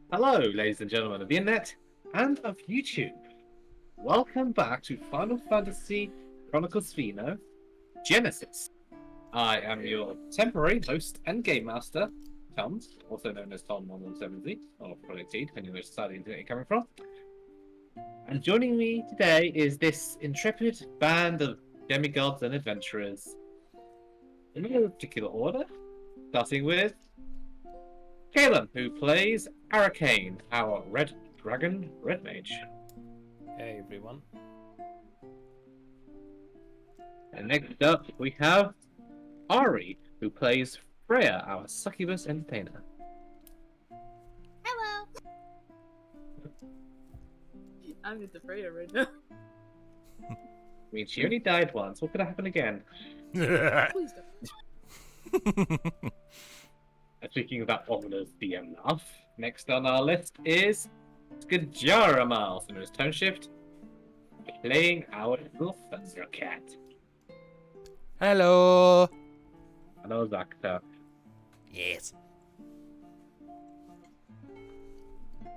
Hello, ladies and gentlemen of the internet and of YouTube. Welcome back to Final Fantasy Chronicles of Eno Genesis. I am your temporary host and game master, Tom, also known as Tom170, or Project T, depending on which side of the internet you're coming from. And joining me today is this intrepid band of demigods and adventurers. In no particular order, starting with Caleb, who plays Arcane, our Red Dragon Red Mage. Hey everyone. And next up, we have Ari, who plays Freya, our succubus entertainer. Hello. I'm with the Freya right now. I mean, she only died once. What could happen again? Please don't. Speaking of that ominous be enough, next on our list is Skajara, also known as Tone Shift, playing our little Thundercat. Hello. Hello, Zakta. Yes.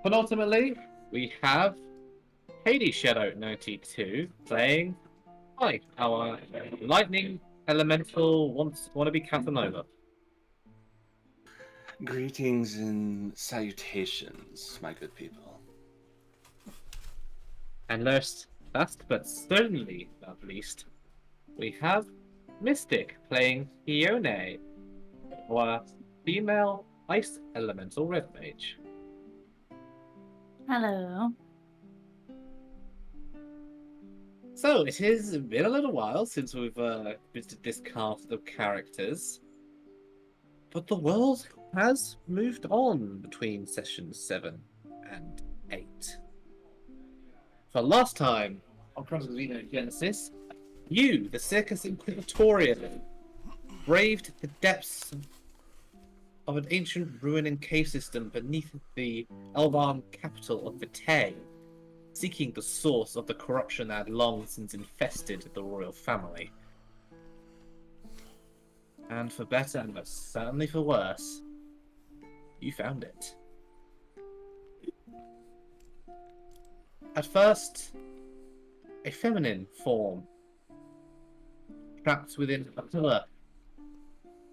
Penultimately, we have Hades Shadow 92 playing Hi, our lightning elemental wannabe Casanova. Greetings and salutations, my good people. And last but certainly not least, we have Mystic playing Fiona, our female ice elemental red mage. Hello. So it has been a little while since we've visited this cast of characters, but the world has moved on between sessions 7 and 8. For last time on Chronicles of Eno Genesis, you, the Circus Inquisitorian, braved the depths of an ancient ruin and cave system beneath the Elvan capital of Vetay, seeking the source of the corruption that had long since infested the royal family. And for better and most certainly for worse, you found it. At first, a feminine form, trapped within a pillar,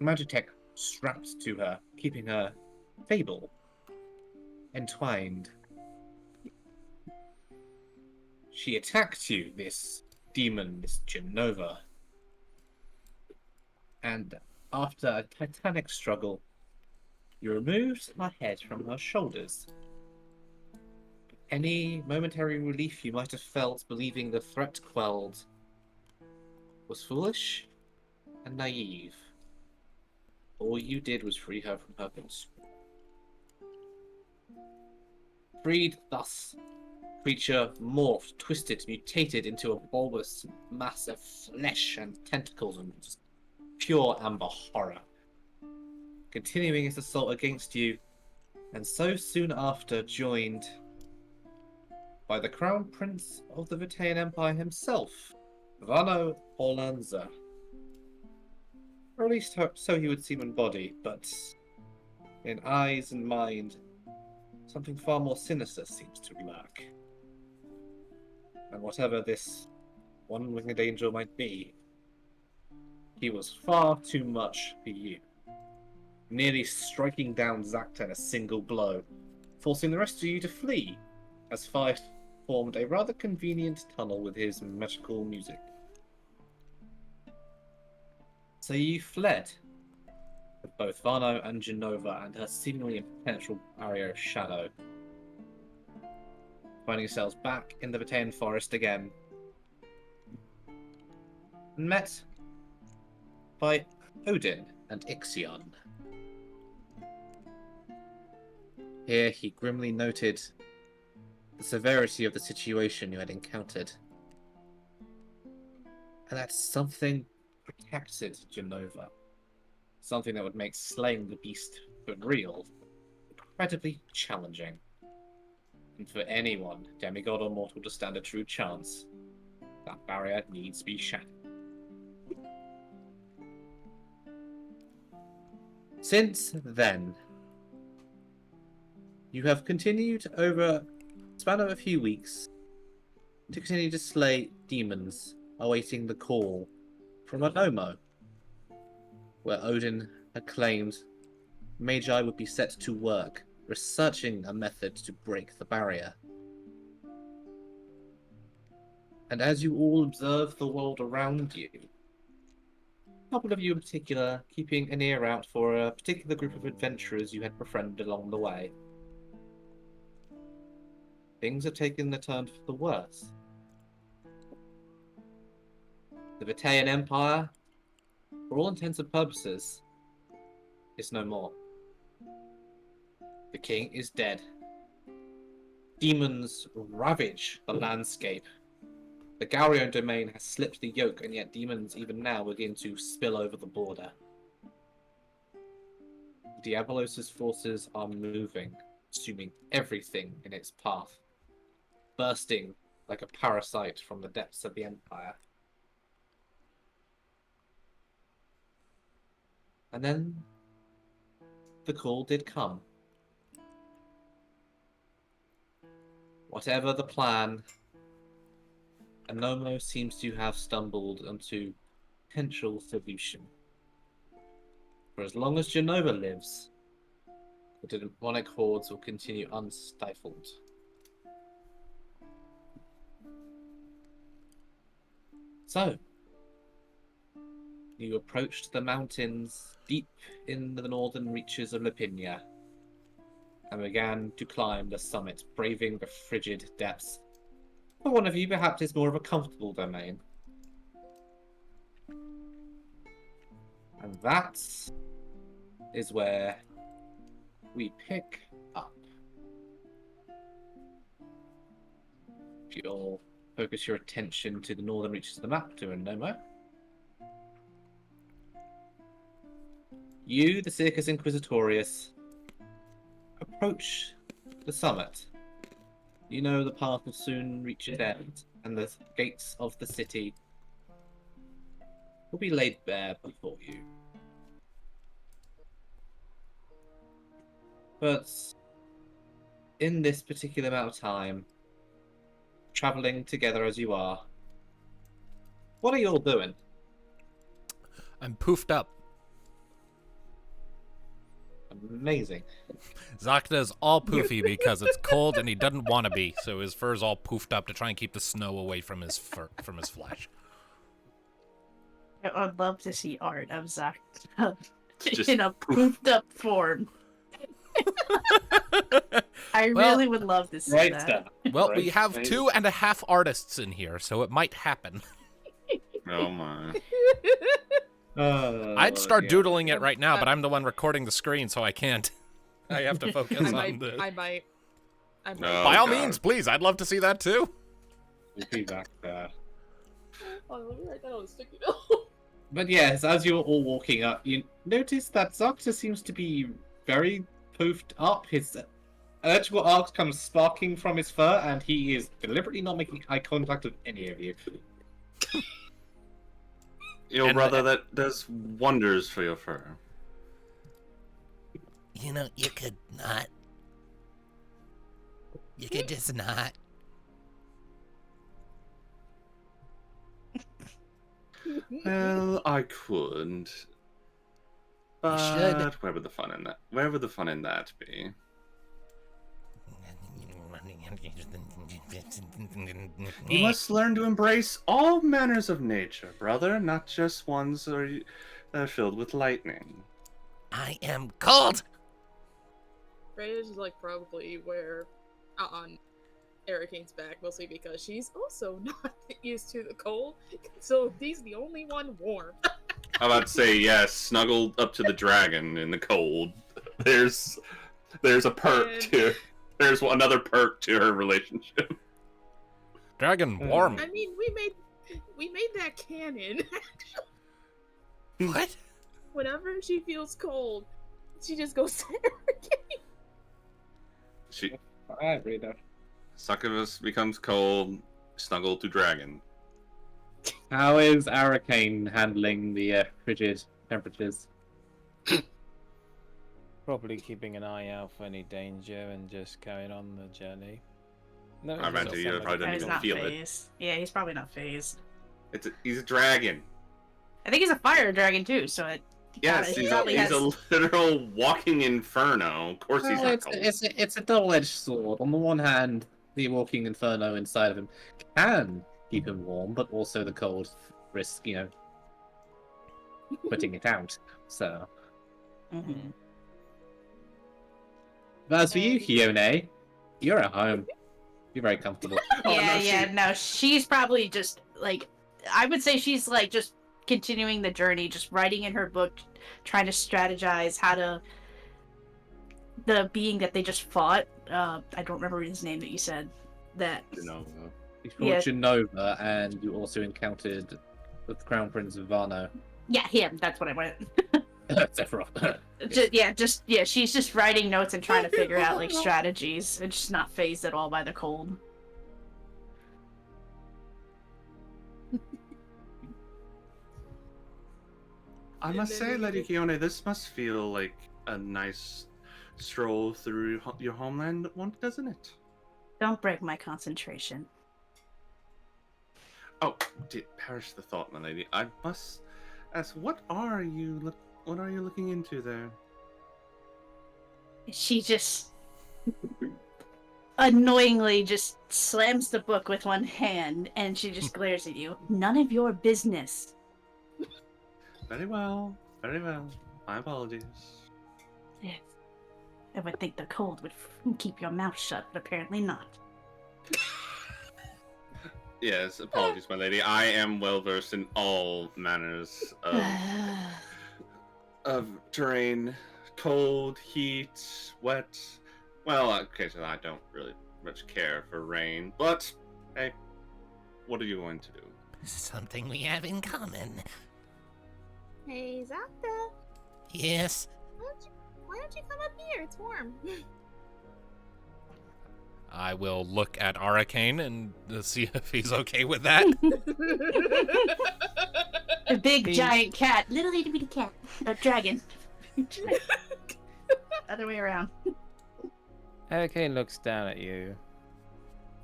Magitech strapped to her, keeping her fable entwined. She attacked you, this demon, this Genova. And after a titanic struggle, you removed her head from her shoulders. Any momentary relief you might have felt believing the threat quelled was foolish and naive. All you did was free her from her constraint. Freed thus, creature morphed, twisted, mutated into a bulbous mass of flesh and tentacles and just pure amber horror. Continuing its assault against you, and so soon after joined by the Crown Prince of the Vitaean Empire himself, Vano Orlanza. Or at least so he would seem in body, but in eyes and mind, something far more sinister seems to lurk. And whatever this one-winged angel might be, he was far too much for you, nearly striking down Zakta in a single blow, forcing the rest of you to flee, as Fife formed a rather convenient tunnel with his magical music. So you fled, with both Vano and Genova and her seemingly impenetrable barrier of shadow, finding yourselves back in the Vitaean forest again, and met by Odin and Ixion. Here he grimly noted the severity of the situation you had encountered, and that something protected Genova. Something that would make slaying the beast for real incredibly challenging. And for anyone, demigod or mortal, to stand a true chance, that barrier needs to be shattered. Since then, You have continued over a span of a few weeks to continue to slay demons, awaiting the call from a Nomo, where Odin had claimed Mage would be set to work, researching a method to break the barrier. And as you all observe the world around you, a couple of you in particular keeping an ear out for a particular group of adventurers you had befriended along the way, things have taken a turn for the worse. The Vitaean Empire, for all intents and purposes, is no more. The king is dead. Demons ravage the landscape. The Gaurion domain has slipped the yoke, and yet demons even now begin to spill over the border. Diablos' forces are moving, consuming everything in its path, bursting like a parasite from the depths of the Empire. And then the call did come. Whatever the plan, Anomo seems to have stumbled onto potential solution. For as long as Genova lives, the demonic hordes will continue unstifled. So, you approached the mountains deep in the northern reaches of Lapinia and began to climb the summit, braving the frigid depths. For one of you, perhaps it's more of a comfortable domain. And that is where we pick up. If you'll focus your attention to the northern reaches of the map, to Nomo. You, the Circus Inquisitorius, approach the summit. You know the path will soon reach its end, and the gates of the city will be laid bare before you. But in this particular amount of time, travelling together as you are, what are you all doing? I'm poofed up. Amazing. Zakta's all poofy because it's cold and he doesn't want to be, so his fur's all poofed up to try and keep the snow away from his fur, from his flesh. I'd love to see art of Zach Just in a poofed up form. I Well, really would love to see Right that. there. Well, Right. we have 2.5 artists in here, so it might happen. Oh my. I'd start yeah. doodling it right now, but I'm the one recording the screen, so I can't. I have to focus on the... I might. No. By all God. means, please, I'd love to see that too. We'll be back there. Oh, let me write that on a sticky note. But yes, as you're all walking up, you notice that Zakta seems to be very poofed up. His electrical arcs come sparking from his fur, and he is deliberately not making eye contact with any of you. Your And- brother that does wonders for your fur. You know, you could not. You could just not. Well, I could. But should. where would the fun in that? Where would the fun in that be? You must learn to embrace all manners of nature, brother, not just ones that are filled with lightning. I am cold. Freya's like probably where on Ericane's back, mostly because she's also not used to the cold, so he's the only one warm. I'm about to say, yes, snuggled up to the dragon in the cold. There's a perk And- to there's another perk to her relationship. Dragon warm. I mean, we made that canon. What? Whenever she feels cold, she just goes to Hurricane. She Alright, reader. Succubus becomes cold, snuggle to dragon. How is Arcane handling the frigid temperatures? Probably keeping an eye out for any danger and just carrying on the journey. No, I it imagine doesn't you sound probably like don't He's even not feel it. phased. Yeah, he's probably not phased. He's a dragon. I think he's a fire dragon too, so Yes, he he's probably a has. literal walking inferno. Of course, he's Well, not cold. it's a double-edged sword. On the one hand, the walking inferno inside of him can keep him warm, but also the cold risk, putting it out. So, Mhm. but as for you, Hione, you're at home. You're very comfortable. No, she's probably just like, I would say she's like just continuing the journey, just writing in her book, trying to strategize how to. The being that they just fought, I don't remember his name that you said. That You fought Yeah. Genova, and you also encountered the Crown Prince of Varno. yeah, him. That's what I went. Sephiroth. She's just writing notes and trying to figure out like strategies. And just not phased at all by the cold. I must say, Lady Kione, this must feel like a nice stroll through your homeland, doesn't it? Don't break my concentration. Oh, did perish the thought, my lady. I must ask, what are you looking into there? She just annoyingly just slams the book with one hand and she just glares at you. None of your business. Very well, very well. My apologies. Yes. I would think the cold would keep your mouth shut, but apparently not. Yes, apologies, my lady. I am well versed in all manners of terrain, cold, heat, wet. Well, occasionally I don't really much care for rain, but hey, what are you going to do? Something we have in common. Hey, Zapta, Yes. why don't you come up here? It's warm. I will look at Arcane and see if he's okay with that. A big giant cat. Little itty bitty cat. A dragon. Other way around. Hurricane looks down at you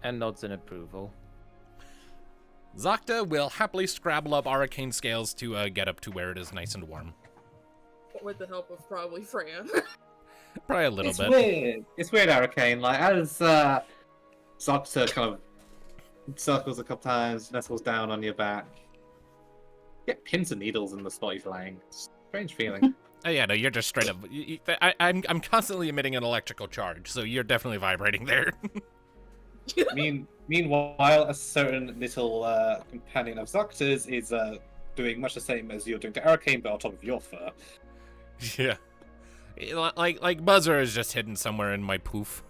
and nods in approval. Zakta will happily scrabble up Arcane scales to get up to where it is nice and warm. With the help of probably Freya. Probably a little It's bit. weird. It's weird, Arcane. Like, as Zocta kind of circles a couple times, nestles down on your back. You get pins and needles in the spot he's laying. Strange feeling. Oh yeah, no, you're just straight up. I'm constantly emitting an electrical charge, so you're definitely vibrating there. Meanwhile, a certain little companion of Zocta's is doing much the same as you're doing to Arcane, but on top of your fur. Yeah, like Buzzer is just hidden somewhere in my poof.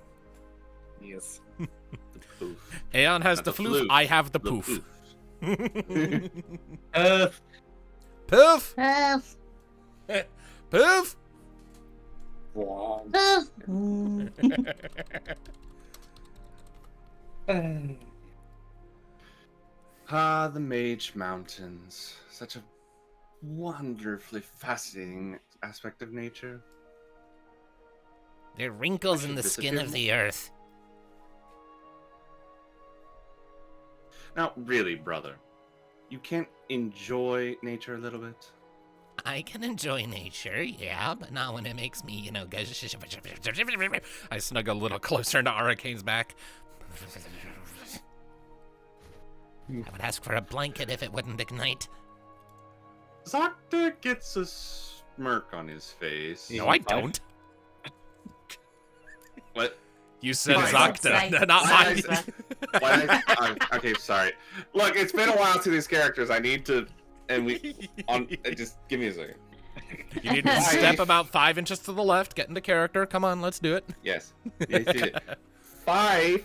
Yes. Poof. Aeon has Not the the floof. floof. I have the The poof. Poof. Poof. Poof. Ah, the Mage Mountains. Such a wonderfully fascinating aspect of nature. There are wrinkles I in the should skin of disappear the earth. Now, really, brother, you can't enjoy nature a little bit? I can enjoy nature, yeah, but not when it makes me, go. I snuggle a little closer into Arcane's back. I would ask for a blanket if it wouldn't ignite. Zocta gets a smirk on his face. No, I don't. What? You said Fine. Zocta, not Why mine. Okay, sorry. Look, it's been a while to these characters. I need to, just give me a second. You need to step about 5 inches to the left, get into character. Come on, let's do it. Yes. Fife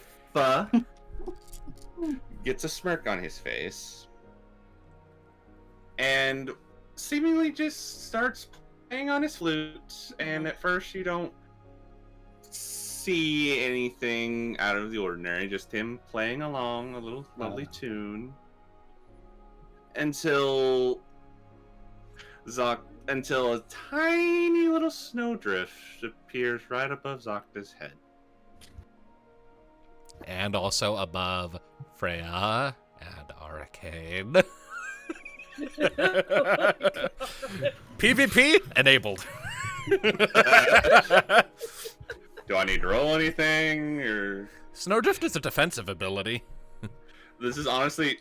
gets a smirk on his face and seemingly just starts playing on his flute. And at first, you don't see anything out of the ordinary, just him playing along a little lovely tune until until a tiny little snowdrift appears right above Zocta's head. And also above Freya and Arcane. PvP enabled. Do I need to roll anything, or Snowdrift is a defensive ability. this is honestly?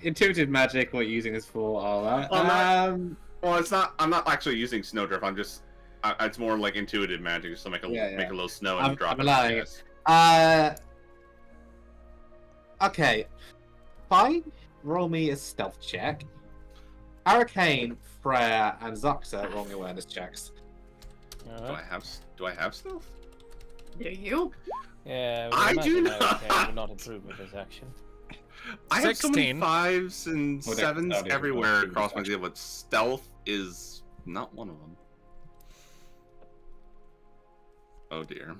Intuitive magic, what you're using this for, all that. Well, it's not. I'm not actually using snowdrift. I'm just. It's more like intuitive magic, just to make a make a little snow and drop I'm it. allowing it. Okay. Fine. Roll me a stealth check. Arcane, Freya, and Zoxa roll me awareness checks. Do I have stealth? Do you? Yeah, I do imagine not. Arcane would not approve of this action. I have so many 16. 5s and Oh, 7s that is everywhere not across my true. deal, but stealth is not one of them. Oh dear.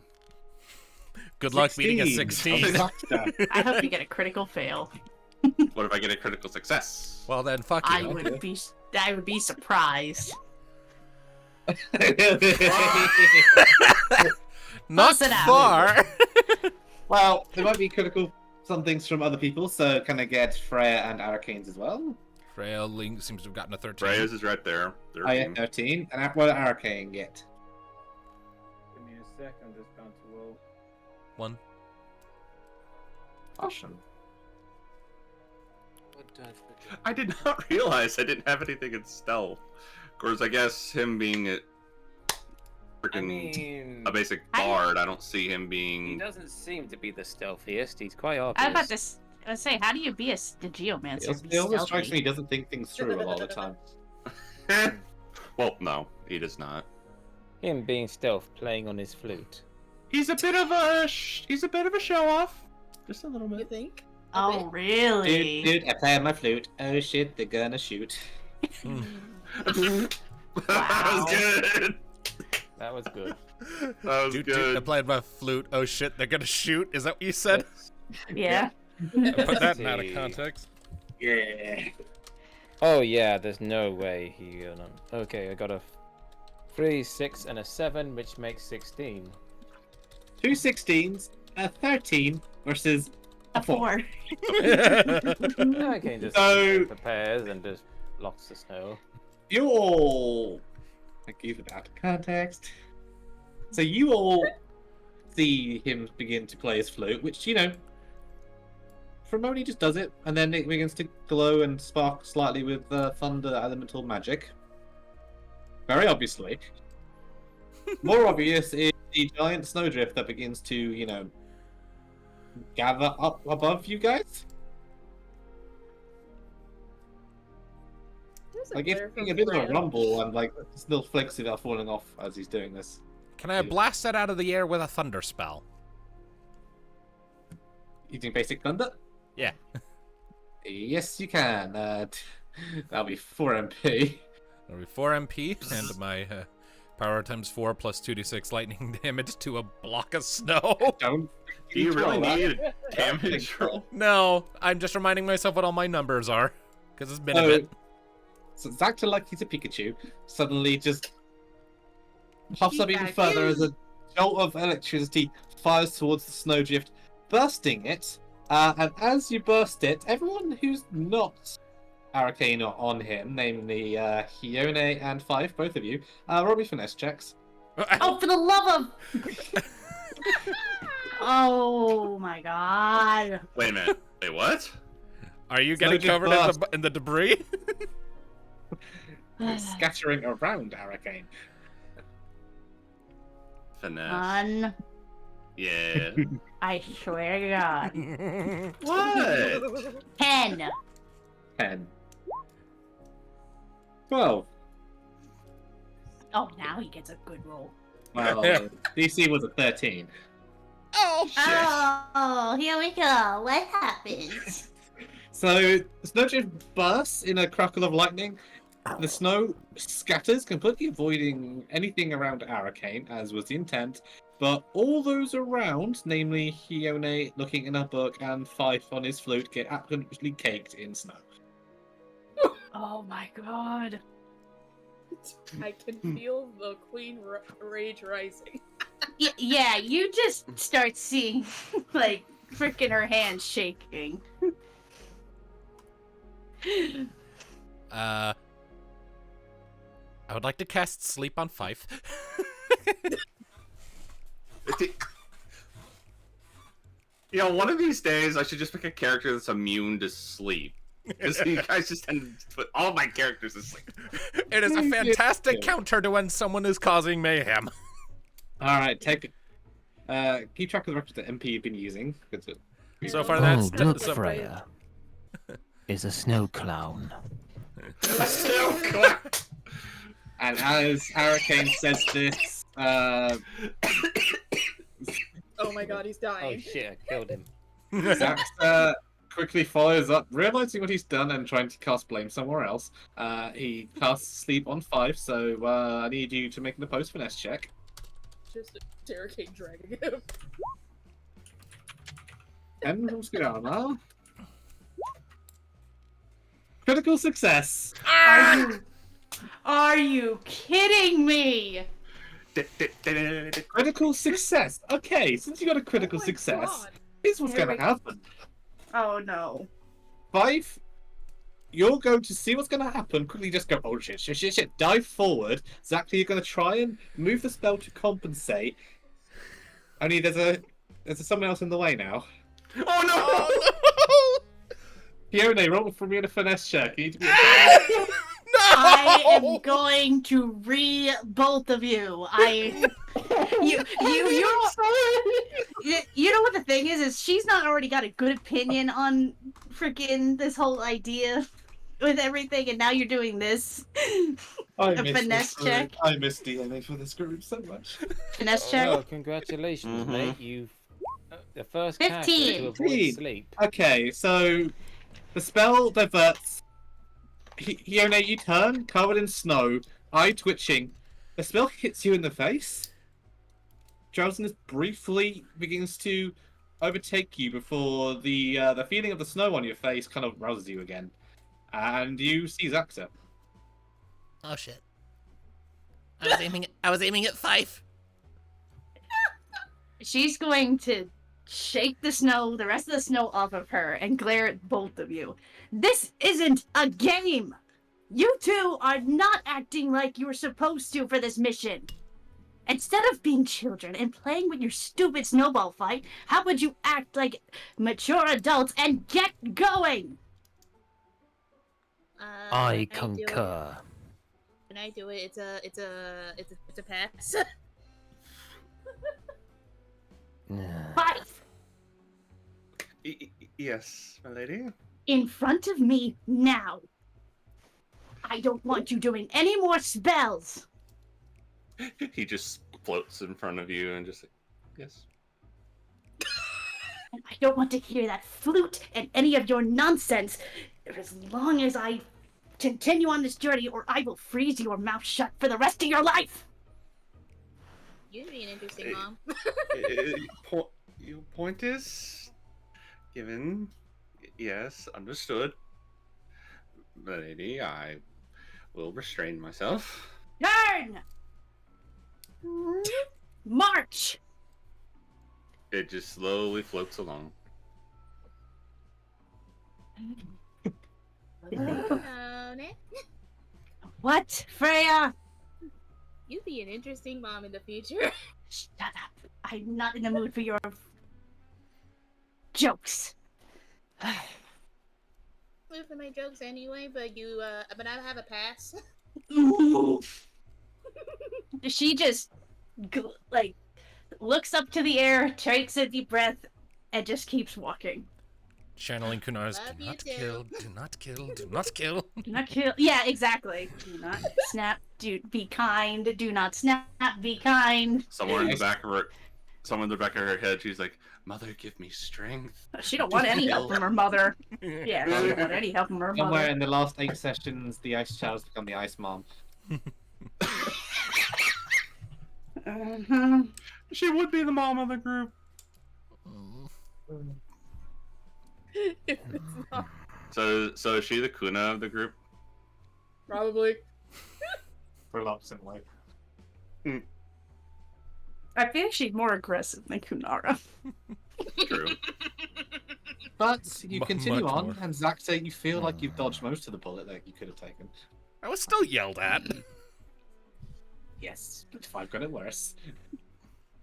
Good luck beating a 16. Zoxa. I hope you get a critical fail. What if I get a critical success? Well then, fuck I you. would be surprised. Not Toss it out. far. Well, there might be critical some things from other people, so can I get Freya and Arcane's as well? Freya Ling seems to have gotten a 13. Freya's is right there. I get 13. And what did Arcane get? Give me a sec, I'm just bound to roll. 1. Awesome. I did not realize I didn't have anything in stealth. Of course, I guess him being a freaking a basic bard, I don't see him He being. doesn't seem to be the stealthiest. He's quite obvious. I was about to say, how do you be a geomancer? It almost strikes me he doesn't think things through a lot of the time. Well, no, he does not. Him being stealth, playing on his flute. He's a bit of a show off, just a little You bit. think? Oh, really? Dude, I play on my flute. Oh shit, they're gonna shoot. That was good. That was good. That was Dude, good. I played my flute. Oh shit, they're gonna shoot. Is that what you said? Yeah. Put that in out of See. context. Yeah. Oh yeah, there's no way he. Okay, I got a 3, 6, and a 7, which makes 16. 2 16s, a 13 versus A 4. Okay, just So- prepares and just locks the snow. You all. I gave it out of context. So you all see him begin to play his flute, which, you know, for a moment he just does it, and then it begins to glow and spark slightly with thunder elemental magic. Very obviously. More obvious is the giant snowdrift that begins to, you know, gather up above you guys. Like it's being a bit of a rumble, and like little flakes are falling off as he's doing this. Can I blast that out of the air with a thunder spell? Using basic thunder? Yeah. Yes, you can. That'll be 4 MP. That'll be 4 MP, and my power times 4 plus 2d6 lightning damage to a block of snow. Don't. Do you really roll that. need a damage roll? No, I'm just reminding myself what all my numbers are, because it's been a So, bit. so Zacta, like he's a Pikachu, suddenly just puffs up even further as a jolt of electricity fires towards the snowdrift, bursting it. And as you burst it, everyone who's not Arcane or on him, namely Hione and Five, both of you, roll me finesse checks. Oh, for the love of! Oh my god. Wait a minute. Wait, what? Are you getting Snowdrift covered blast. in the debris? Scattering around Arcane. Finesse. Fun. Yeah. I swear to God. What? 10. 10. 12. Oh, now he gets a good roll. Well, DC was a 13. Oh shit! Oh, here we go. What happens? So, the snowdrift bursts in a crackle of lightning. The snow scatters, completely avoiding anything around Arcane, as was the intent. But all those around, namely Hione looking in her book and Fife on his flute, get absolutely caked in snow. Oh my god. I can feel the queen rage rising. Yeah, you just start seeing, like, freaking her hand shaking. I would like to cast Sleep on Fife. You know, one of these days I should just pick a character that's immune to sleep. Because you guys just tend to put all my characters to sleep. It is a fantastic counter to when someone is causing mayhem. All right, keep track of the rest of the MP you've been using. So far, that's look, so, Freya. Is a snow clown. And as Hurricane says this, Oh my god, he's Oh dying. shit, I killed him. Zax quickly follows up, realizing what he's done and trying to cast blame somewhere else. He casts Sleep on 5, so I need you to make an opposed finesse check. Just interrogate dragging him. And from Skidana. Critical success! Are you kidding me? Critical success! Okay, since you got a critical Oh my success, God. here's what's Here gonna we- happen. Oh no. 5, you're going to see what's going to happen. Quickly just go, oh shit. Dive forward. Exactly, you're going to try and move the spell to compensate. Only there's someone else in the way now. Oh no! Fiona, roll for me in a finesse check. You need to be I am going to both of you. You know what the thing is she's not already got a good opinion on freaking this whole idea with everything, and now you're doing this. I A miss finesse this check. group. I miss DNA for this group so much. Finesse check. Oh, congratulations, Mhm. mate. You've the first 15. character to avoid 15. sleep. Okay, so the spell diverts. Fiona, you turn, covered in snow, eye twitching. The spell hits you in the face. Drowsiness briefly begins to overtake you before the feeling of the snow on your face kind of rouses you again, and you see Zaxa. Oh shit! I was aiming at Fife. She's going to shake the rest of the snow off of her, and glare at both of you. This isn't a game! You two are not acting like you were supposed to for this mission. Instead of being children and playing with your stupid snowball fight, how would you act like mature adults and get going? I can concur. Can I do it? It's a pass. Fight! Yes, my lady. In front of me now. I don't want you doing any more spells. He just floats in front of you and just like, yes. I don't want to hear that flute and any of your nonsense as long as I continue on this journey, or I will freeze your mouth shut for the rest of your life. You'd be an interesting mom. Your point is given. Yes, understood. My lady, I will restrain myself. Turn! March! It just slowly floats along. What, Freya? You'd be an interesting mom in the future. Shut up. I'm not in the mood for your jokes. Move for my jokes anyway, but I have a pass. She just looks up to the air, takes a deep breath, and just keeps walking. Channeling Kunar's Love do you not too. kill, do not kill, do not kill. Do not kill. Yeah, exactly. Do not snap. Be kind. Do not snap. Be kind. Somewhere in the back of her head, she's like, "Mother, give me strength." She don't want any help from her mother. Yeah, she don't want any help from her Somewhere mother. in the last 8 sessions, the Ice Child's become the Ice Mom. Uh-huh. She would be the mom of the group. If it's not, So is she the Kuna of the group? probably. reluctantly. I feel like she's more aggressive than Kunara. True. But you continue Much on, more. and Zacta, you feel like you've dodged most of the bullet that you could have taken. I was still yelled at. Yes, but 5 got it worse.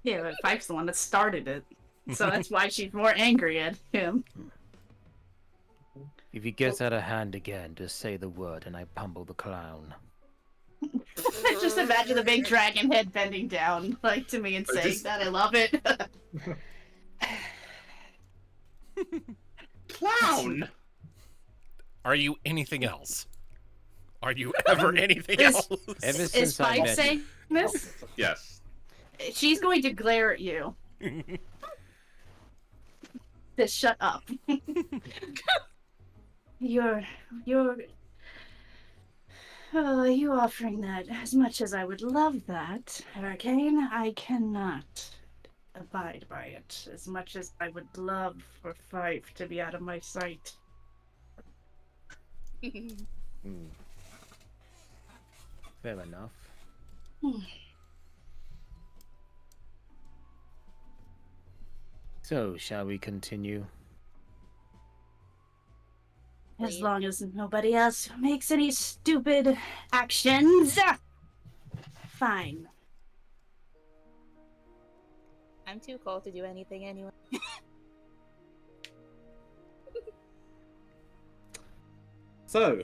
Yeah, but Fife's the one that started it. So that's why she's more angry at him. If he gets out of hand again, just say the word and I pummel the clown. Just imagine the big dragon head bending down, like, to me and I saying just- that. I love it. Clown! Are you anything else? Are you ever anything Is- else? Ever Is since I Fife met saying this? Yes. She's going to glare at you. Just shut up. You're you offering that as much as I would love that, Hurricane, I cannot abide by it as much as I would love for Fife to be out of my sight. Fair enough. So, shall we continue? As long as nobody else makes any stupid actions. Fine. I'm too cold to do anything anyway. So,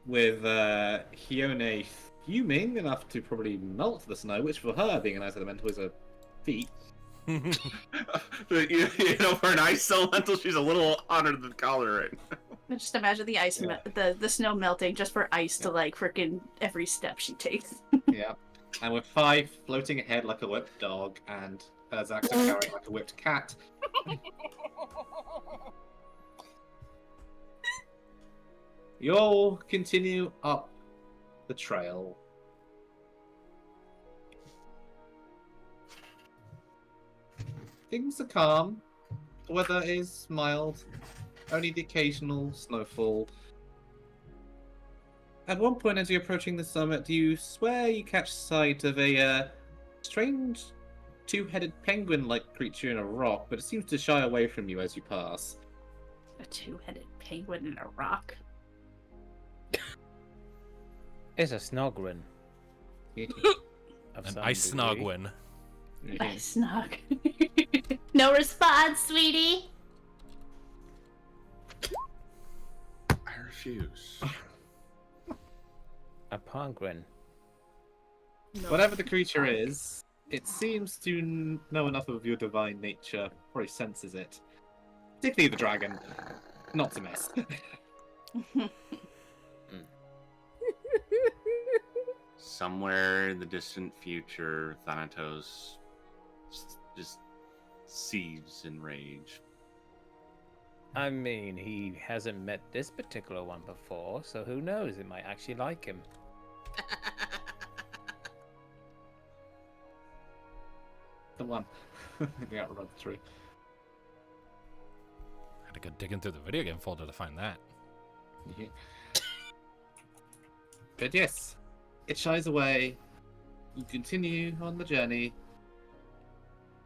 with Hione fuming enough to probably melt the snow, which for her, being an ice elemental, is a feat. you know, for an ice elemental, she's a little hotter than collar right now. Just imagine the ice, the snow melting just for ice to like frickin' every step she takes. Yeah. And with 5 floating ahead like a whipped dog, and Zacta carrying like a whipped cat. You'll continue up the trail. Things are calm. The weather is mild. Only the occasional snowfall. At one point, as you're approaching the summit, you swear you catch sight of a strange two-headed penguin-like creature in a rock, but it seems to shy away from you as you pass. A two-headed penguin in a rock. It's a Snogrin. Of An some ice degree. snogwin. I snug. No response, sweetie. I refuse. A Pongrin. Whatever the creature is, it seems to know enough of your divine nature, or he senses it. Particularly the dragon. Not to miss. Somewhere in the distant future, Thanatos just seethes in rage. I mean, he hasn't met this particular one before, so who knows? It might actually like him. The one. Yeah, run through. Had to go digging through the video game folder to find that. Yeah. But yes, it shies away. You continue on the journey,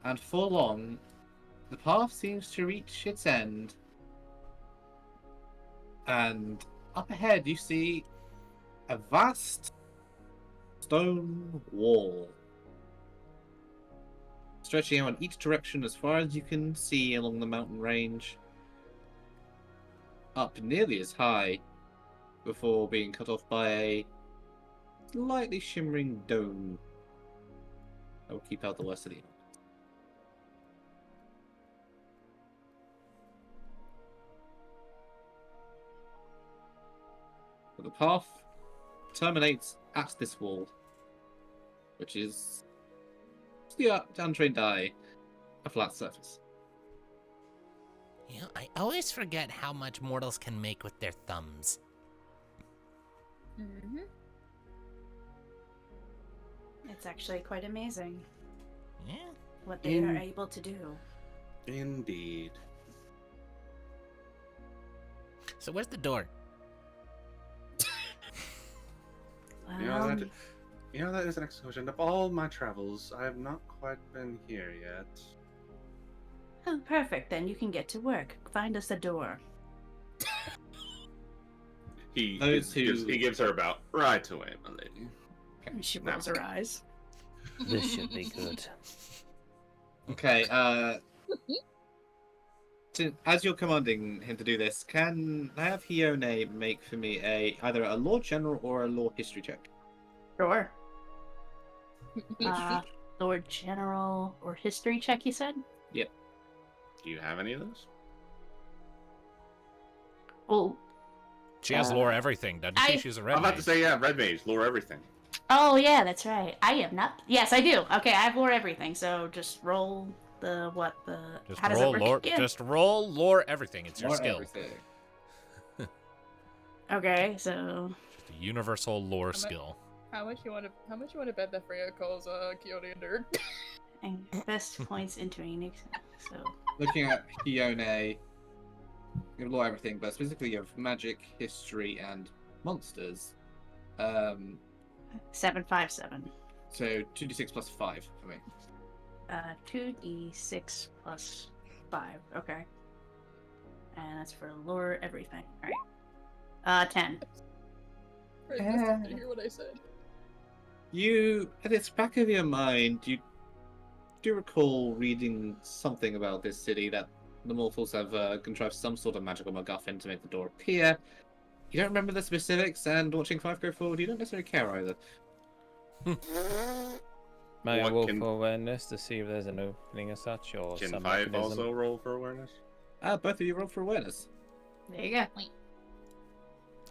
and for long, the path seems to reach its end. And up ahead, you see a vast stone wall stretching out in each direction as far as you can see along the mountain range, up nearly as high, before being cut off by a slightly shimmering dome that will keep out the worst of the elements. But the path terminates at this wall, which is to the untrained eye a flat surface. You know, I always forget how much mortals can make with their thumbs. Mm-hmm. It's actually quite amazing Yeah? what they are able to do. Indeed. So where's the door? That is an excursion. Of all my travels, I have not quite been here yet. Oh, perfect. Then you can get to work. Find us a door. He Those who- gives her about right away, my lady. She rolls her eyes. This should be good. Okay, as you're commanding him to do this, can I have Hione make for me either a law general or a law history check? Sure. Lord General or history check, you said? Yep. Do you have any of those? Oh. She has lore everything, doesn't she? She's a red I'm about to mage. say, yeah, red mage, lore everything. Oh, yeah, that's right. I am not. Yes, I do. Okay, I have lore everything, so just roll the what the. Just how does roll it work lore. again? Just roll lore everything. It's your Or skill. everything. Okay, so. Just a universal lore skill. How much you want to bet that Freya calls Quixote a nerd? And best points into a so. Looking at Hione, you have law everything, but specifically you have magic, history, and monsters. 757. So 2d6 plus 5 for me. 2d6 plus 5. Okay. And that's for lore everything. Alright. 10. Freya doesn't hear what I said. You, at its back of your mind, you do recall reading something about this city that the mortals have contrived some sort of magical MacGuffin to make the door appear. You don't remember the specifics, and watching 5 go forward, you don't necessarily care either. May I What roll can- for awareness to see if there's an opening as such, or Can some 5 mechanism? also roll for awareness? Both of you roll for awareness. There you go.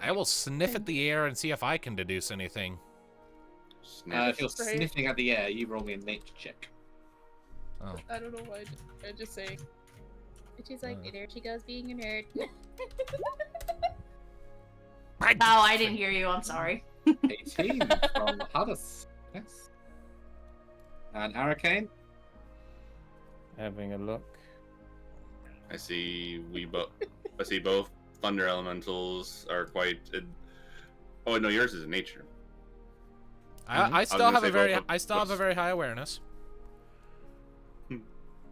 I will sniff at the air and see if I can deduce anything. If you're Right. sniffing at the air, you roll me a nature check. Oh. I don't know why I just say. She's like, there she goes being a nerd. Oh, I didn't hear you. I'm sorry. 18 from Hades. Yes. And Arcane? Having a look. I see both thunder elementals are quite. Oh no, yours is in nature. I still gonna have say a very both of- I still have a very high awareness.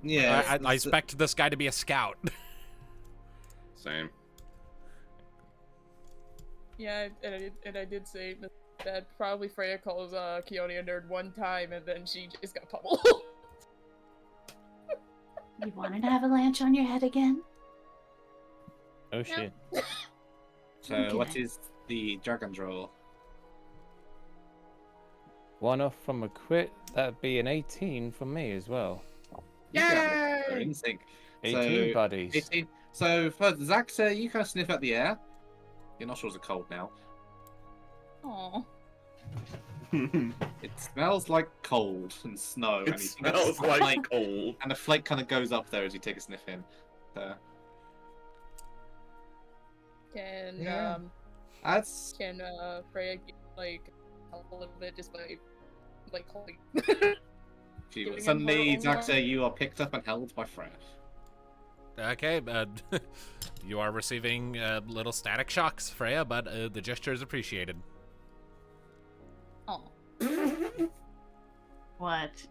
Yeah. I expect this guy to be a scout. Same. Yeah, and I did say that probably Freya calls Quixote a nerd one time, and then she just got pummeled. You want an avalanche on your head again? Oh shit. So, Okay. what is the dragon's roll? One off from a crit, that'd be an 18 from me as well. Yay! We're in sync. 18 So, buddies. 18. So, for Zaxa, you kind of sniff at the air. Your nostrils are cold now. Aww. It smells like cold and snow. It and you think smells it's a like flake, cold. and the flake kind of goes up there as you take a sniff in. Can Yeah. That's can Freya like help a little bit just by like holding? Giving him suddenly, her own Zaxa, you are picked up and held by Freya. Okay, you are receiving little static shocks, Freya, but the gesture is appreciated. Aw. What?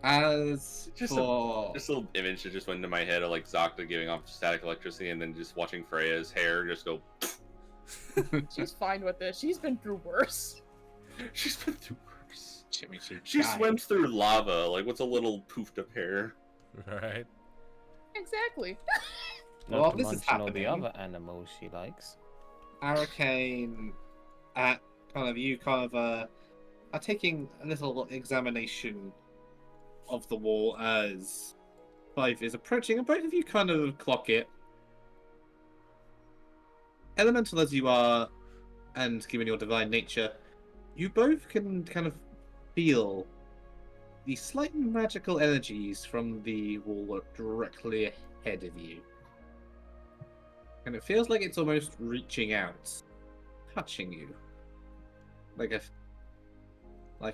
As Just for This little image that just went into my head of like Zakta giving off static electricity and then just watching Freya's hair just go. She's fine with this. She's been through worse. She's been through worse. Jimmy, She died. swims through lava. Like, what's a little poofed up hair? Right. Exactly. Not While to this is mention all the happening- other animals she likes. Arcane, are taking a little examination of the wall as Five is approaching, and both of you kind of clock it. Elemental as you are, and given your divine nature, you both can kind of feel the slight magical energies from the wall directly ahead of you. And it feels like it's almost reaching out, touching you, like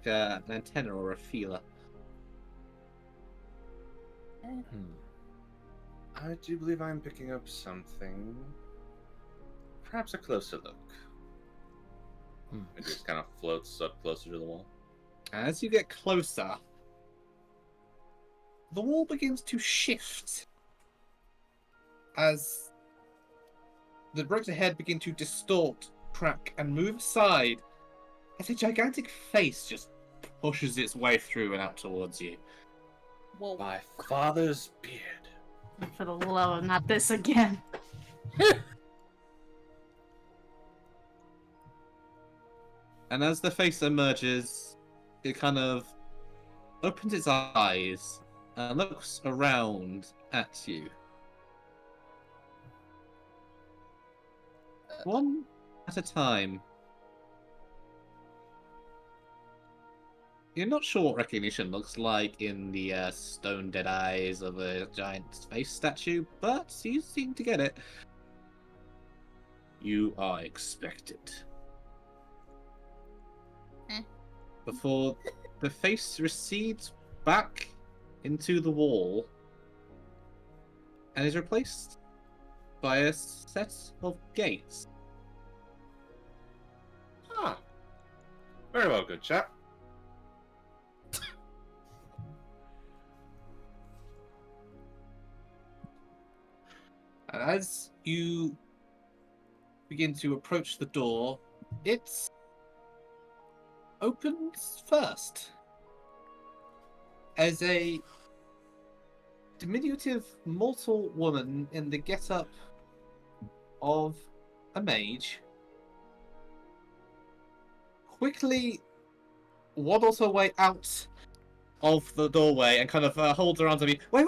an antenna or a feeler. I do believe I'm picking up something. Perhaps a closer look. It just kind of floats up closer to the wall. As you get closer, the wall begins to shift as the bricks ahead begin to distort, crack, and move aside as a gigantic face just pushes its way through and out towards you. Whoa. My father's beard. For the love of not this again. And as the face emerges, it kind of opens its eyes and looks around at you. One at a time. You're not sure what recognition looks like in the stone dead eyes of a giant face statue, but you seem to get it. You are expected. Before the face recedes back into the wall and is replaced by a set of gates. Ah. Very well, good chap. And as you begin to approach the door, it opens first as a diminutive mortal woman in the get-up of a mage quickly waddles her way out of the doorway and kind of holds her arms on me. Wait,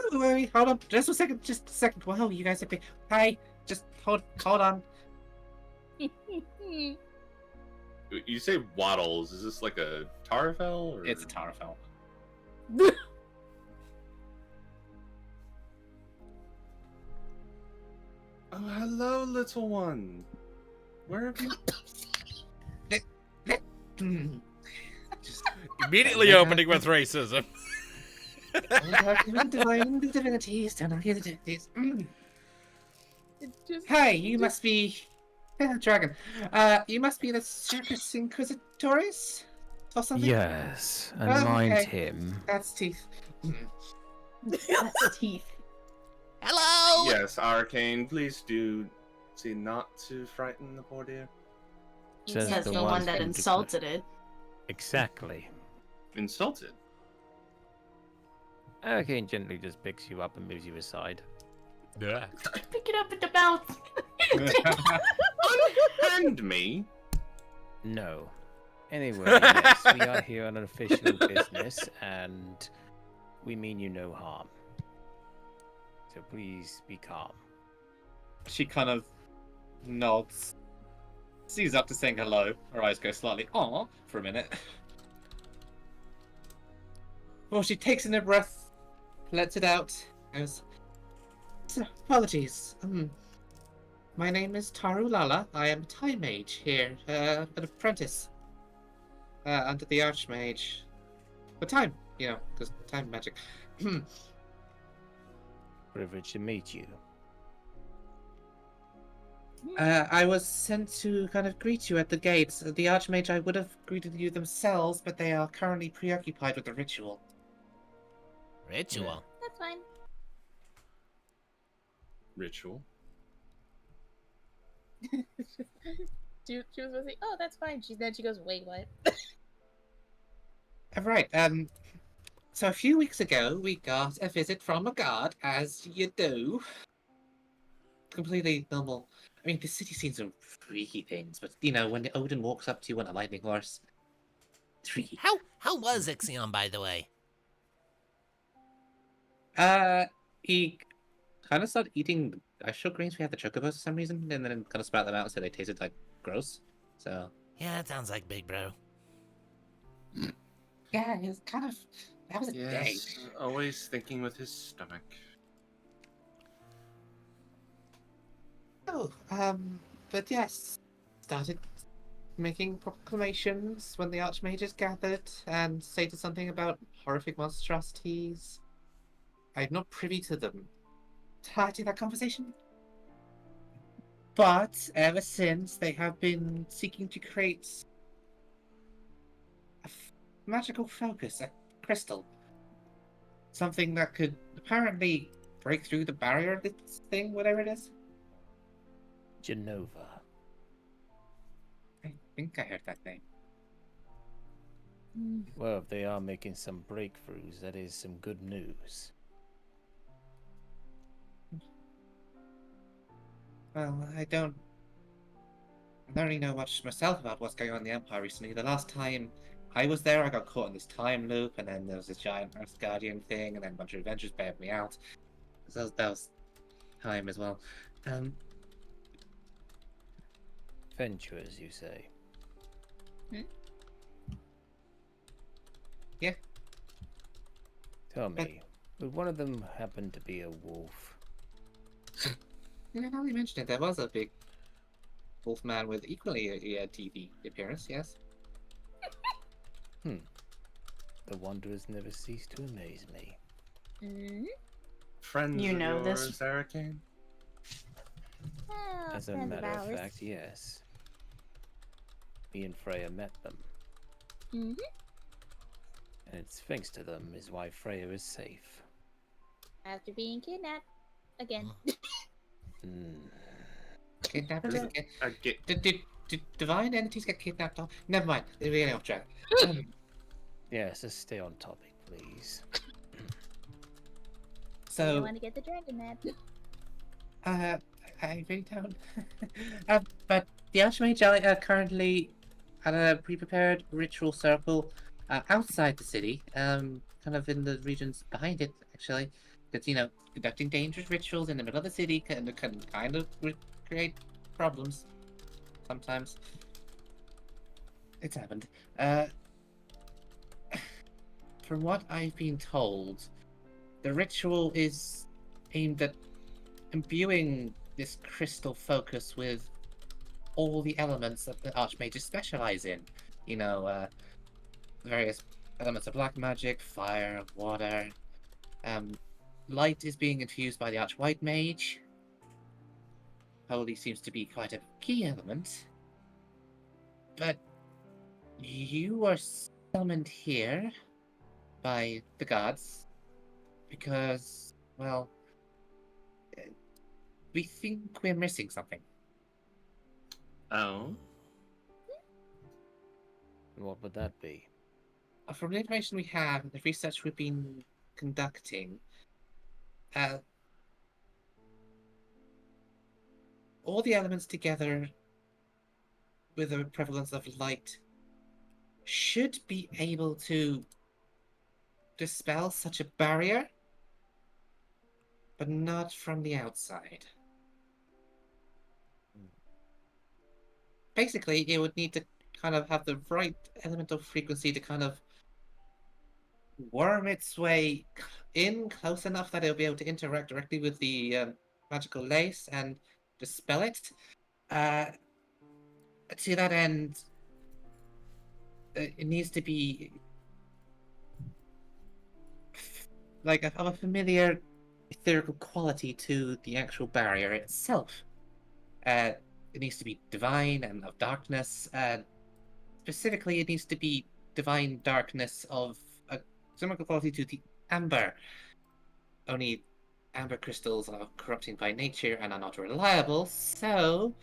hold on, just a second. Wow, you guys are big. Hey, just hold on. You say waddles. Is this like a Tarfel? Or... It's a Tarfel. Oh, hello, little one. Where have you... Immediately opening with racism. Divinities, don't hear the divinities. It just... Hey, you must be dragon. You must be the Circus Inquisitores or something. Yes, and Oh, mind okay. him. That's teeth. That's teeth. Hello! Yes, Arcane, please do see not to frighten the poor dear. Says Says the the one one that who insulted it. Exactly. Insulted? Hurricane gently just picks you up and moves you aside. Yeah. Pick it up in the mouth. Unhand me? No. Anyway, yes, we are here on an official business, and we mean you no harm. So please be calm. She kind of nods, sees up to saying hello. Her eyes go slightly "aw" for a minute. Well, she takes in a breath, lets it out, goes, apologies. My name is Taru Lala. I am a time mage here, an apprentice under the Archmage. For time, because time magic. Privileged to meet you. I was sent to kind of greet you at the gates. The Archmage, I would have greeted you themselves, but they are currently preoccupied with the ritual. Ritual. That's fine. Ritual? She was supposed to say, "Oh, that's fine." Then she goes, "Wait, what?" Right, so a few weeks ago, we got a visit from a guard, as you do. Completely normal. I mean, the city scenes are freaky things, but, when Odin walks up to you on a lightning horse, it's freaky. How was Ixion, by the way? He kind of started eating sugar greens we had the chocobos for some reason, and then kind of spat them out so they tasted, gross. So... Yeah, it sounds like big bro. Yeah, it was kind of... That was a day. Yes, always thinking with his stomach. Oh, but yes, started making proclamations when the Archmages gathered and stated something about horrific monstrosities. I'm not privy to them. To that conversation. But ever since, they have been seeking to create magical focus, a crystal. Something that could apparently break through the barrier of this thing, whatever it is. Genova. I think I heard that name. Well, if they are making some breakthroughs, that is some good news. Well, I don't really know much myself about what's going on in the Empire recently. The last time I was there, I got caught in this time loop, and then there was this giant Earth Guardian thing, and then a bunch of adventures bailed me out. So that was time as well. Ventures, you say? Yeah. Tell me, would one of them happen to be a wolf? Yeah, now you mention it, there was a big wolf man with equally a TV appearance, yes. The wanderers never cease to amaze me. Friends You of know yours, this. Arcane? Oh, As a friends matter of ours. fact, yes. Me and Freya met them, Mhm. and it's thanks to them is why Freya is safe. After being kidnapped again. Kidnapped Okay. again. I get. Did divine entities get kidnapped off? Never mind, they're really off track. Yes, let's stay on topic, please. You So, want to get the dragon map. I really don't. But the Archmage are currently at a pre-prepared ritual circle outside the city, kind of in the regions behind it, actually. Because, conducting dangerous rituals in the middle of the city can kind of create problems sometimes. It's happened. From what I've been told, the ritual is aimed at imbuing this crystal focus with all the elements that the Archmages specialize in. Various elements of black magic, fire, water. Light is being infused by the Archwhite Mage. Holy seems to be quite a key element. But you are summoned here by the gods because, well, we think we're missing something. Oh. What would that be? From the information we have, the research we've been conducting, all the elements together with a prevalence of light should be able to dispel such a barrier, but not from the outside. Basically, it would need to kind of have the right elemental frequency to kind of worm its way in close enough that it'll be able to interact directly with the magical lace and dispel it. To that end, it needs to be like of a familiar ethereal quality to the actual barrier itself. It needs to be divine and of darkness. Specifically, it needs to be divine darkness of a similar quality to the amber. Only amber crystals are corrupting by nature and are not reliable, so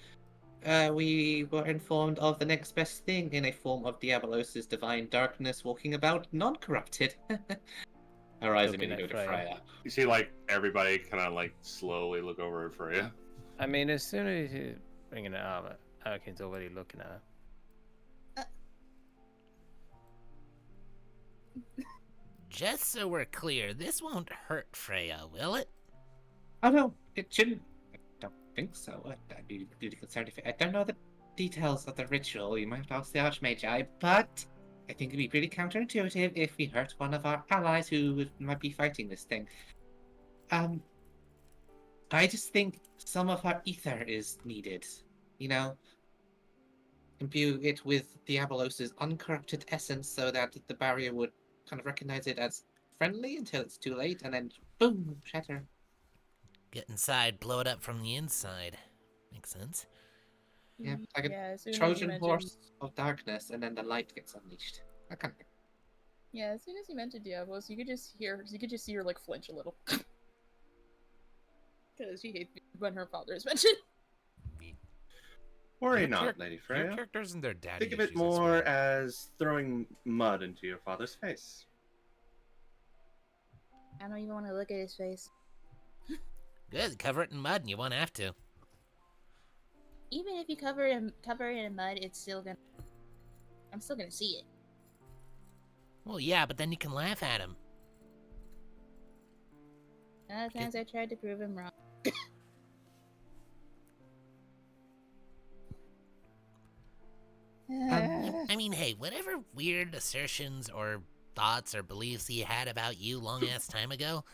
we were informed of the next best thing in a form of Diablo's divine darkness walking about non-corrupted. Her eyes Looking immediately at go to Freya. Freya. You see, like, everybody kind of, like, slowly look over at Freya. I mean, as soon as you bring it up, Arkane's already looking at her. Just so we're clear, this won't hurt Freya, will it? Oh no, it shouldn't. I don't think so. I'd be really concerned if I don't know the details of the ritual. You might have to ask the Archmage, but I think it'd be pretty counterintuitive if we hurt one of our allies who might be fighting this thing. I just think some of our ether is needed. Imbue it with Diabolos's uncorrupted essence so that the barrier would kind of recognize it as friendly until it's too late, and then boom, shatter. Get inside, blow it up from the inside. Makes sense. Yeah, like a as soon as you Trojan mentioned- horse of darkness, and then the light gets unleashed. That kind of thing. Yeah, as soon as you mentioned Diablos, you could just see her like flinch a little. Because she hates when her father is mentioned. Worry Your not, char- Lady Your Freya. characters and their daddy Think of it issues, I more swear. as throwing mud into your father's face. I don't even want to look at his face. Good, cover it in mud and you won't have to. Even if you cover it in mud, it's still gonna. I'm still gonna see it. Well, yeah, but then you can laugh at him. Other times I tried to prove him wrong. I mean, hey, whatever weird assertions or thoughts or beliefs he had about you long ass time ago,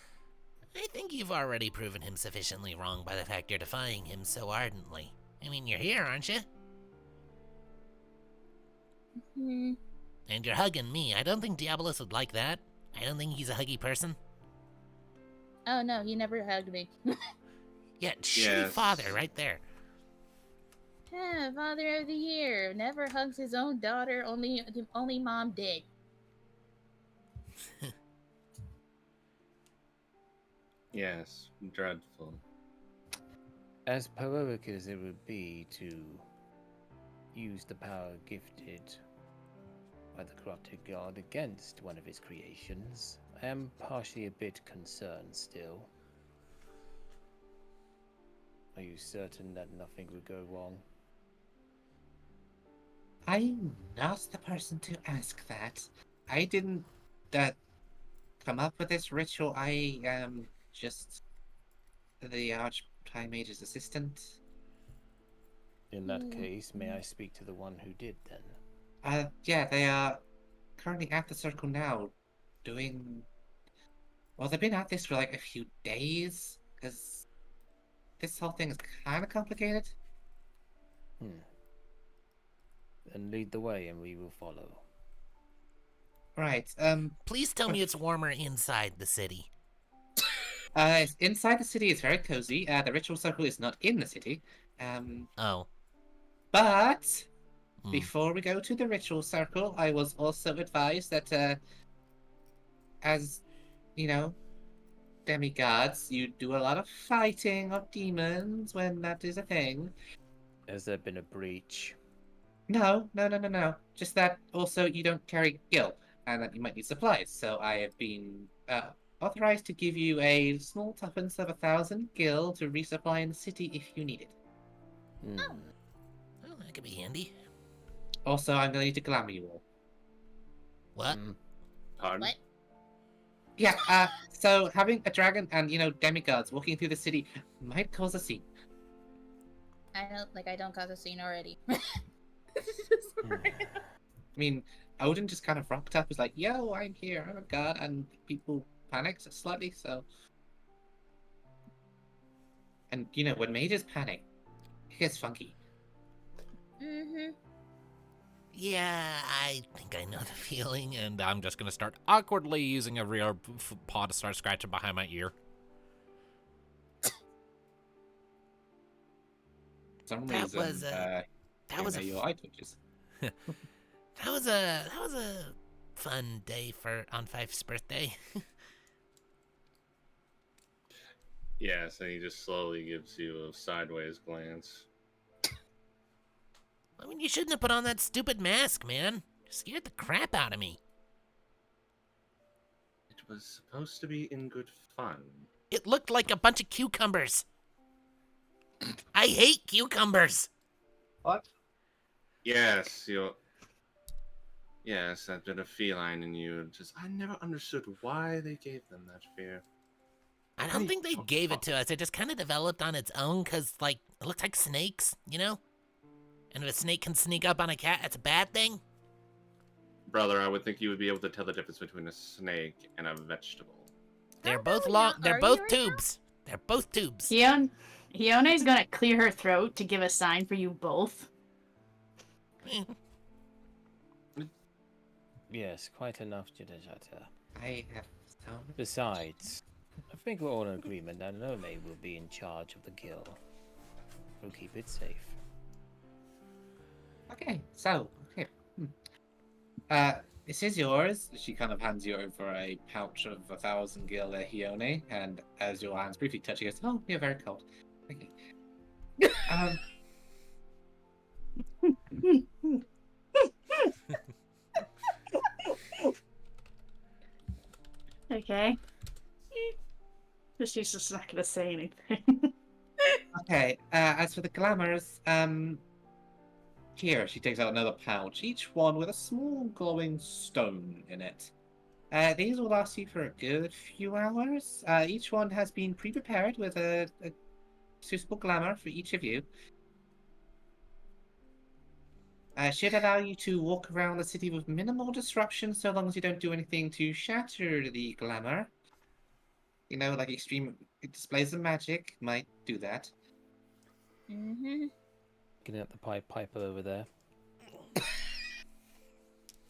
I think you've already proven him sufficiently wrong by the fact you're defying him so ardently. I mean, you're here, aren't you? Hmm. And you're hugging me. I don't think Diabolus would like that. I don't think he's a huggy person. Oh no, he never hugged me. Yeah, shitty Yes. father right there. Yeah, father of the year. Never hugs his own daughter. Only mom did. Yes, dreadful. As heroic as it would be to use the power gifted by the corrupted god against one of his creations, I am partially a bit concerned still. Are you certain that nothing would go wrong? I'm not the person to ask that. I didn't come up with this ritual. I am just the Archmage's assistant. In that case, may I speak to the one who did then? Yeah, they are currently at the circle now, doing. Well, they've been at this for like a few days, because this whole thing is kind of complicated. Then lead the way and we will follow. Right. Please tell me it's warmer inside the city. Inside the city is very cozy. The ritual circle is not in the city. Oh. But Hmm. before we go to the ritual circle, I was also advised that, as you know, demigods, you do a lot of fighting of demons when that is a thing. Has there been a breach? No. Just that also you don't carry gil, and that you might need supplies. So I have been authorized to give you a small tuppence of 1,000 gil to resupply in the city if you need it. Well, that could be handy. Also, I'm going to need to glamour you all. What? Pardon? What? Yeah, so having a dragon and, demigods walking through the city might cause a scene. I don't cause a scene already. I mean, Odin just kind of rocked up, was like, yo, I'm here, I'm a god, and people panicked slightly, so... And, when mages panic, it gets funky. Mm-hmm. Yeah, I think I know the feeling. And I'm just gonna start awkwardly using a rear paw to start scratching behind my ear. For some That reason, was a- That was a your eye twitches. that was a fun day on Fife's birthday. Yes, and he just slowly gives you a sideways glance. I mean, you shouldn't have put on that stupid mask, man. You scared the crap out of me. It was supposed to be in good fun. It looked like a bunch of cucumbers. I hate cucumbers. What? Yes, Yes, that bit of feline in you. I never understood why they gave them that fear. I don't think they gave it to us. It just kind of developed on its own because, it looks like snakes, you know? And if a snake can sneak up on a cat, that's a bad thing? Brother, I would think you would be able to tell the difference between a snake and a vegetable. They're How both the long. hell They're are both you right now? tubes. They're both tubes. Hione's gonna clear her throat to give a sign for you both. Yes, quite enough, Jidajata. I have some. Besides, I think we're all in agreement that Nome will be in charge of the guild. We'll keep it safe. Okay, so, This is yours. She kind of hands you over a pouch of 1,000 gil Hione, and as your hands briefly touch, she goes, "Oh, you're very cold." Okay. Okay. But she's just not gonna say anything. Okay. As for the glamours, here she takes out another pouch, each one with a small glowing stone in it. These will last you for a good few hours. Each one has been pre-prepared with a suitable glamour for each of you. Should allow you to walk around the city with minimal disruption, so long as you don't do anything to shatter the glamour. You know, like extreme displays of magic might do that. Mm-hmm. Looking at the Pied Piper over there.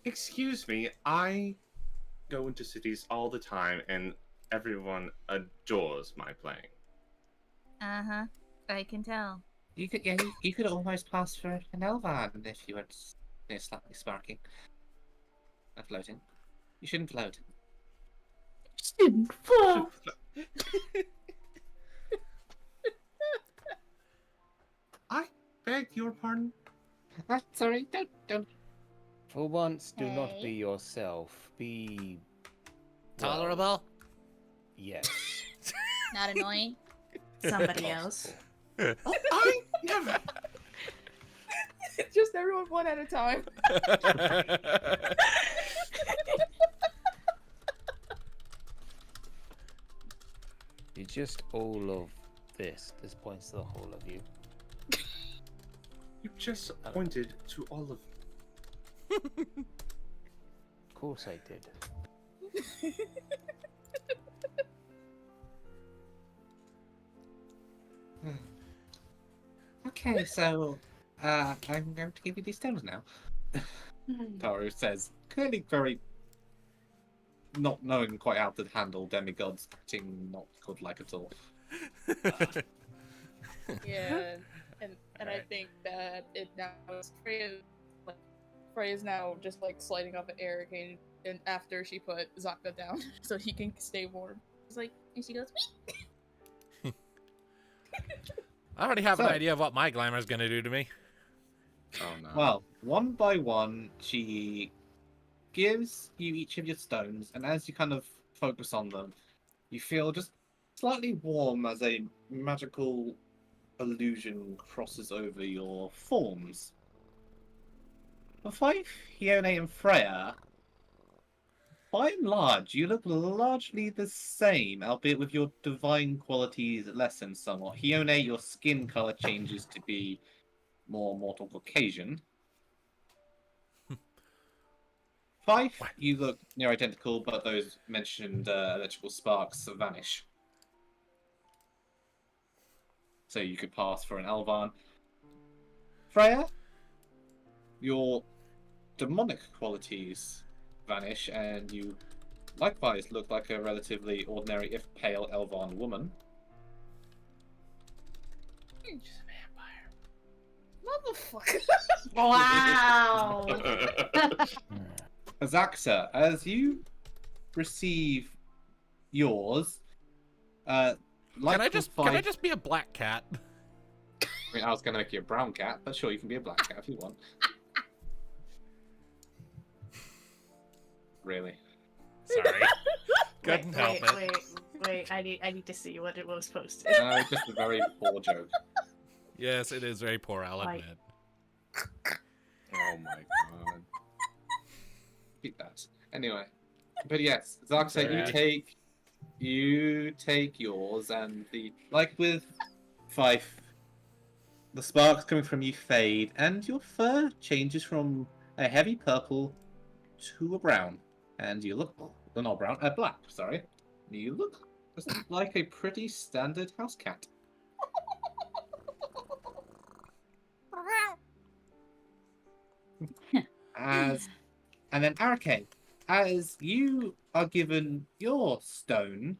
Excuse me, I go into cities all the time, and everyone adores my playing. Uh-huh. I can tell. You could, yeah, you could almost pass for an Elvan if you were slightly sparking. Not floating. You shouldn't float. Shouldn't fall. I beg your pardon? Sorry, don't. For once, do not Hey. be yourself. Be... Tolerable? Yes. Not annoying. Somebody else. Oh, I never. Just everyone one at a time. You're just all of this. This points to the whole of you. You just pointed to all of. Of course I did. Okay, so I'm going to give you these stones now. Taru says, clearly very not knowing quite how to handle demigods acting not godlike at all. Yeah, and I Alright. think that it now is Freya's now just like sliding off of Eric and after she put Zaka down so he can stay warm. It's like, and she goes, "Wee!" I already have an So- idea of what my glamour's gonna do to me. Oh no. Well, one by one, she gives you each of your stones, and as you kind of focus on them, you feel just slightly warm as a magical illusion crosses over your forms. For Fife, Hione, and Freya, by and large, you look largely the same, albeit with your divine qualities lessened somewhat. Hione, your skin color changes to be more mortal Caucasian. Fife, you look near identical, but those mentioned electrical sparks vanish. So you could pass for an Elvan. Freya, your demonic qualities vanish, and you likewise look like a relatively ordinary, if pale, Elvan woman. You're just a vampire. Motherfucker. Wow. Azaxa, as you receive yours, like Can I the just be a black cat? I mean, I was going to make you a brown cat, but sure, you can be a black cat if you want. Really? Sorry. Couldn't help it. Wait. I need to see what it was posted. No, just a very poor joke. Yes, it is very poor, I'll Like- admit. Oh my god. Keep that. Anyway, but yes, Zaxa, Alright. you take yours, and like with Fife, the sparks coming from you fade, and your fur changes from a heavy purple to a brown, and you look not brown, black. Sorry, you look just like a pretty standard house cat. And then Arake, as you are given your stone,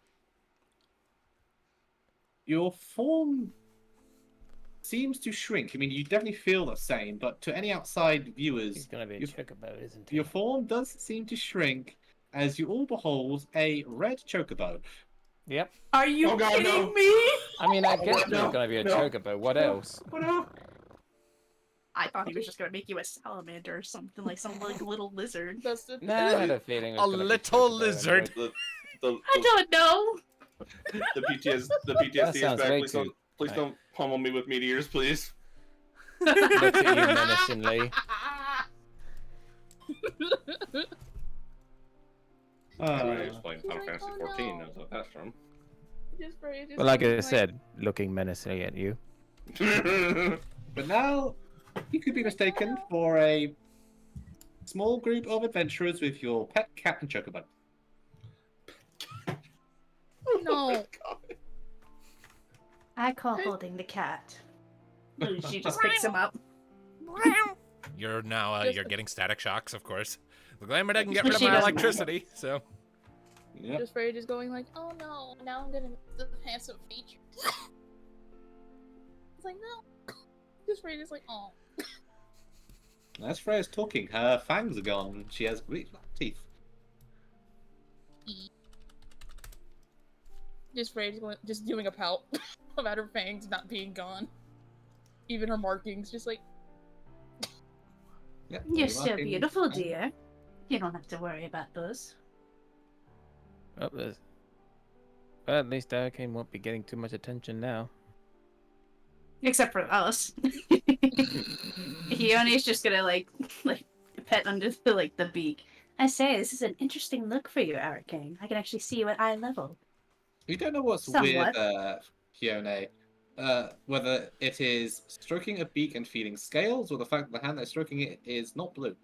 your form seems to shrink. I mean, you definitely feel the same, but to any outside He's viewers, gonna be a your, chocobo, isn't he? your form does seem to shrink as you all behold a red chocobo. Yep. Are you Oh God, kidding no. me? I mean, I guess no, there's gonna be a no. chocobo. What else? Oh no! I thought he was just gonna make you a salamander or something, like some like little lizard. That's the Nah, I had a feeling it A was gonna be little chocobo lizard. anyway. I don't know. The PTSD That is sounds back. way Please too- don't, please don't pummel me with meteors, please. Looks at you menacingly. I Uh, explain Final Fantasy oh, 14. no. That's what that's from. Just for just Well, like going I said, looking menacingly at you. but now, you could be mistaken for a small group of adventurers with your pet cat and chocobo. No. I call holding the cat. She just picks him up. You're now Just- you're getting static shocks, of course. The glamour doesn't get rid of She my doesn't. electricity, so Yep. Just for just going like, oh no, now I'm gonna miss the handsome feature. It's like no. Just for just like, oh. As Freya's talking, her fangs are gone. She has great black teeth. Just for just going, just doing a pout about her fangs not being gone. Even her markings, just like Yep, You're very so marking. beautiful, dear. You don't have to worry about those. Oh, well, at least Arcane won't be getting too much attention now. Except for us. Hione's just gonna like pet under the beak. I say, this is an interesting look for you, Arcane. I can actually see you at eye level. You don't know what's Somewhat. weird, Fiona. Whether it is stroking a beak and feeling scales, or the fact that the hand that's stroking it is not blue.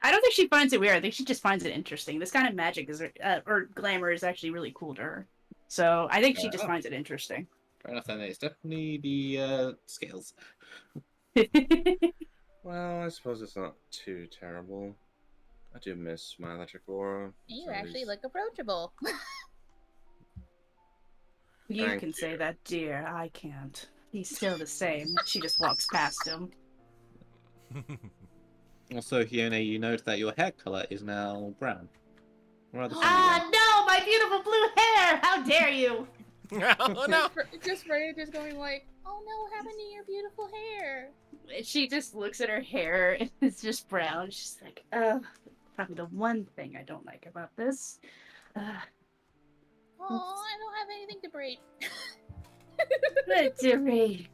I don't think she finds it weird. I think she just finds it interesting. This kind of magic is, or glamour is actually really cool to her. So I think she just finds it interesting. Fair enough, then it's definitely the scales. Well, I suppose it's not too terrible. I do miss my electric aura. You It's actually always- look approachable. You Thank can say you. that, dear. I can't. He's still the same. She just walks past him. Also, Fiona, you note that your hair color is now brown. Rather sunny brown. No, my beautiful blue hair! How dare you! oh no. just for just going like, oh no, what happened to your beautiful hair? She just looks at her hair and it's just brown. She's like, probably the one thing I don't like about this. Oh, I don't have anything to braid. But dearie.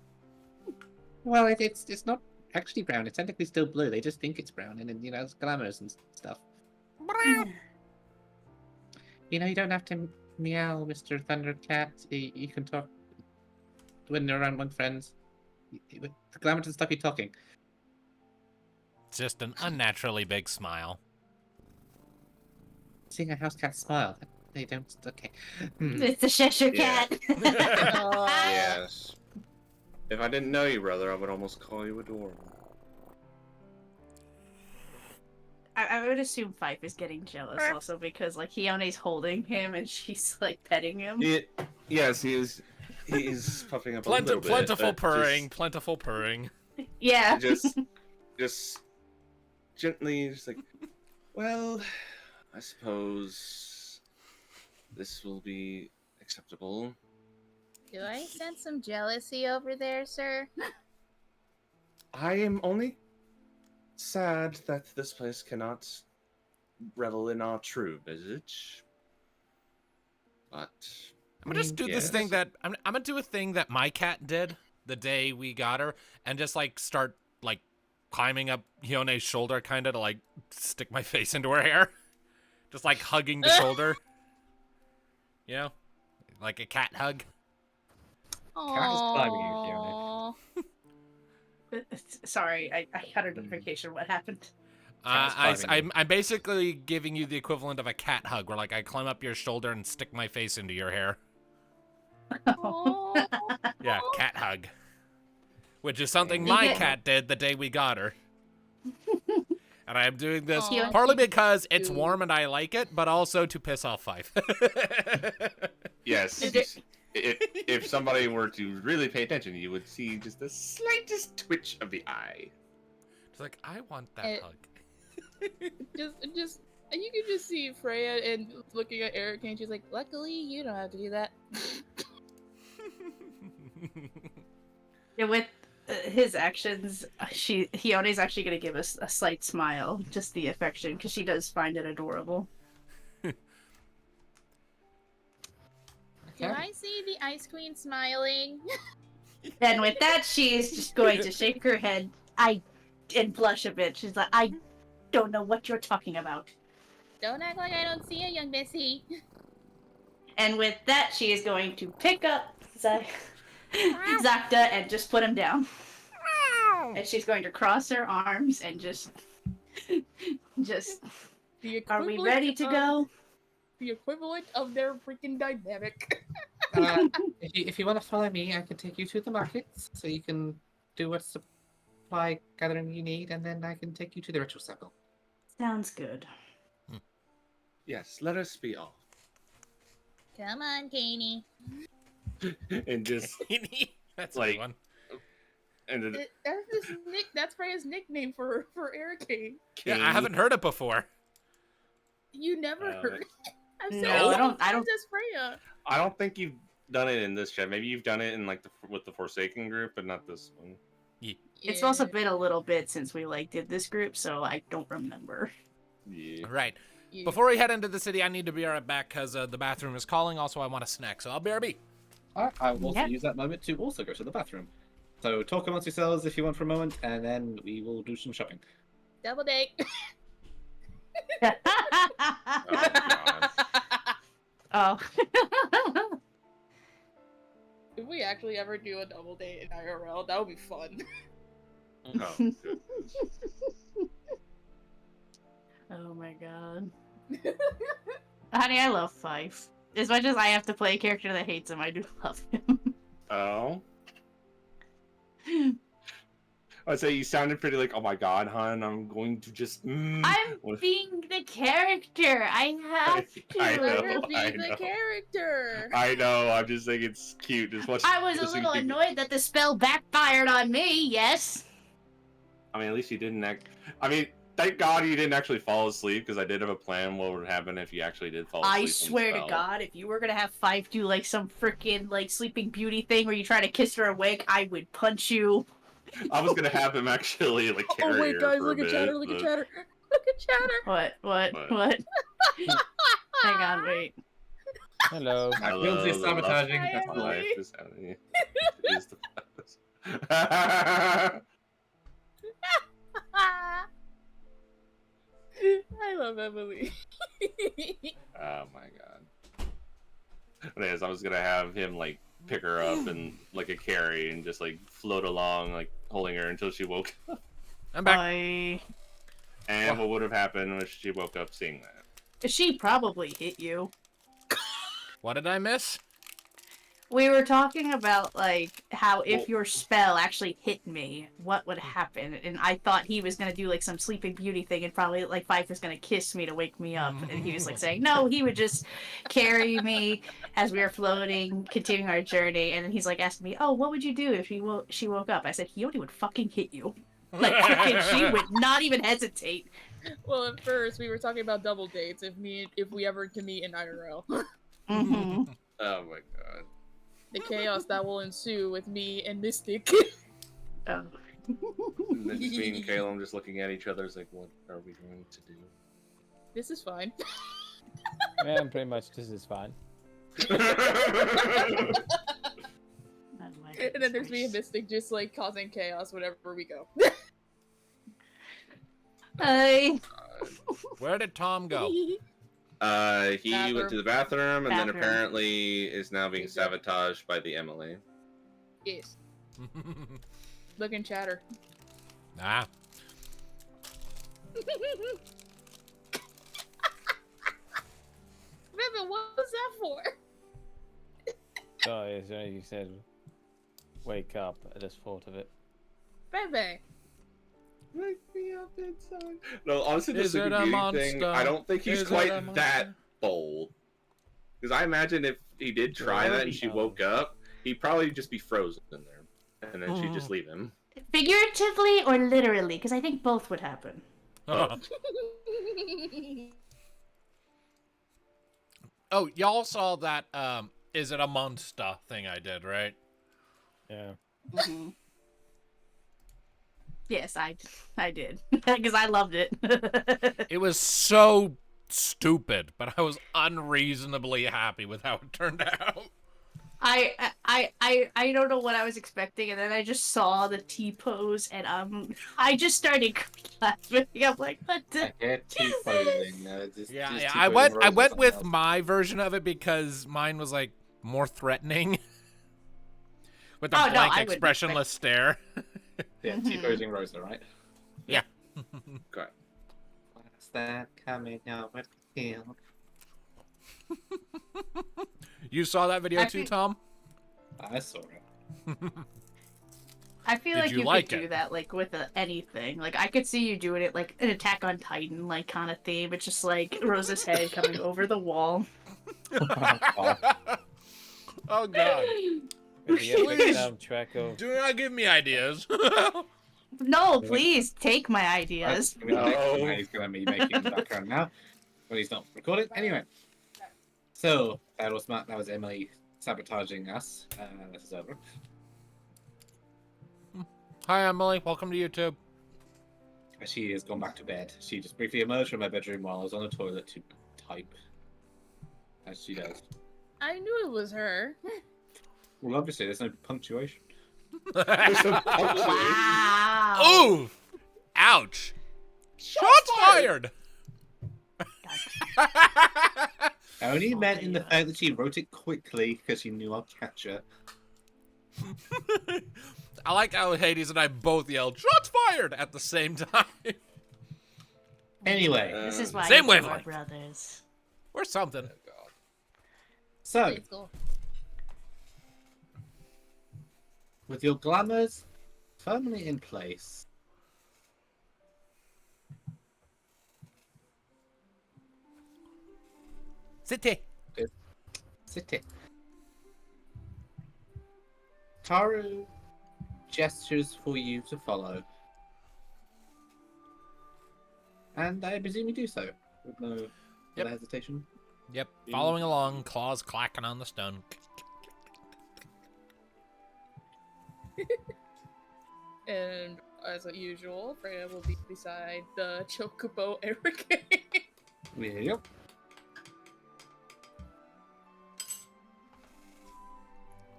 Well, it's not actually brown. It's technically still blue. They just think it's brown, and you know, it's glamorous and stuff. You know, you don't have to meow, Mr. Thundercat. You can talk when you're around with friends. The glamour doesn't stop you talking. Just an unnaturally big smile. Seeing a house cat smile. They don't. Okay. Hmm. It's a Cheshire Yeah. cat. Yes. If I didn't know you, brother, I would almost call you adorable. I would assume Fife is getting jealous also because like Hione's holding him and she's like petting him. Yes, he is. He is puffing up a little bit. Plentiful but purring, plentiful purring. Yeah. Just gently, just like, well, I suppose this will be acceptable. Do I sense some jealousy over there, sir? I am only sad that this place cannot revel in our true visage. But I'm gonna just do this thing that I'm gonna do a thing that my cat did the day we got her, and just like start like climbing up Hione's shoulder, kind of to like stick my face into her hair, just like hugging the shoulder. You know, like a cat hug. Cat is climbing you, Fiona. Sorry, I had a notification. What happened? I'm basically giving you the equivalent of a cat hug, where like I climb up your shoulder and stick my face into your hair. Aww. Yeah, cat hug. Which is something You my get- cat did the day we got her. And I'm doing this Aw. partly because it's warm and I like it, but also to piss off Fife. yes, Is if somebody were to really pay attention, you would see just the slightest twitch of the eye. It's like, I want that It- hug. just, and you can just see Freya and looking at Eric, and she's like, "Luckily, you don't have to do that." Yeah, with his actions, Hione's actually gonna give us a slight smile, just the affection, because she does find it adorable. Do I see the Ice Queen smiling? And with that, she's just going to shake her head, and blush a bit. She's like, I don't know what you're talking about. Don't act like I don't see you, young Missy. And with that, she is going to pick up Zakta and just put him down. And she's going to cross her arms and just, The are we equivalent ready to of- go? The equivalent of their freaking dynamic. If you want to follow me, I can take you to the markets so you can do what supply gathering you need, and then I can take you to the ritual circle. Sounds good. Yes, let us be off. Come on, Kanie. And just That's a Like- good one. and then That's Freya's nickname for Ericane. Yeah, I haven't heard it before. You never heard. I've said No, it I don't- times as Freya. I don't think you've done it in this chat. Maybe you've done it in like with the Forsaken group, but not this one. It's also been a little bit since we did this group, so I don't remember. Yeah. Right. Yeah. Before we head into the city, I need to be right back because the bathroom is calling. Also, I want a snack, so I'll BRB. Alright, I will also Yeah. use that moment to also go to the bathroom. So talk amongst yourselves if you want for a moment, and then we will do some shopping. Double date. Oh, God. Oh. If we actually ever do a double date in IRL, that would be fun. Oh, good. Oh my god. Honey, I love Fife. As much as I have to play a character that hates him, I do love him. Oh. I'd say you sounded pretty like, oh my god, hon, I'm going to just. I'm What- being the character. I have to. I know, Let her be I the know. character. I know, I'm just saying it's cute. Just watch. I was a listening little to- annoyed that the spell backfired on me, yes. I mean, at least you didn't act. I mean, thank God you didn't actually fall asleep, because I did have a plan what would happen if you actually did fall asleep. I from the swear to spell. God, if you were gonna have Fife do some freaking Sleeping Beauty thing where you try to kiss her awake, I would punch you. I was gonna have him actually carry Oh wait, her guys, for look a at Chatter, bit, look at but- Chatter. Look at Chatter. What? Hang on, wait. Hello. Hello, Guilty of the love sabotaging. Hi, That's of the my Emily. life. life is happening. Is the I love Emily. Oh my god. Anyways, I was gonna have him pick her up and like a carry and just float along holding her until she woke up. I'm back. And what would have happened was she woke up seeing that. She probably hit you. What did I miss? We were talking about how if Well- your spell actually hit me, what would happen? And I thought he was gonna do some Sleeping Beauty thing, and probably Fife was gonna kiss me to wake me up. And he was saying no, he would just carry me as we were floating, continuing our journey. And then he's asking me, "Oh, what would you do if she woke up?" I said, "Hiyori would fucking hit you. Freaking, she would not even hesitate." Well, at first we were talking about double dates if we ever can meet in IRL. hmm Oh my god. The chaos that will ensue with me and Mystic. Oh. And then just me and Caleb just looking at each other is what are we going to do? This is fine. Yeah, pretty much this is fine. And then there's me and Mystic just causing chaos whenever we go. Hey. Where did Tom go? He went to the bathroom and then Bathroom. apparently is now being Exactly. sabotaged by the Emily. Yes. Look and Chatter. Ah. Ribbon, what was that for? Sorry, as soon as you said wake up, I just thought of it. Bebe. Wake me up inside. No, honestly, the Is it Sleeping a Beauty monster? thing, I don't think he's Is it quite a that monster? bold. Because I imagine if he did try that and she No. woke up, he'd probably just be frozen in there, and then she'd just leave him. Figuratively or literally? Because I think both would happen. Oh, y'all saw that is it a monster thing I did, right? Yeah. Mhm. Yes, I did. Because I loved it. It was so stupid, but I was unreasonably happy with how it turned out. I don't know what I was expecting, and then I just saw the T pose, and I just started laughing. I'm like, what the? I get T-posing. Yeah, I went with my version of it because mine was like more threatening. With a Oh, no, blank, I wouldn't expressionless stare. Yeah, T-posing Rosa, right? Yeah. Okay. What's that coming over the hill? You saw that video I too, think- Tom? I saw it. I feel Did like you you like could do it? that like with anything. Like I could see you doing it like an Attack on Titan like kind of theme. It's just like Rosa's head coming over the wall. Oh god. With the epic Please. soundtrack of Do not give me ideas. No, please take my ideas. He's gonna be making the background now, but he's not recording anyway. So that was Emily sabotaging us. This is over. Hi, Emily. Welcome to YouTube. She has gone back to bed. She just briefly emerged from my bedroom while I was on the toilet to type, as she does. I knew it was her. Well, obviously, there's no punctuation. Wow. Ooh! Ouch! Shots fired! I only meant in the fact that she wrote it quickly because she knew I'd catch her. I like how Hades and I both yelled, "Shots fired!" at the same time. Anyway, This is why Same we're wavelength. brothers. Or something. so Let's go. with your glamours firmly in place, City. sit it. Taru gestures for you to follow. And I presume you do so, with no Yep. other hesitation. Yep. Following along, claws clacking on the stone. And as usual, Freya will be beside the Chocobo Ericane. Yep.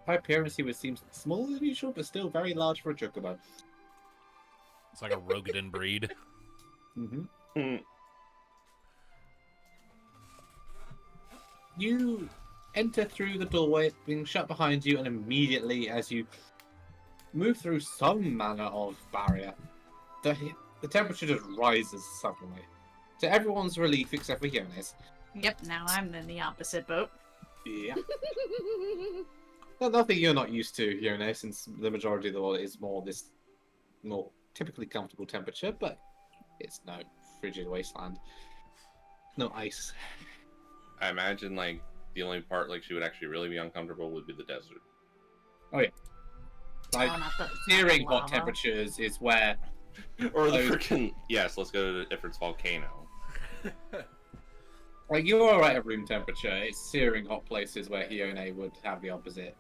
By appearance, he would seem smaller than usual, but still very large for a chocobo. It's like a Rogadin breed. Mm-hmm. You enter through the doorway, being shut behind you, and immediately, as you move through some manner of barrier, the temperature just rises suddenly. To everyone's relief, except for Jonas. Yep, now I'm in the opposite boat. Yeah. Nothing you're not used to, Jonas, since the majority of the world is more typically comfortable temperature, but it's no frigid wasteland. No ice. I imagine like the only part like she would actually really be uncomfortable would be the desert. Like, Oh, not the searing hot lava. temperatures is where Or the Those- freaking let's go to the Ifrit's volcano. Like, you're alright at room temperature. It's searing hot places where Hione would have the opposite.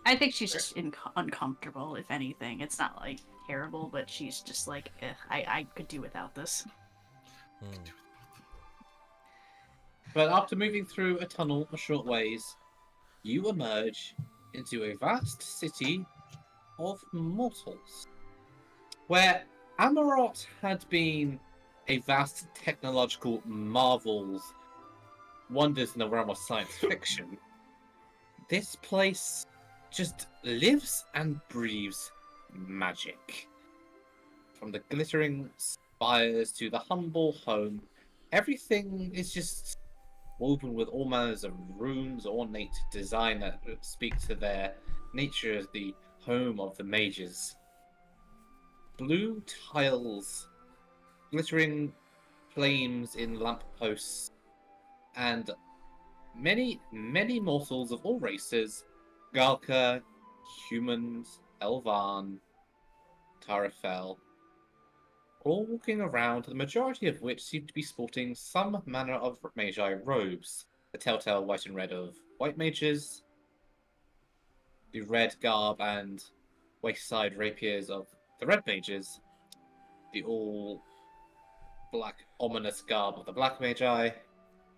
I think she's just uncomfortable, if anything. It's not, like, terrible, but she's just like, I could do without this. But after moving through a tunnel a short ways, you emerge into a vast city of mortals. Where Amarot had been a vast technological marvels, wonders in the realm of science fiction, this place just lives and breathes magic. From the glittering spires to the humble home, everything is just woven with all manners of runes, ornate design that speak to their nature as the home of the mages. Blue tiles, glittering flames in lampposts, and many, many mortals of all races, Galka, humans, Elvan, Tarafel, all walking around, the majority of which seem to be sporting some manner of Magi robes. The telltale white and red of white mages, the red garb and waist-side rapiers of the red mages, the all black ominous garb of the black magi,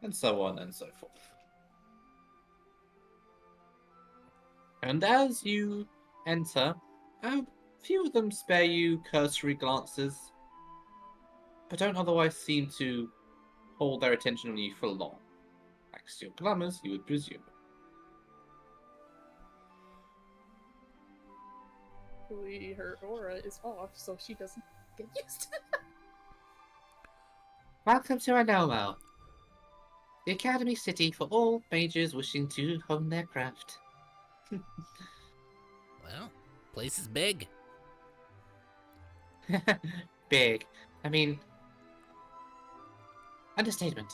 and so on and so forth. And as you enter, a few of them spare you cursory glances, but don't otherwise seem to hold their attention on you for long. Thanks to your glamours, you would presume. Hopefully her aura is off, so she doesn't get used to it. Welcome to Anomo, the Academy City for all mages wishing to hone their craft. Well, place is big. Big. I mean, understatement.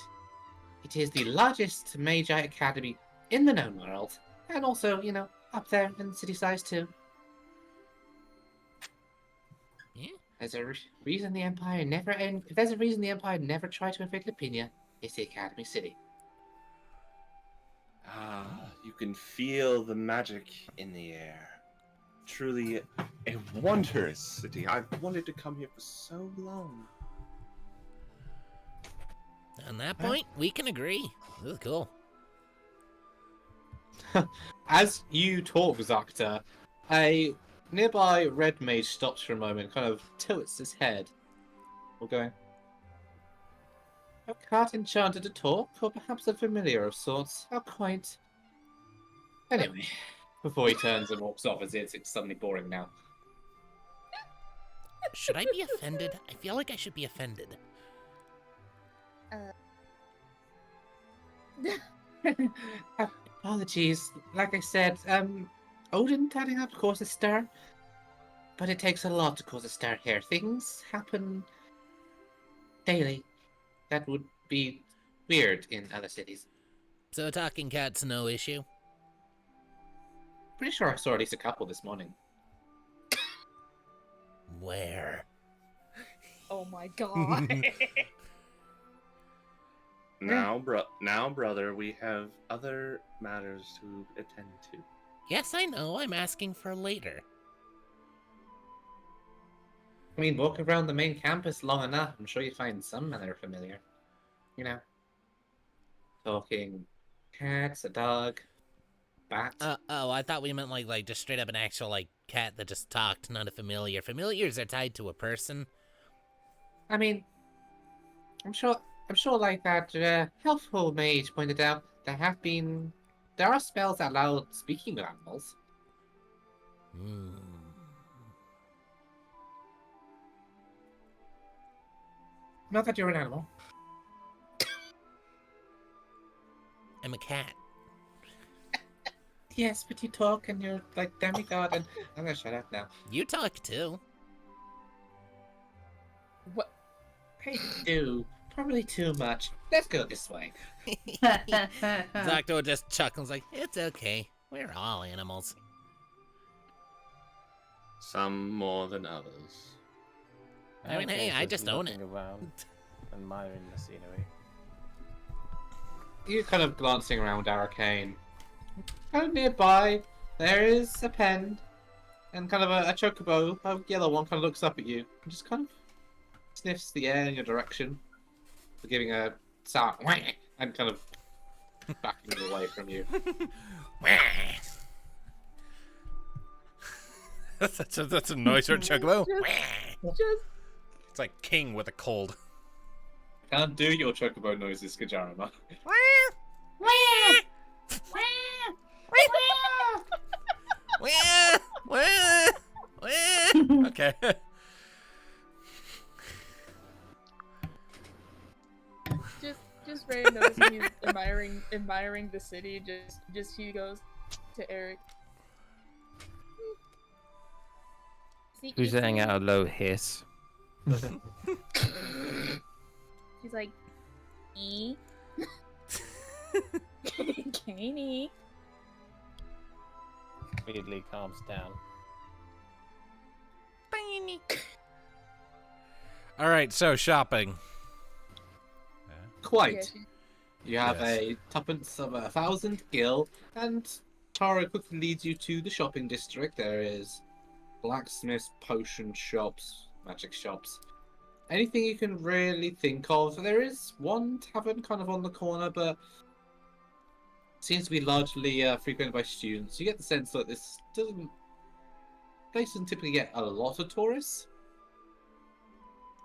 It is the largest Magi Academy in the known world, and also, up there in the city size too. Yeah. There's a reason the Empire never. If there's a reason the Empire never tried to invade Lapinia, it's the Academy City. You can feel the magic in the air. Truly a wondrous city. I've wanted to come here for so long. On that point, we can agree. This is cool. As you talk, Zakta, a nearby red mage stops for a moment, kind of tilts his head. We're going. A cat enchanted to talk, or perhaps a familiar of sorts. How quaint. Anyway, before he turns and walks off, as it's suddenly boring now. Should I be offended? I feel like I should be offended. Apologies. Like I said, Odin turning up caused a stir. But it takes a lot to cause a stir here. Things happen daily. That would be weird in other cities. So talking cat's no issue? Pretty sure I saw at least a couple this morning. Where? Oh my god. Now, brother, we have other matters to attend to. Yes, I know. I'm asking for later. I mean, walk around the main campus long enough, I'm sure you find some that are familiar. Talking cats, a dog, bat. Oh, I thought we meant like just straight up an actual cat that just talked, not a familiar. Familiars are tied to a person. I mean, I'm sure like that helpful mage pointed out, there are spells that allow speaking with animals. Not that you're an animal. I'm a cat. Yes, but you talk and you're like demigod, and I'm gonna shut up now. You talk too. What? I do. Probably too much. Let's go this way. Doctor just chuckles like, it's okay. We're all animals. Some more than others. I mean, hey, I just own it. Around, admiring the scenery. You're kind of glancing around Arcane. Kind of nearby, there is a pen and kind of a chocobo, a yellow one, kind of looks up at you and just kind of sniffs the air in your direction, giving a sound and kind of backing away from you. That's a noise for a chocobo. Just It's like King with a cold. Can't do your chocobo noises, Kajarama. Okay. just Ray noticing he's admiring the city. Just he goes to Eric. Who's letting out a low hiss? He's like, Caney. Immediately calms down. All right, so shopping. Quite. You have Yes. a tuppence of 1,000 gil, and Tara quickly leads you to the shopping district. There is blacksmiths, potion shops, magic shops, anything you can really think of. There is one tavern kind of on the corner, but seems to be largely frequented by students. You get the sense that this place doesn't typically get a lot of tourists.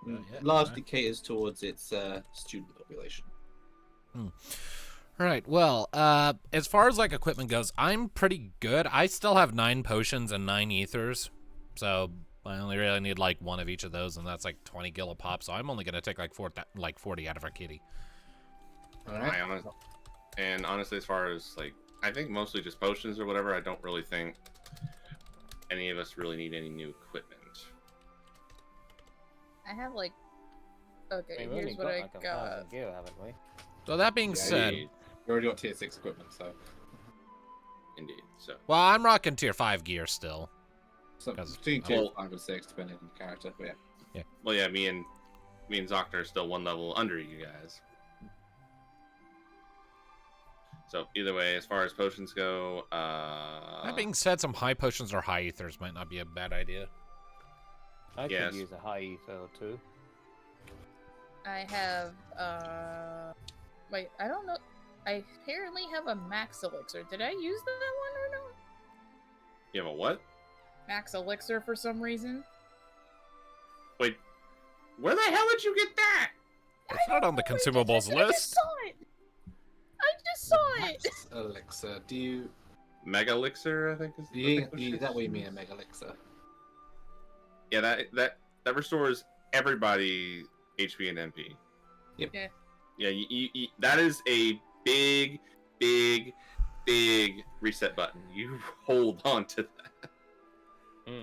Yeah, Largely caters towards its student population. Right. Well, as far as like equipment goes, I'm pretty good. I still have 9 potions and 9 ethers, so I only really need like one of each of those, and that's like 20 gil a pop. So I'm only gonna take like 40 out of our kitty. All right. And honestly, as far as like, I think mostly just potions or whatever. I don't really think any of us really need any new equipment. I have like. Okay, We've only here's what I like got. 1,000 gear, haven't we? So that being Yeah, said, Indeed. You already got tier 6 equipment, so. Indeed. So well, I'm rocking tier 5 gear still. So 'Cause- between tier well- 5 and 6, depending on the character. But yeah. well, yeah, me and Zockner are still one level under you guys. So either way, as far as potions go, That being said, some high potions or high ethers might not be a bad idea. I Yes. could use a high ether or two. I have wait, I don't know. I apparently have a max elixir. Did I use that one or not? you have a what? Max elixir for some reason. Wait, where the hell did you get that? It's not on the consumables I just list. saw it. I just saw it. Max elixir. Do you? Mega elixir, I think is. That way you mean a mega elixir? Yeah, that restores everybody HP and MP. Yep. Yeah. Yeah, you, that is a big reset button. You hold on to that.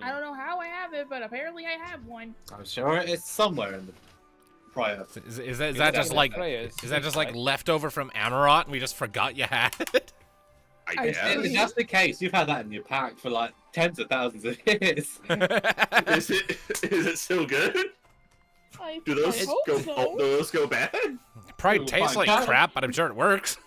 I don't know how I have it, but apparently I have one. I'm sure it's somewhere in the prior. Is that just like Players. is that just like leftover from Amarot and we just forgot you had it? I guess. If that's the case, you've had that in your pack for like tens of thousands of years. Is it still good? Do those go bad? Probably Ooh, tastes fine. like crap, but I'm sure it works.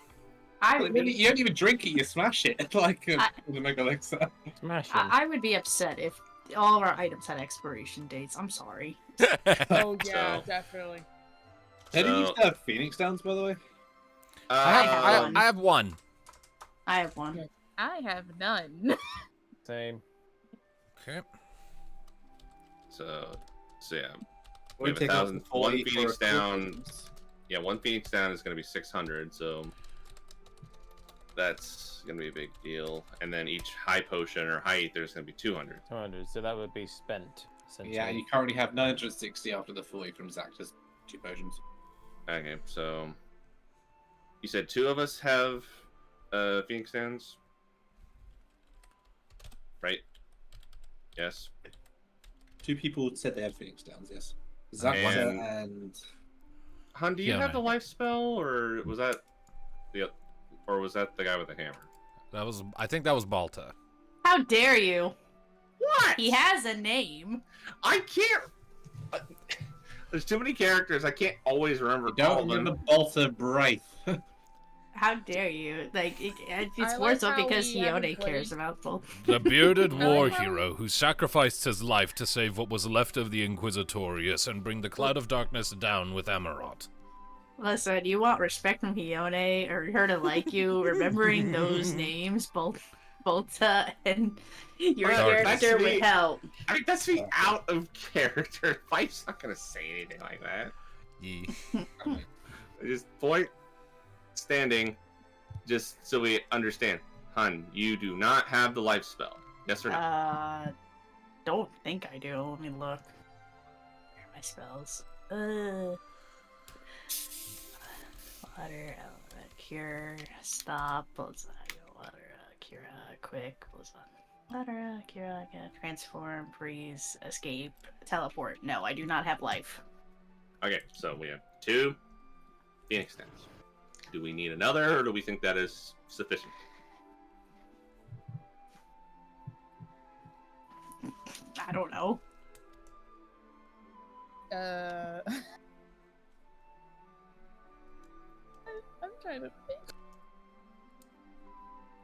You don't even drink it; you smash it like a mega elixir. Smashing. I would be upset if all of our items had expiration dates. I'm sorry. Oh yeah, So- definitely. How do you So- have Phoenix Downs, by the way? have I have one. I have one. I have none. Same. Okay. So yeah, We have take off 1,000. 40 One for Phoenix down. equipment. Yeah, one Phoenix down is going to be 600, so that's going to be a big deal. And then each high potion or high ether is going to be 200. 200, so that would be spent. Essentially. Yeah, you currently have 960 after the 40 from Zactus 2 potions. Okay, so you said 2 of us have Phoenix Downs, right? Yes. 2 people said they had Phoenix Downs, yes. And- Zactus and... Hun, do you Yeah, have the man. life spell, or was that the guy with the hammer? I think that was Balta. How dare you? What? He has a name. I can't. There's too many characters. I can't always remember. You don't all of them. remember Balta Braith. How dare you? Like, it's I more like so how because we haven't Hione cares played. about both. The bearded I war like how- hero who sacrificed his life to save what was left of the Inquisitorius and bring the cloud of darkness down with Amarot. Listen, you want respect from Hione or her to like you, remembering those names, Bolta and your Well, character that's would me. help. I mean, that's me out of character. Fife's not gonna say anything like that. Yeah. Just point standing, just so we understand. Hun, you do not have the life spell. Yes or no? Don't think I do. Let me look. Where are my spells? Water, element, cure, stop, water, cure, quick, water, cure, transform, freeze, escape, teleport. No, I do not have life. Okay, so we have 2 Phoenix Downs. Do we need another, or do we think that is sufficient? I don't know. I'm trying to think.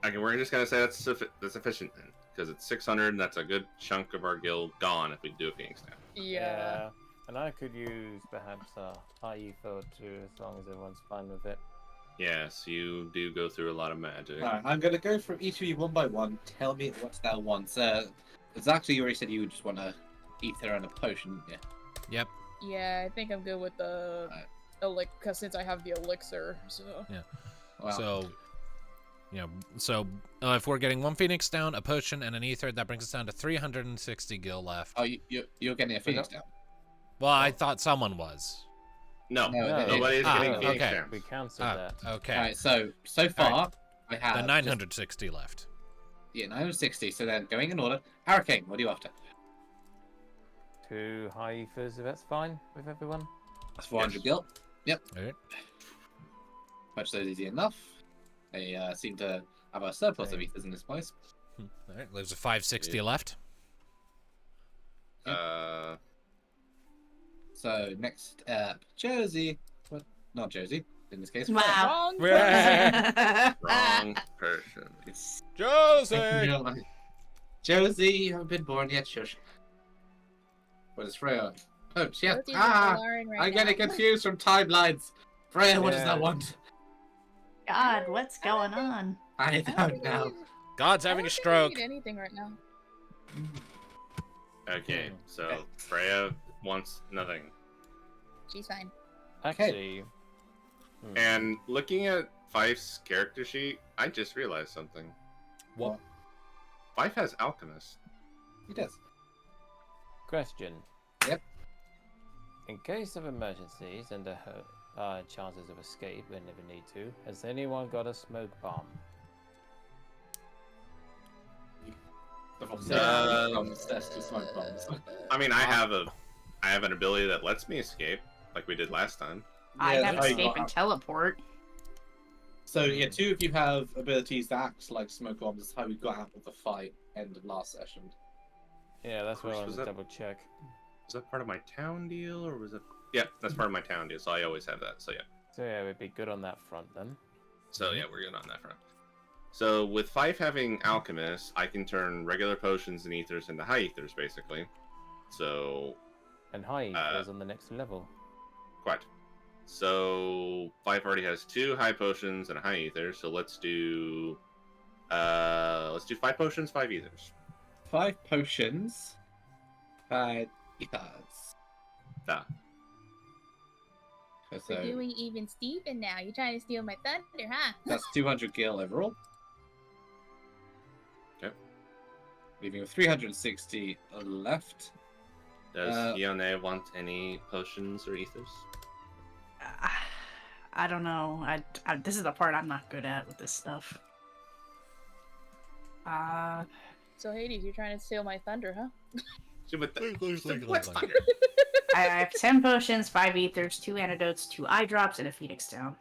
Okay, we're just gonna say that's sufficient then, because it's 600, and that's a good chunk of our guild gone if we do a Phoenix down. Yeah. And I could use perhaps a high etho too, as long as everyone's fine with it. Yes, you do go through a lot of magic. Alright, I'm gonna go from each of you one by one. Tell me what that wants. Exactly, you already said you just want a ether and a potion, yeah. Yep. Yeah, I think I'm good with the elixir, since I have the elixir. So. Wow. So, if we're getting one Phoenix down, a potion, and an ether, that brings us down to 360 gil left. Oh, you're getting a Phoenix down. Well, I thought someone was. No, No, nobody's getting Phoenix okay. down. We cancelled that. Okay. Alright, so far, I have... The 960 left. Yeah, 960, so then going in order. Hurricane, what are you after? 2 high ethers, if that's fine with everyone. That's 400 gil. Yep. Alright. Much those easy enough. They seem to have a surplus of ethers in this place. Alright, there's a 560 left. So next up, Josie. What? Not Josie, in this case. Wow. Wrong person. It's Josie! Josie, you haven't been born yet, shush. What is Freya? Oh, she has... Rosie's Ah! alarming right I'm getting now. confused from timelines. Freya, what does Yeah. that want? God, what's going on? I don't know. God's I having a don't think I stroke. need anything right now. Okay, so Freya wants nothing. She's fine. Actually, And looking at Fife's character sheet, I just realized something. What? Fife has Alchemist. He does. question. Yep. In case of emergencies and chances of escape when never need to, has anyone got a smoke bomb? That's just smoke bombs. I mean, I have an ability that lets me escape, like we did last time. I Yeah, have that's how you escape got and out. teleport. So yeah, two of you have abilities that act like smoke bombs. That's how we got out of the fight end of last session. Yeah, that's what I Was want to that- double check. Was that part of my town deal, or was it? Yeah, that's part of my town deal, so I always have that. So yeah. So yeah, we'd be good on that front then. So yeah, we're good on that front. So with Fife having Alchemist, I can turn regular potions and ethers into high ethers, basically. So And high ethers on the next level. quite. So Fife already has 2 high potions and a high ether. So let's do 5 potions, 5 ethers. 5 potions. 5 ethers. Ah. We're So doing even Steven now. You're trying to steal my thunder, huh? that's 200 gil overall. Okay. Leaving with 360 left. Does Yone want any potions or ethers? I don't know. This is the part I'm not good at with this stuff. So Hades, you're trying to steal my thunder, huh? What's thunder? I have 10 potions, 5 ethers, 2 antidotes, 2 eye drops, and a phoenix down.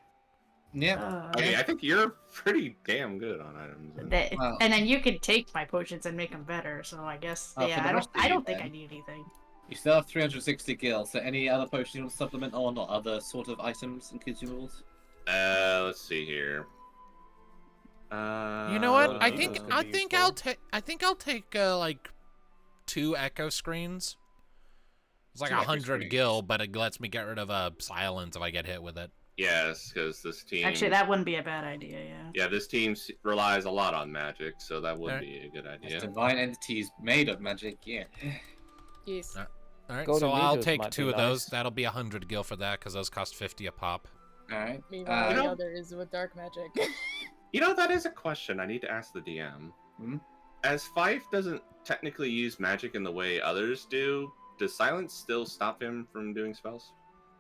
Yeah. Okay, I think you're pretty damn good on items. Wow. And then you can take my potions and make them better. So I guess For yeah, the rest of I you don't think then. I need anything. You still have 360 gil, so any other potions you want to supplement on, or other sort of items and consumables? Let's see here. You know what? I those think could I be think useful. I'll take like 2 echo screens. It's like 2 echo 100 screens. gil, but it lets me get rid of silence if I get hit with it. Yes, because this team. Actually, that wouldn't be a bad idea. Yeah. Yeah, this team relies a lot on magic, so that would Alright. be a good It's idea. divine entities made of magic, yeah. Yes. All right, Golden so I'll needles take might 2 be of those. nice. That'll be 100 gil for that because those cost 50 a pop. Alright. Meanwhile, You the know- other is with dark magic. You know, that is a question I need to ask the DM. Hmm? As Fife doesn't technically use magic in the way others do, does silence still stop him from doing spells?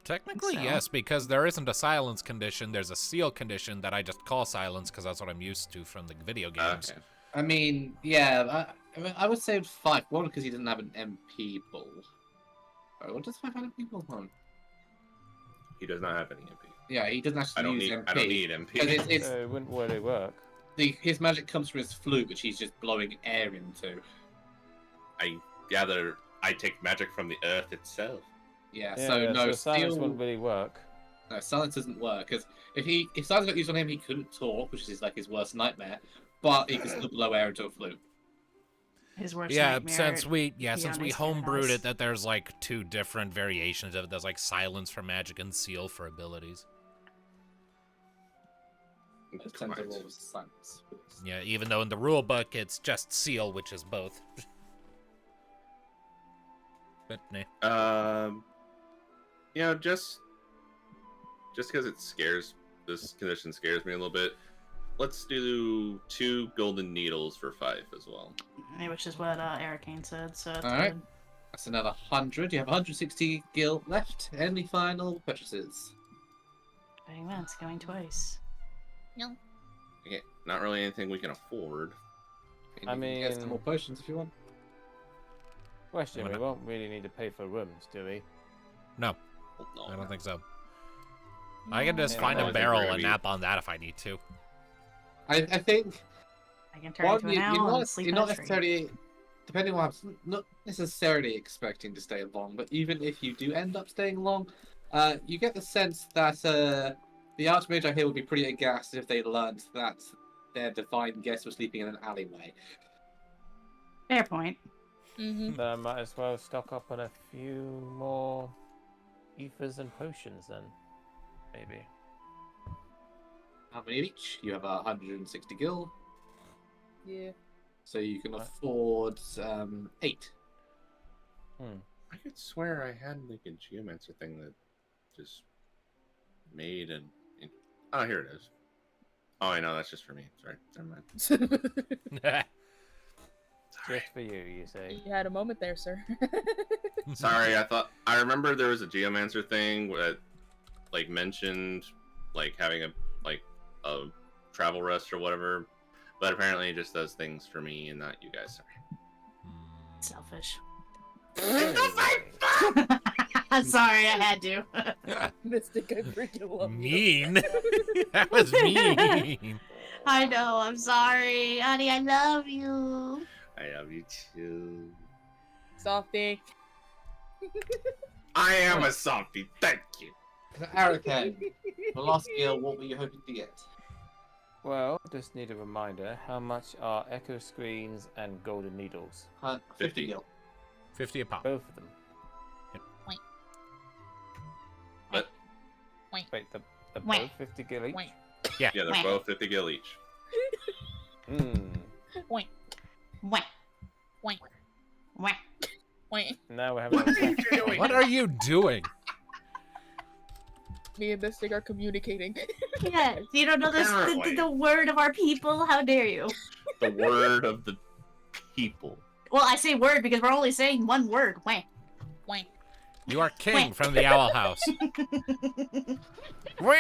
Technically, so. yes, because there isn't a silence condition. There's a seal condition that I just call silence because that's what I'm used to from the video games. Okay. I mean, yeah, I would say 5. One, because he doesn't have an MP pull. Oh, what does 5 have MP pull on? He does not have any MP. Yeah, he doesn't I actually don't use need. MP. I don't need Because MP. it's So it wouldn't really work. his magic comes from his flute, which he's just blowing air into. I gather I take magic from the earth itself. Yeah, Yeah, so no, silence steel. wouldn't really work. No, silence doesn't work because if silence got used on him, he couldn't talk, which is like his worst nightmare. But he can still blow air into a flute. His worst Yeah, nightmare. since we Fiona's homebrewed house. it, that there's like 2 different variations of it. There's like silence for magic and seal for abilities. Those tend to roll with silence. Yeah, even though in the rule book it's just seal, which is both. But nah. You know, just because this condition scares me a little bit. Let's do 2 golden needles for 5 as well. Yeah, which is what Arcane said. So that's Alright. good. That's another 100. You have 160 gil left. Any final purchases? Going once, going twice. No. Okay, not really anything we can afford. And I you can get some mean- more potions if you want. Question: We Wouldn't- won't really need to pay for rooms, do we? No, No, I don't think so. I can just Yeah, find I a think barrel we're gonna and be- nap on that if I need to. I think I can turn one, into an you're owl and not, sleep you're in a not tree. necessarily, depending on what happens, not necessarily expecting to stay long, but even if you do end up staying long, you get the sense that the Archmage I hear would be pretty aghast if they learned that their divine guest was sleeping in an alleyway. Fair point. Mm-hmm. Then I might as well stock up on a few more ethers and potions then. Maybe. How many of each? You have 160 gil, Yeah. so you can Right. afford 8. I could swear I had like a geomancer thing that just made an. Oh, here it is. Oh, I know that's just for me. Sorry, never mind. Just for you, you say. You had a moment there, sir. Sorry, I remember there was a geomancer thing that like mentioned like having a travel rest or whatever, but apparently it just does things for me and not you guys. Sorry. Selfish. Anyway, I'm sorry, I had to. Mystic, I freaking love you. Mean. That was mean. I know, I'm sorry. Honey, I love you. I love you too. Softy. I am a softie. Thank you. Arrowhead, the last gil, what were you hoping to get? well, just need a reminder. How much are echo screens and golden needles? 50 50. gil. 50 a pop. Both of them. Wait, they're Wah. both 50 gil each? Wah. Yeah, they're Wah. both 50 gil each. Hmm. Wait. Wah. Wait. Wah. Wait. Now we're having a What are you doing? Me and Mystic are communicating. Yes, you don't know Apparently. the word of our people? How dare you? The word of the people. Well, I say word because we're only saying one word. Wah. Wait. You are king Wah. from the Owl House. Wah.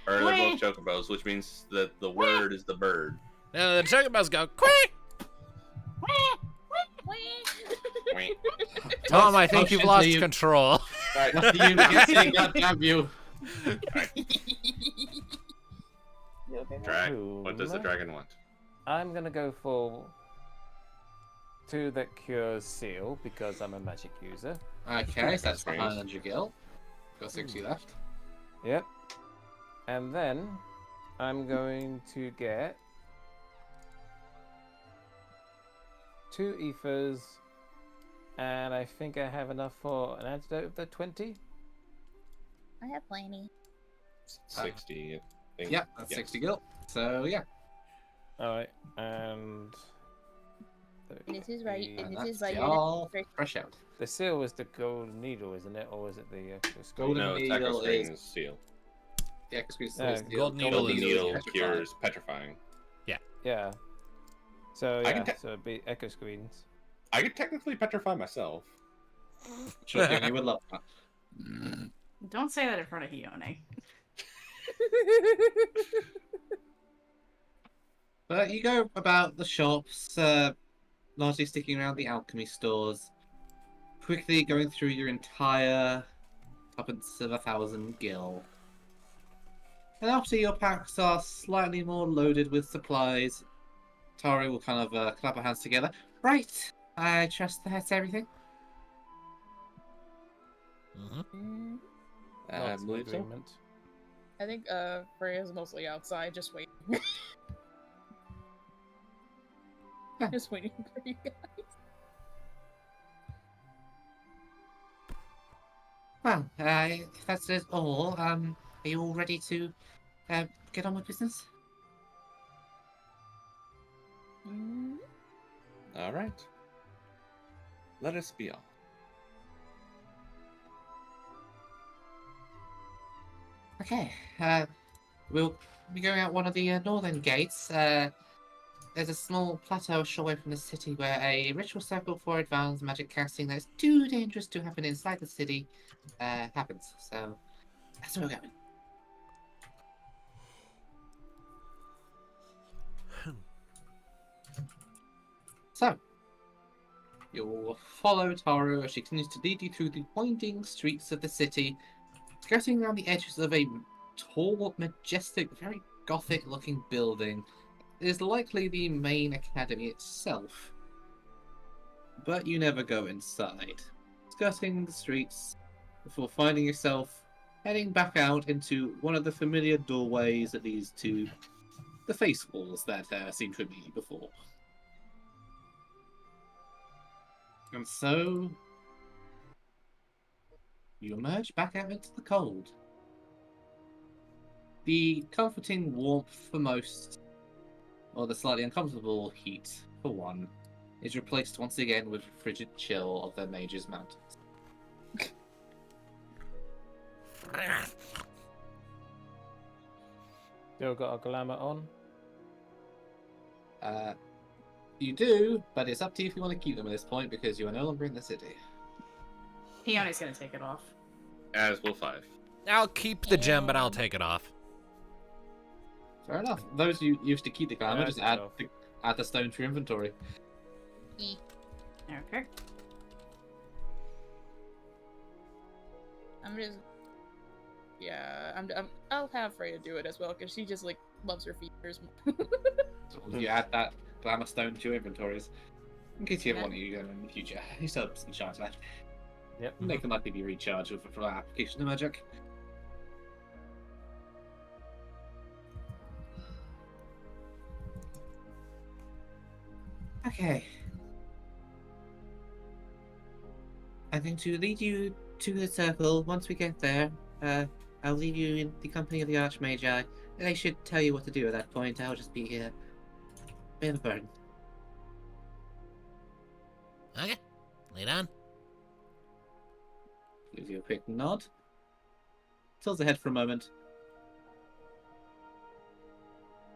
Or they're Wah. both chocobos, which means that the word is the bird. Now the chocobos go, quack! Wait. Tom, I think you've Potions lost that you- control. Right, what do you get? God damn you. What does the dragon want? I'm gonna go for 2 that cures seal because I'm a magic user. Okay, so that's Screens. 100 gil. Got 60 left. Yep. And then I'm going to get 2 ethers, and I think I have enough for an antidote of the 20. I have plenty. 60. I think. Yeah, that's 60 gil. So, yeah. Alright, and. This is right, the- and That's this is right. all fresh out. The seal was the golden needle, isn't it? Or was it the Golden No, it's Echo Needle is- Screen's seal. Yeah, because No, Golden Needle Golden is Needle petrifying. cures petrifying. Yeah. So, I can yeah, so it'd be echo screens. I could technically petrify myself. Sure thing, you would love that. Don't say that in front of Hione. But you go about the shops, largely sticking around the alchemy stores, quickly going through your entire tuppence of 1,000 gil. And after your packs are slightly more loaded with supplies, Tari will kind of clap her hands together. Right, I trust that's everything. Mm-hmm. I Lots of believe so. agreement. I think Freya's mostly outside, just waiting. Just waiting for you guys. Well, if that's it all, are you all ready to get on with business? Mm, All right. Let us be on. Okay, we'll be going out one of the northern gates. There's a small plateau a short way from the city where a ritual circle for advanced magic casting that is too dangerous to happen inside the city happens. So that's where we're going. So you'll follow Taru as she continues to lead you through the winding streets of the city, skirting around the edges of a tall, majestic, very gothic-looking building. It is likely the main academy itself, but you never go inside, skirting the streets before finding yourself heading back out into one of the familiar doorways that leads to the face walls that seemed familiar before. And so you emerge back out into the cold. The comforting warmth for most, or the slightly uncomfortable heat for one, is replaced once again with the frigid chill of the Mage's Mountains. Still got a glamour on. You do, but it's up to you if you want to keep them at this point because you are no longer in the city. Peony's gonna take it off. As will 5. I'll keep the gem, but I'll take it off. Fair enough. Those you used to keep the glamour, Yeah, just I think add the stone to your inventory. Okay. I'm just. Yeah, I'll have Freya do it as well because she just like loves her features. So you add that glamour stone to your inventories. In case you ever Yeah. want to use them in the future. You still have some charge left. Yep. They can likely be recharged for that application of magic. Okay. I'm going to lead you to the circle. Once we get there, I'll leave you in the company of the Archmage. They should tell you what to do at that point. I'll just be here. Bit of a burden. Okay, lead on. Gives you a quick nod. Tilts ahead for a moment.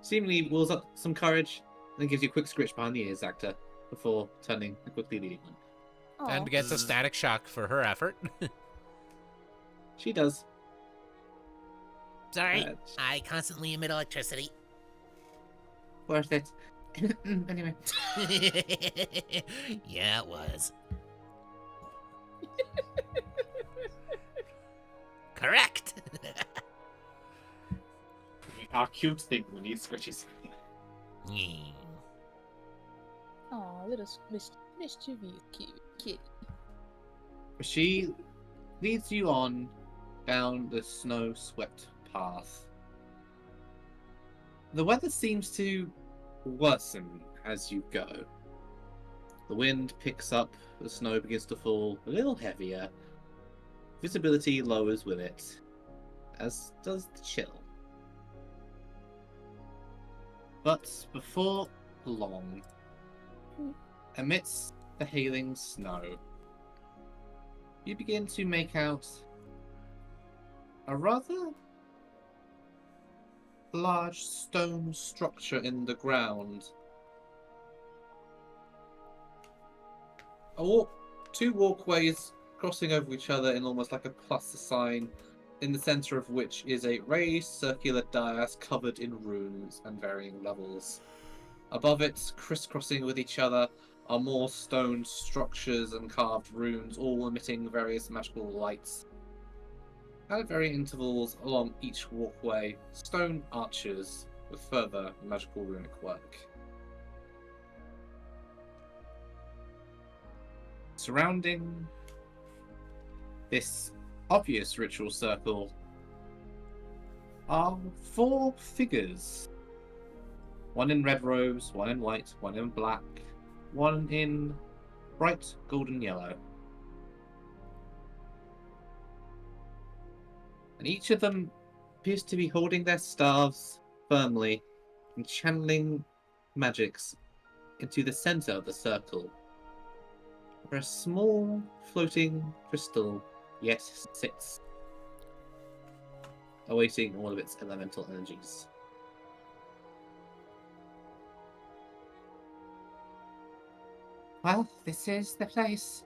Seemingly wills up some courage, then gives you a quick scritch behind the ears, Actor, before turning and quickly leading on. And gets a static shock for her effort. She does. Sorry, Uh, I constantly emit electricity. Worth it. Anyway. Yeah, it was. Correct. Our cute thing when he scritches. Aw, little mischievous kitty. She leads you on down the snow-swept path. The weather seems to worsen as you go. The wind picks up, the snow begins to fall a little heavier. Visibility lowers with it, as does the chill. But before long, amidst the hailing snow, you begin to make out a rather large stone structure in the ground. Two walkways crossing over each other in almost like a plus sign, in the center of which is a raised circular dais covered in runes and varying levels. Above it, crisscrossing with each other, are more stone structures and carved runes, all emitting various magical lights. At varying intervals along each walkway, stone arches with further magical runic work. Surrounding this obvious ritual circle are 4 figures. One in red robes, one in white, one in black, one in bright golden yellow. And each of them appears to be holding their staves firmly and channeling magics into the center of the circle, where a small floating crystal yet sits, awaiting all of its elemental energies. Well, this is the place.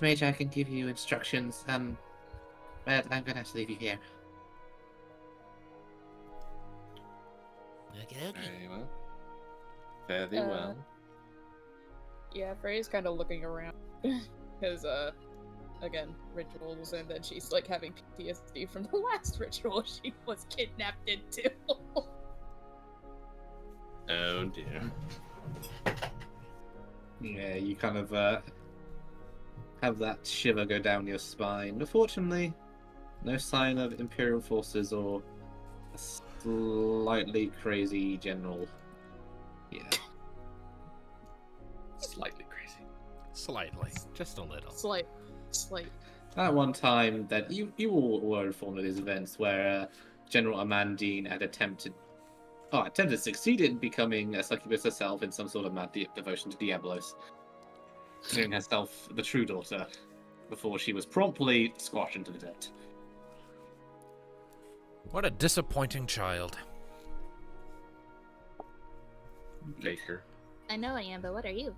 Mage, I can give you instructions, but I'm gonna have to leave you here. Okay. Very well. Fairly well. Yeah, Freya's kind of looking around because, again, rituals, and then she's like having PTSD from the last ritual she was kidnapped into. Oh dear. Yeah, you kind of have that shiver go down your spine. But fortunately, no sign of Imperial forces or a slightly crazy general. Yeah. Slightly crazy. Slightly, just a little. Slight. At one time, that you all were informed of these events where General Amandine had succeeded in becoming a succubus herself in some sort of mad devotion to Diablos, considering herself the true daughter, before she was promptly squashed into the dirt. What a disappointing child. Baker. I know I am, but what are you?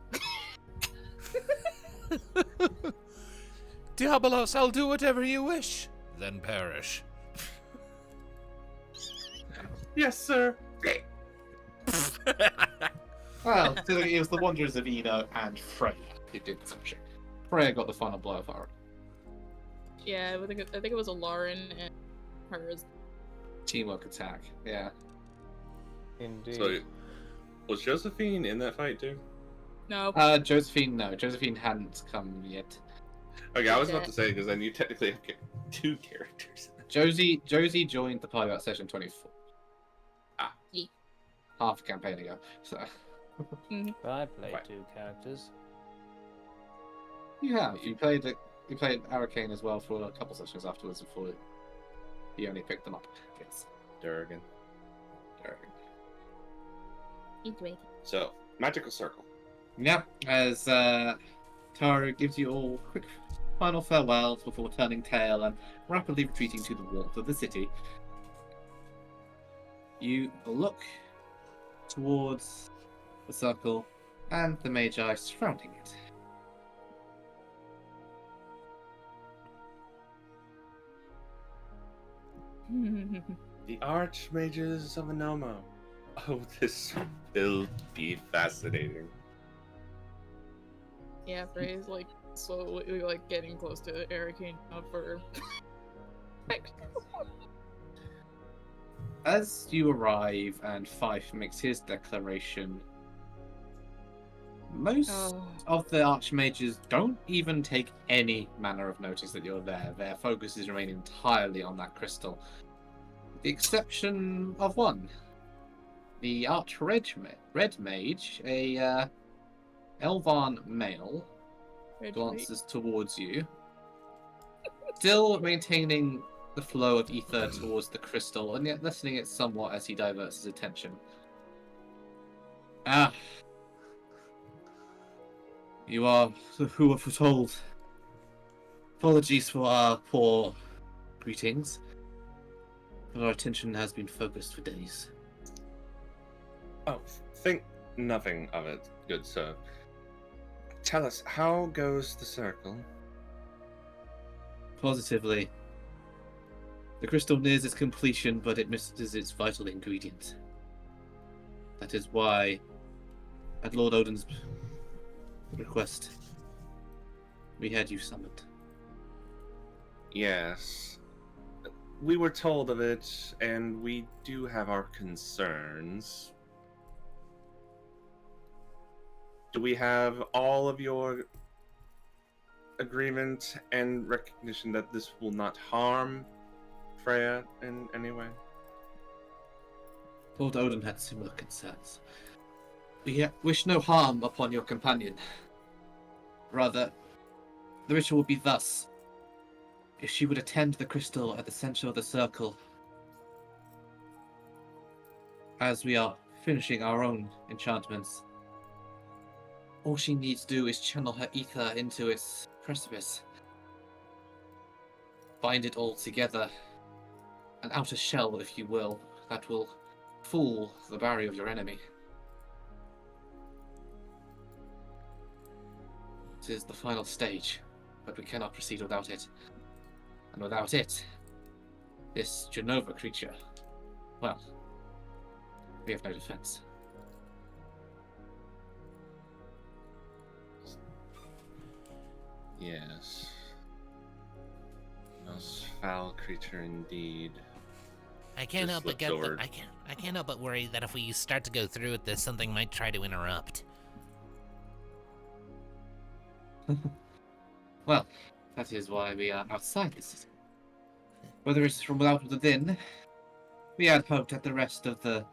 Diablos, I'll do whatever you wish. Then perish. Yes, sir. Well, it was the Wanderers of Eno and Freya who did such. Freya got the final blow of her Yeah, I think it was a Lauren and hers. teamwork attack. Yeah. Indeed. So, was Josephine in that fight too? No. Josephine, no. Josephine hadn't come yet. Okay, I was about to say because then you technically have 2 characters. Josie joined the party about session 24. Ah. Yeah. Half a campaign ago. So I played Right. 2 characters. you have. You played Arcane as well for a couple sessions afterwards before you only picked them up. Yes. Durgan. So, magical circle. Yeah, as Tara gives you all quick final farewells before turning tail and rapidly retreating to the warmth of the city, you look towards the circle and the Magi surrounding it. The Archmages of Enomo. Oh, this will be fascinating. Yeah, Freya's like slowly like getting close to Arcane now for. As you arrive and Fife makes his declaration, most of the Archmages don't even take any manner of notice that you're there. Their focuses remain entirely on that crystal. With the exception of one. The Red Mage, a Elvan male, glances towards you, still maintaining the flow of ether towards the crystal, and yet lessening it somewhat as he diverts his attention. Ah. You are who were foretold. Apologies for our poor greetings. But our attention has been focused for days. Oh, think nothing of it, good sir. Tell us, how goes the circle? Positively. The crystal nears its completion, but it misses its vital ingredient. That is why At Lord Odin's request, we had you summoned. Yes. We were told of it, and we do have our concerns. Do we have all of your agreement and recognition that this will not harm Freya in any way? Lord Odin had similar concerns. We wish no harm upon your companion. Rather, the ritual would be thus. If she would attend the crystal at the center of the circle, as we are finishing our own enchantments, all she needs to do is channel her ether into its precipice, bind it all together, an outer shell, if you will, that will fool the barrier of your enemy. It is the final stage, but we cannot proceed without it. And without it, this Genova creature, well, we have no defense. Yes. Most foul creature indeed. I can't Just help but looks get over. I can't help but worry that if we start to go through with this, something might try to interrupt. Well, that is why we are outside the city. Whether it's from without or within, we had hoped that the rest of the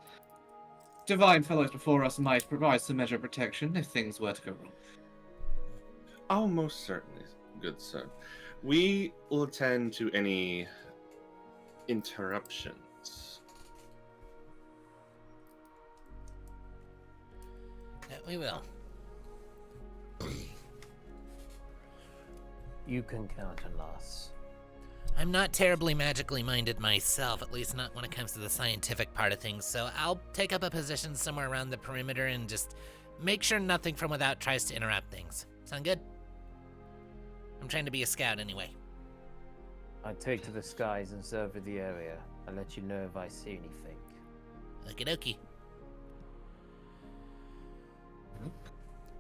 divine fellows before us might provide some measure of protection if things were to go wrong. Oh, most certainly, good sir. We will attend to any interruptions. We will. You can count on us. I'm not terribly magically minded myself, at least not when it comes to the scientific part of things, so I'll take up a position somewhere around the perimeter and just make sure nothing from without tries to interrupt things. Sound good? I'm trying to be a scout anyway. I take to the skies and survey the area. I'll let you know if I see anything. Okie dokie.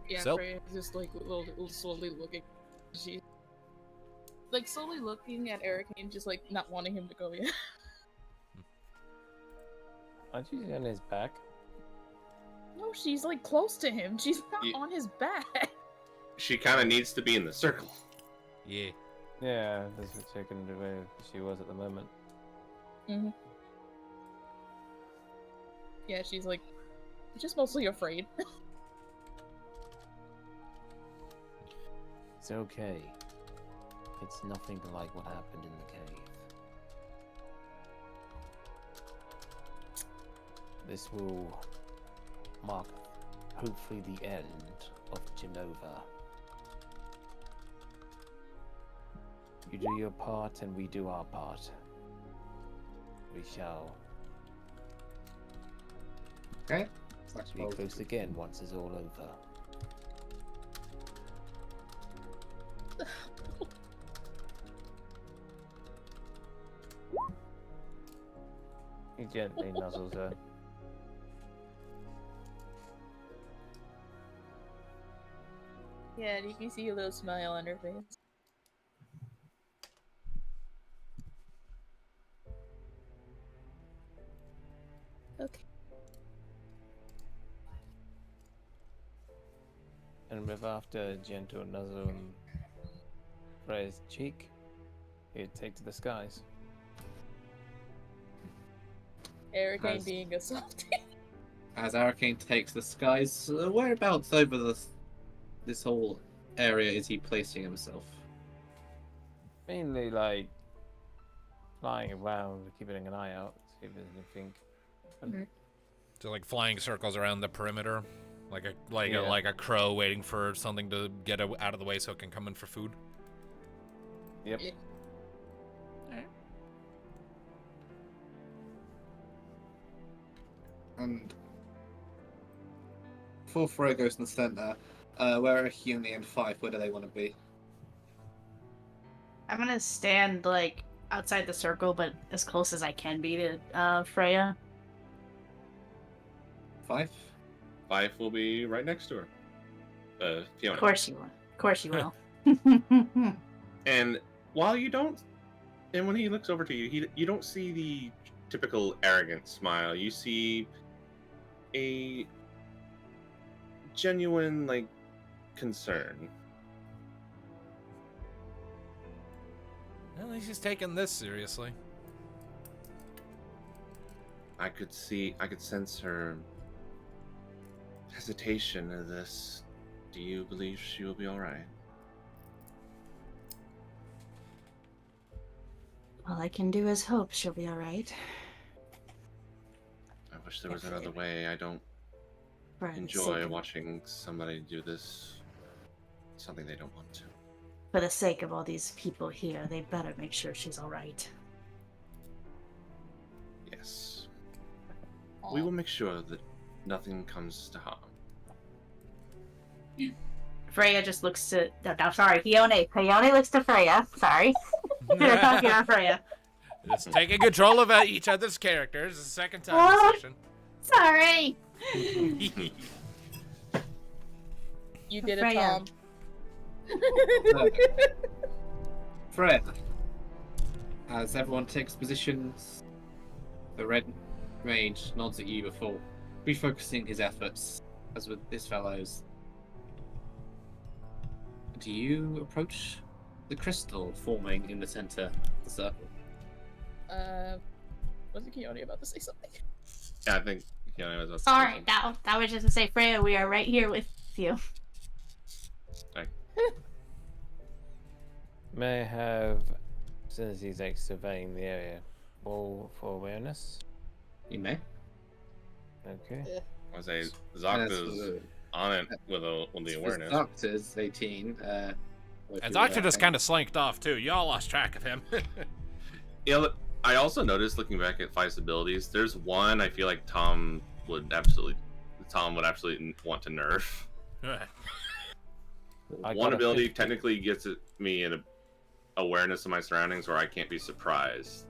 Yeah, So- Freya's just like slowly looking. She's like slowly looking at Eric and just like not wanting him to go yet. Aren't you on his back? No, she's like close to him. She's not Ye- on his back. She kind of needs to be in the circle. Yeah. Yeah, that's what checking the way she was at the moment. hmm Yeah, she's like just mostly afraid. It's okay. It's nothing like what happened in the cave. This will mark, hopefully, the end of Genova. You do your part and we do our part. We shall Okay? be close again once it's all over. He gently nuzzles her. Yeah, you can see a little smile on her face. Okay. And with after a gentle nuzzle on Freya's cheek, he'd take to the skies. Eric ain't Has- being a softie. As Arcane takes the skies, whereabouts over this whole area is he placing himself? Mainly like flying around, keeping an eye out, see if there's anything. So like flying circles around the perimeter, like Yeah. a crow waiting for something to get out of the way so it can come in for food. Yep. Yeah. And before Freya goes in the center, where are Huni and Fife? Where do they want to be? I'm gonna stand like outside the circle, but as close as I can be to Freya. Fife? wife will be right next to her. Fiona. Of course you will. Of course you will. And while you don't, and when he looks over to you, you don't see the typical arrogant smile. You see a genuine, like, concern. At least he's taking this seriously. I could sense her hesitation in this. Do you believe she will be alright? All I can do is hope she'll be alright. I wish there was another way. I don't For the sake enjoy of- watching somebody do this. Something they don't want to. For the sake of all these people here, they better make sure she's alright. Yes. We will make sure that nothing comes to harm. Freya just looks to. No, sorry, Fiona. Fiona looks to Freya. Sorry. They're talking about Freya. Just taking control of each other's characters. It's the second time Oh. this session. Sorry. You did it, Freya. Tom. Fred, as everyone takes positions, the red mage nods at you before refocusing his efforts, as with this fellow's. Do you approach the crystal forming in the center of the circle? Wasn't Keone about to say something? Yeah, I think Fiona was. Sorry, that was just to say, Freya, we are right here with you. May I have, since he's like surveying the area, roll for awareness? You may. Okay. I say Yes, Zocta's on it with the awareness. Doctor's 18. And Doctor just kind of slanked off too. Y'all lost track of him. Yeah, look, I also noticed looking back at Fife's abilities, there's one I feel like Tom would absolutely want to nerf. I One got a ability 50. technically gets me in awareness of my surroundings where I can't be surprised.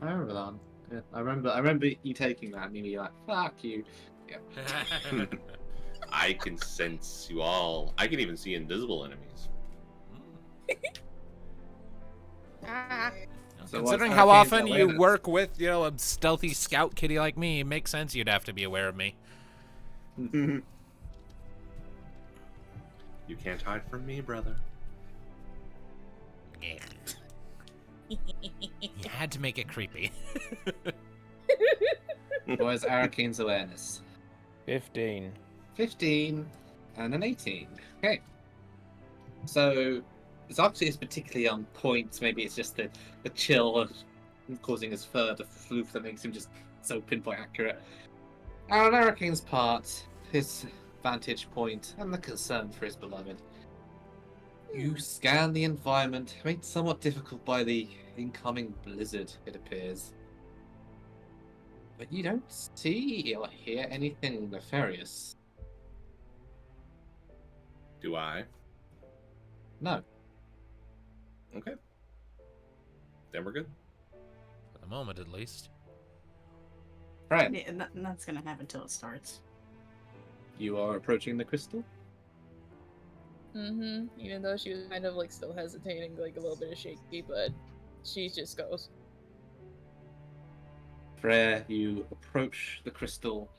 I remember that. Yeah, I remember you taking that and you were like, "Fuck you." I can sense you all. I can even see invisible enemies. Ah. So Considering what's how Arcane's often you awareness? work with, a stealthy scout kitty like me, it makes sense you'd have to be aware of me. You can't hide from me, brother. You had to make it creepy. What is Arakene's awareness? 15. 15 and an 18. Okay. So Zoxy is particularly on point. Maybe it's just the chill causing his fur to floof that makes him just so pinpoint accurate. And on Arakene's part, his vantage point and the concern for his beloved. You scan the environment, made somewhat difficult by the incoming blizzard, it appears. But you don't see or hear anything nefarious. Do I? No. Okay. Then we're good. For the moment, at least. Right. Yeah, that's gonna happen until it starts. You are approaching the crystal? Mm-hmm. Even though she was kind of like still hesitating, like a little bit of shaky, but she just goes. Freya, you approach the crystal,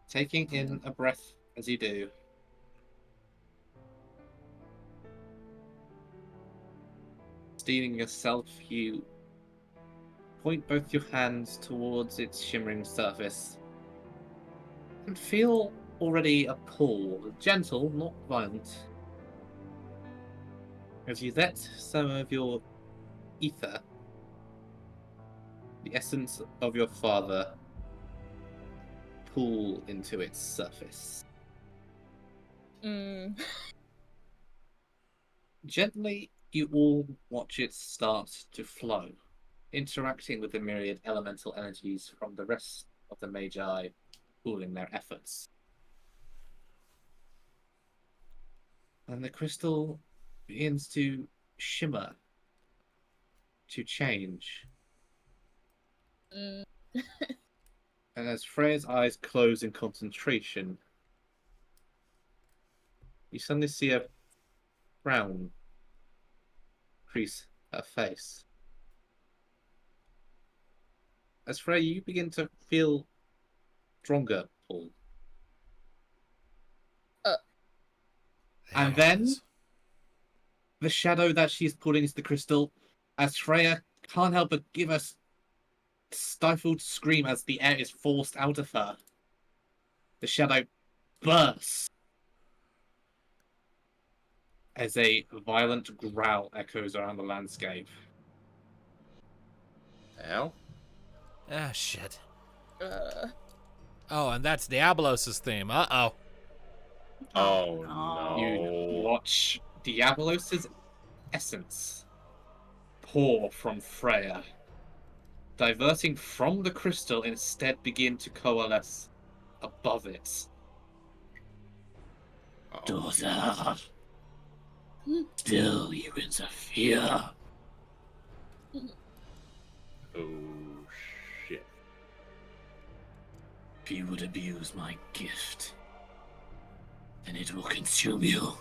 taking in a breath as you do. Stealing yourself, you point both your hands towards its shimmering surface and feel already a pull, gentle, not violent. As you let some of your ether, the essence of your father, pool into its surface. Mm. Gently, you all watch it start to flow, interacting with the myriad elemental energies from the rest of the Magi, pooling their efforts. And the crystal begins to shimmer, to change. Mm. And as Freya's eyes close in concentration, you suddenly see a frown crease her face. As Freya, you begin to feel stronger, Paul. And There it then is. the shadow that she's pulling into the crystal, as Freya can't help but give a stifled scream as the air is forced out of her. The shadow bursts as a violent growl echoes around the landscape. The hell? Ah, shit. Uh, Oh, and that's Diablos' theme. Uh-oh. Oh no. You no. watch Diablos' essence pour from Freya, diverting from the crystal, instead begin to coalesce above it. Oh. Daughter, still you interfere. Oh shit. If you would abuse my gift, then it will consume you.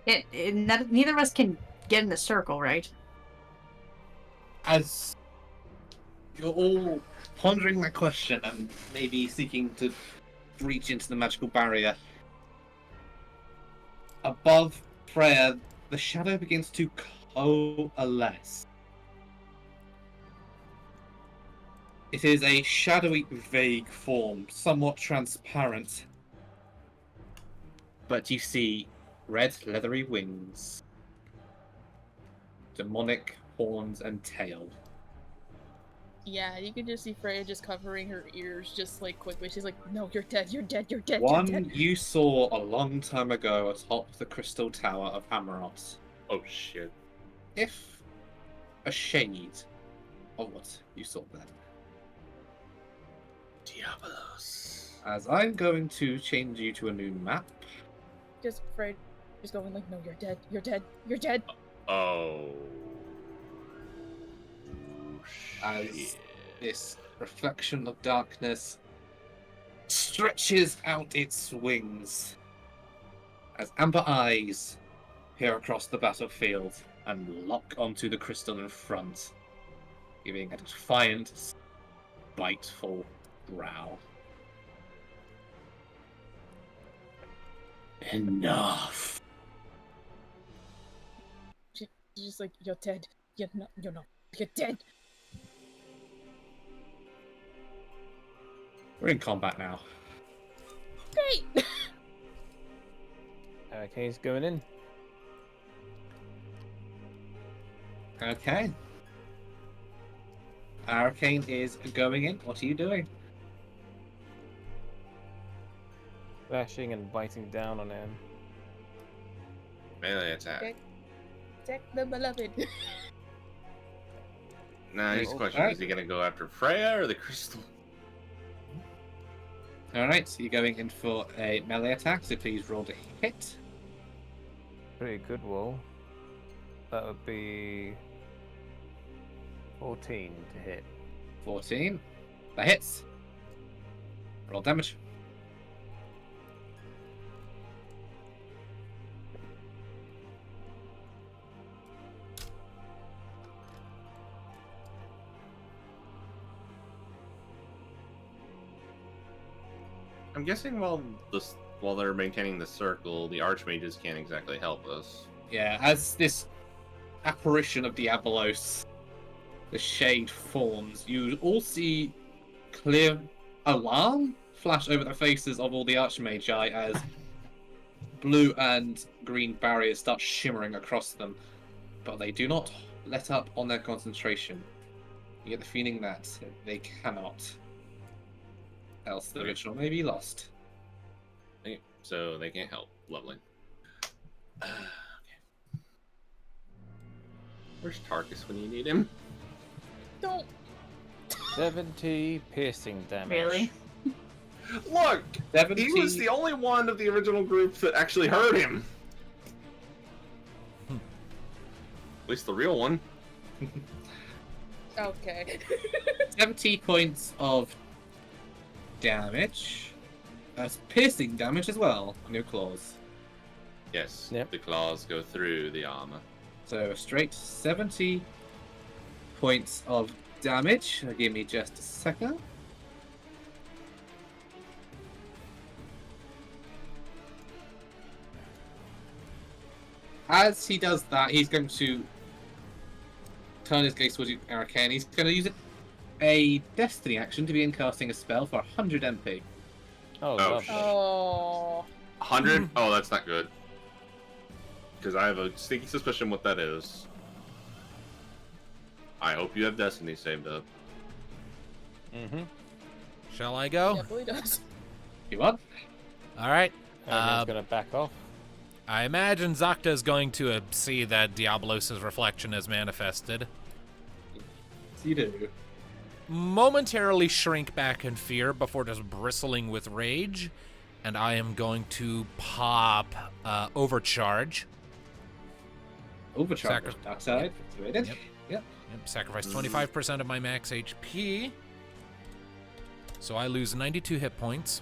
Neither of us can get in the circle, right? As you're all pondering that question and maybe seeking to reach into the magical barrier, above Freya, the shadow begins to coalesce. It is a shadowy, vague form, somewhat transparent. But you see red, leathery wings, demonic horns and tail. yeah, you can just see Freya just covering her ears just like quickly. She's like, no, you're dead, you're dead, you're dead, you're One dead. you saw a long time ago atop the crystal tower of Amarot. Oh shit. If a shade of what you saw then. Diablos. As I'm going to change you to a new map. Just Freya just going like, no, you're dead, you're dead, you're dead. Oh. As Shit. this reflection of darkness stretches out its wings. As amber eyes peer across the battlefield and lock onto the crystal in front, giving a defiant, biteful growl. Enough. She's just like, you're dead, you're not, you're dead. We're in combat now. Great. Hurricane's going in. Okay. Arcane is going in. What are you doing? Slashing and biting down on him. Melee attack. Okay. Protect the beloved. Nah, he's Oh, question: alright. is he gonna go after Freya or the crystal? Alright, so you're going in for a melee attack, so please roll to hit. Pretty good roll. That would be 14 to hit. 14. That hits. Roll damage. I'm guessing while they're maintaining the circle, the archmages can't exactly help us. Yeah, as this apparition of Diabolos, the shade forms, you all see clear alarm flash over the faces of all the archmagi as blue and green barriers start shimmering across them, but they do not let up on their concentration. You get the feeling that they cannot, else the ritual may be lost. Okay, so they can't help. Lovely. Okay. Where's Tarkus when you need him? Don't. 70 piercing damage. Really? Look! 70... He was the only one of the original group that actually hurt him. At least the real one. Okay. 70 points of damage. That's piercing damage as well on your claws. Yes, Yep. the claws go through the armor. So a straight 70 points of damage. Give me just a second. As he does that, he's going to turn his gaze towards you, Erica, and he's going to use a destiny action to begin casting a spell for 100 MP. Oh, Oh, lovely. Oh. 100? Oh, that's not good. Because I have a sneaky suspicion what that is. I hope you have Destiny saved up. Mm-hmm. Shall I go? Definitely does. You want? All right. Everyone's gonna back off. I imagine Zakta is going to see that Diablos' reflection is manifested. You do. Momentarily shrink back in fear before just bristling with rage. And I am going to pop Overcharge. Overcharge. Dark side. Activated. Yep. Yep. Yep, sacrifice 25% of my max HP. So I lose 92 hit points.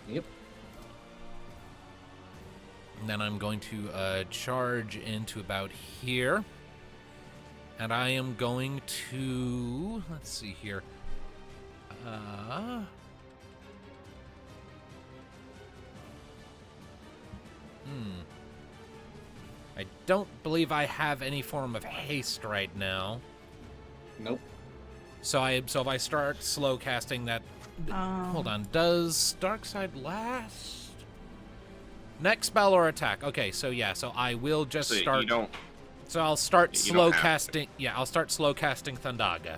Yep. And then I'm going to charge into about here. And I am going to... Let's see here. I don't believe I have any form of haste right now. Nope. So if I start slow casting that... Hold on. Does Dark Side last? Next spell or attack. Okay, so yeah, so I will just So start... you don't. So I'll start You slow don't have to. casting... Yeah, I'll start slow casting Thundaga.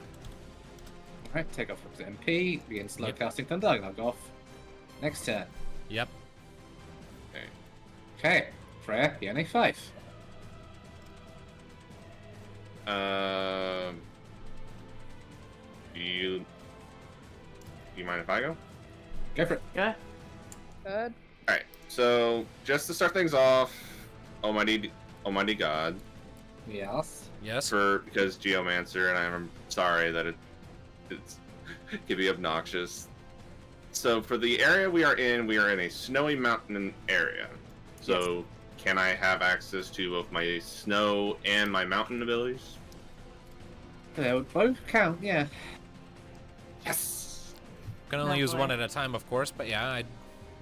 Alright, take off from MP. Begin slow Yep. casting Thunder. Log off. Next turn. Yep. Okay. Freya, the NA5. You mind if I go? Go for it. Yeah. Good. Alright, so just to start things off, Almighty God, Yes. Yes. because Geomancer, and I'm sorry that it's can be obnoxious. So for the area we are in a snowy mountain area. So can I have access to both my snow and my mountain abilities? They would both count, yeah. Yes. Can only use Lovely. one at a time, of course, but yeah,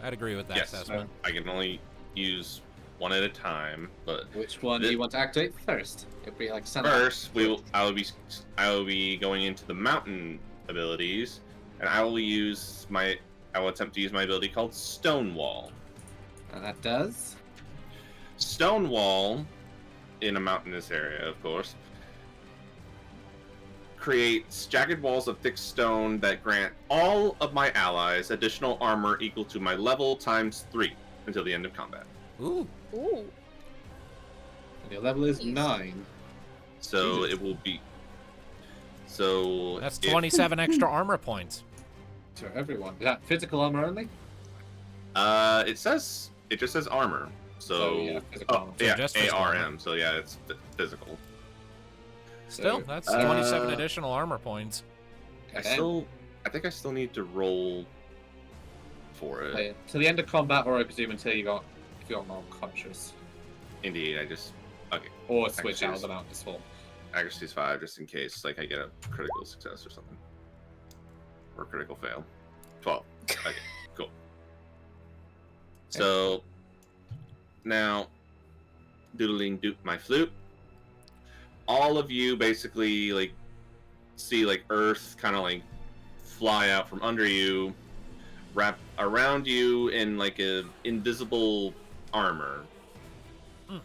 I'd agree with that Yes. assessment. I can only use one at a time, but Which one do you want to activate first? It'd be like sun. first I will be going into the mountain abilities, and I will attempt to use my ability called Stonewall. And that does. Stonewall, in a mountainous area, of course, creates jagged walls of thick stone that grant all of my allies additional armor equal to my level times 3 until the end of combat. Ooh. Ooh. And your level is Nice. 9. So Jesus. it will be. So That's if- 27 extra armor points. To everyone. Is that physical armor only? It just says armor. So Oh, yeah, physical armor. So yeah, just physical ARM. So yeah, it's physical. Still, So, that's 27 uh, additional armor points. I okay. think I still need to roll for it. Yeah. To the end of combat, or I presume until if you're more conscious. Indeed, okay. Or switch Actually, out of the mountain form. Accuracy is 5 just in case like I get a critical success or something. Or critical fail. 12. Okay, cool. So now doodling doop my flute. All of you basically like see like earth kind of like fly out from under you, wrap around you in like a invisible armor. And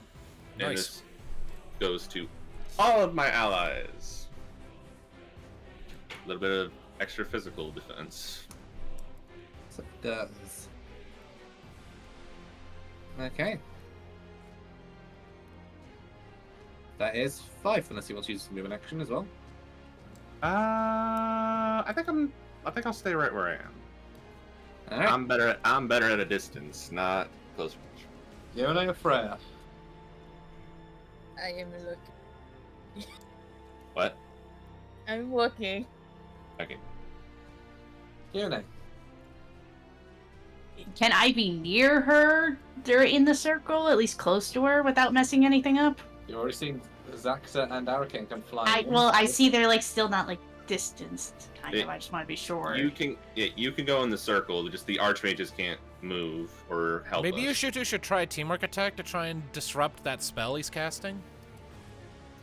Nice. this goes to all of my allies. A little bit of extra physical defense. So it does. Okay. That is 5, unless you want to use movement action as well. I think I'll stay right where I am. Alright. I'm better at a distance, not close range. You're no Freya. I am looking. What? I'm looking. Okay. Yone. Can I be near her during in the circle, at least close to her, without messing anything up? You've already seen Zaxa and Arcane come flying. I see they're like still not like distanced. Kind of. I just want to be sure. You can go in the circle. Just the archmages can't move or help. Maybe you us. should try teamwork attack to try and disrupt that spell he's casting.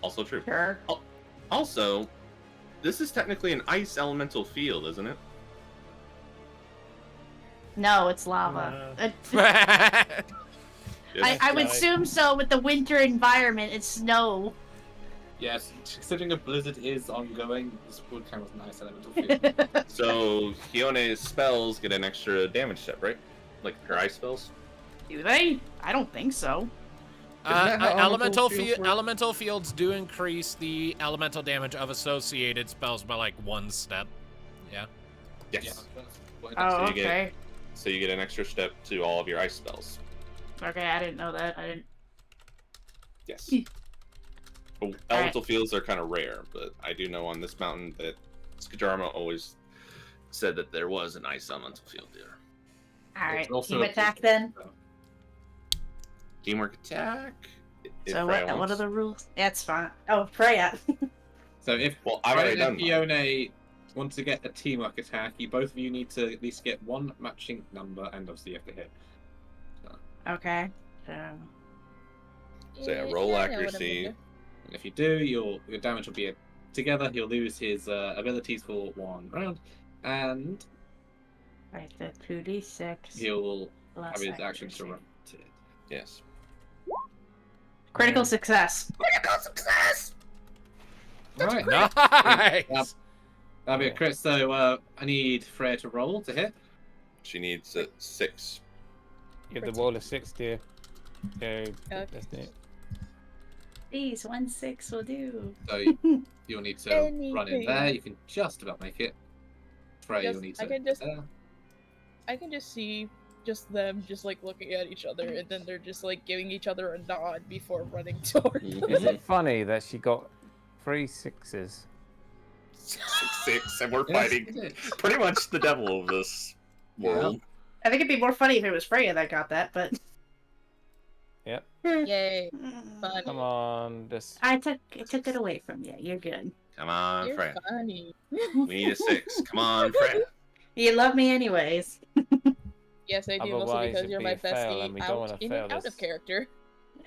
Also true. Sure. Also, this is technically an ice elemental field, isn't it? No, it's lava. Yes. I would assume so with the winter environment. It's snow. Yes, considering a blizzard is ongoing, this would count as a nice elemental field. So Hione's spells get an extra damage step, right? Like her ice spells. Do they? I don't think so. Isn't that how elemental fields work? Elemental fields do increase the elemental damage of associated spells by like 1 step. Yeah. Yes. Yeah, that's what it Oh, So you get- okay. So you get an extra step to all of your ice spells. Okay, I didn't know that. I didn't. Yes. But elemental fields are kind of rare, but I do know on this mountain that Skajarma always said that there was an ice elemental field there. All right, It's also team a attack blizzard, then. so. Teamwork attack. if So Freya what wants. are the rules? That's fine. Oh, Freya. So if Well, I've already done mine. Fiona want to get a teamwork attack, you both of you need to at least get one matching number, and obviously you have to hit. Okay. So So yeah, roll I know what I'm accuracy. gonna do. And if you do, your damage will be together. He'll lose his abilities for 1 round, and right, the 2d6. he'll plus have his action accuracy. interrupted. Yes. Critical success. Right, Nice. that'll be a crit. So I need Freya to roll to hit. She needs a 6. Give the wall a 6, dear. Okay, Okay. that's it. Please, 1-6 will do. So you'll need to run in there. You can just about make it. Freya, Yes, you'll need I to. can just- there. I can just see just them just like looking at each other and then they're just like giving each other a nod before running toward. Is it funny that she got 3 6s? 6, and we're Yes, fighting it is. pretty much the devil of this world. I think it'd be more funny if it was Freya that got that, but Yay. Funny. Come on, this. I took it away from you. You're good. Come on, You're Freya. funny. We need a 6. Come on, Freya. You love me anyways. Yes, I do, mostly Otherwise because it'd you're be my a fail, bestie and we don't wanna out in fail and out this. of character.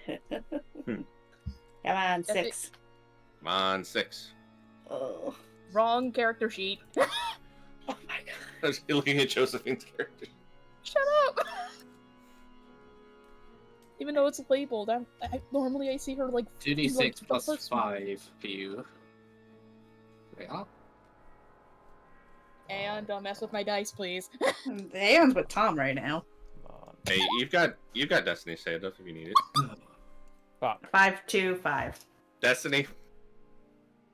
Come on, That's 6. Come on, 6. Oh. Wrong character sheet. Oh my god. I was looking at Josephine's character. Shut up! Even though it's labeled, normally I see her like 2d6 like, the plus first 5 for you. There you are. and don't mess with my dice, please. Aeon's with Tom right now. Come on. Hey, you've got Destiny saved up if you need it. Fuck. 5-2-5. Destiny.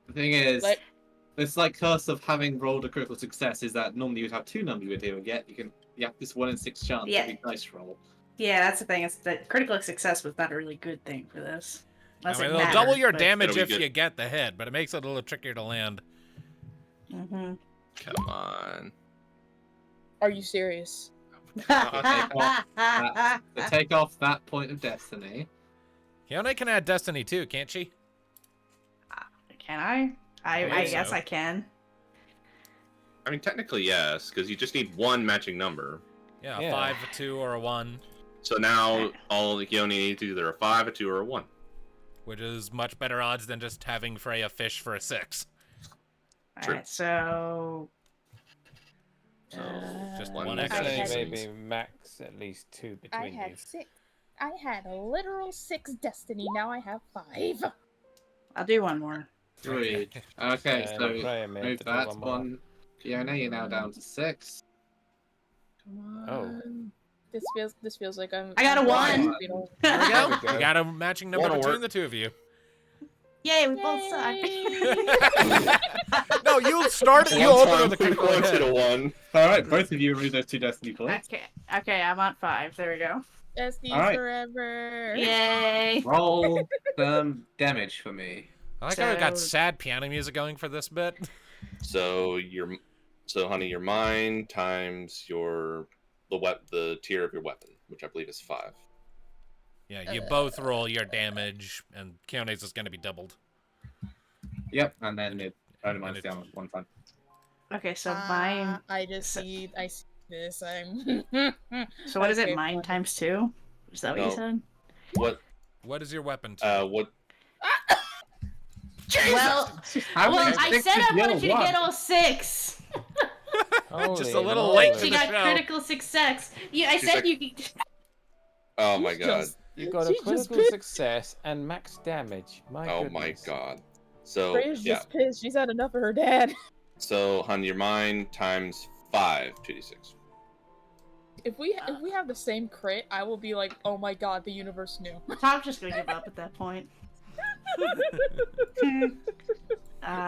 The thing is, But- it's like curse of having rolled a critical success is that normally you'd have 2 numbers you would do, and yet you have this 1 in 6 chance Yeah. every dice roll. Yeah, that's the thing. It's that critical success was not a really good thing for this. I Unless mean, it it'll mattered, double your but- damage It'll be if good. you get the hit, but it makes it a little trickier to land. Mhm. Come on. Are you serious? To take off that point of destiny. Hione can add Destiny too, can't she? Can I? I believe guess so. I can. I mean, technically, yes, because you just need 1 matching number. Yeah, Yeah. 5, a 2, or a 1, So now all you only need to either a 5, a 2, or a 1. which is much better odds than just having Freya fish for a 6. True. Alright, so. So just one one extra Say Say maybe max at least 2 I between you. had 6. I had a literal 6 destiny. Now I have 5. I'll do one more. 3. Okay, And so Freya may have move to do that one more. one. Fiona, you're now down to 6. Come Oh. on. This feels like I'm. I got a I'm one. You know, There we There go. we go. You got a matching number That'll between work. the two of you. Yay, we both suck. No, you start. You open with a critical One to hit. the 1. Alright, both of you remove those 2 destiny points. Okay, I'm on 5. There we go. Destiny All right. forever. Yay! Roll some damage for me. I like how we got So- sad piano music going for this bit. So honey, your mind times the tier of your weapon, which I believe is 5. Yeah, you both roll your damage, and Keone's is going to be doubled. Yep, and then it only And minus it's- down 1 time. Okay, so mine. I see this. I'm. So what is it? Okay, Mine fine. times 2? Is that what you No. said? What is your weapon type? What? Well, How well, many I sixes said I do you wanted you to want? get all 6. Just a Holy little moly. late to She the got show. critical success. Yeah, I She's said like- you. Oh my god. You got a She just critical bit- success and max damage. My Oh goodness. my god. So Freya's yeah. just pissed. She's had enough of her dad. So honey, your mind times 5 2d6. If we have the same crit, I will be like, oh my god, the universe knew. Tom's just gonna give up at that point. The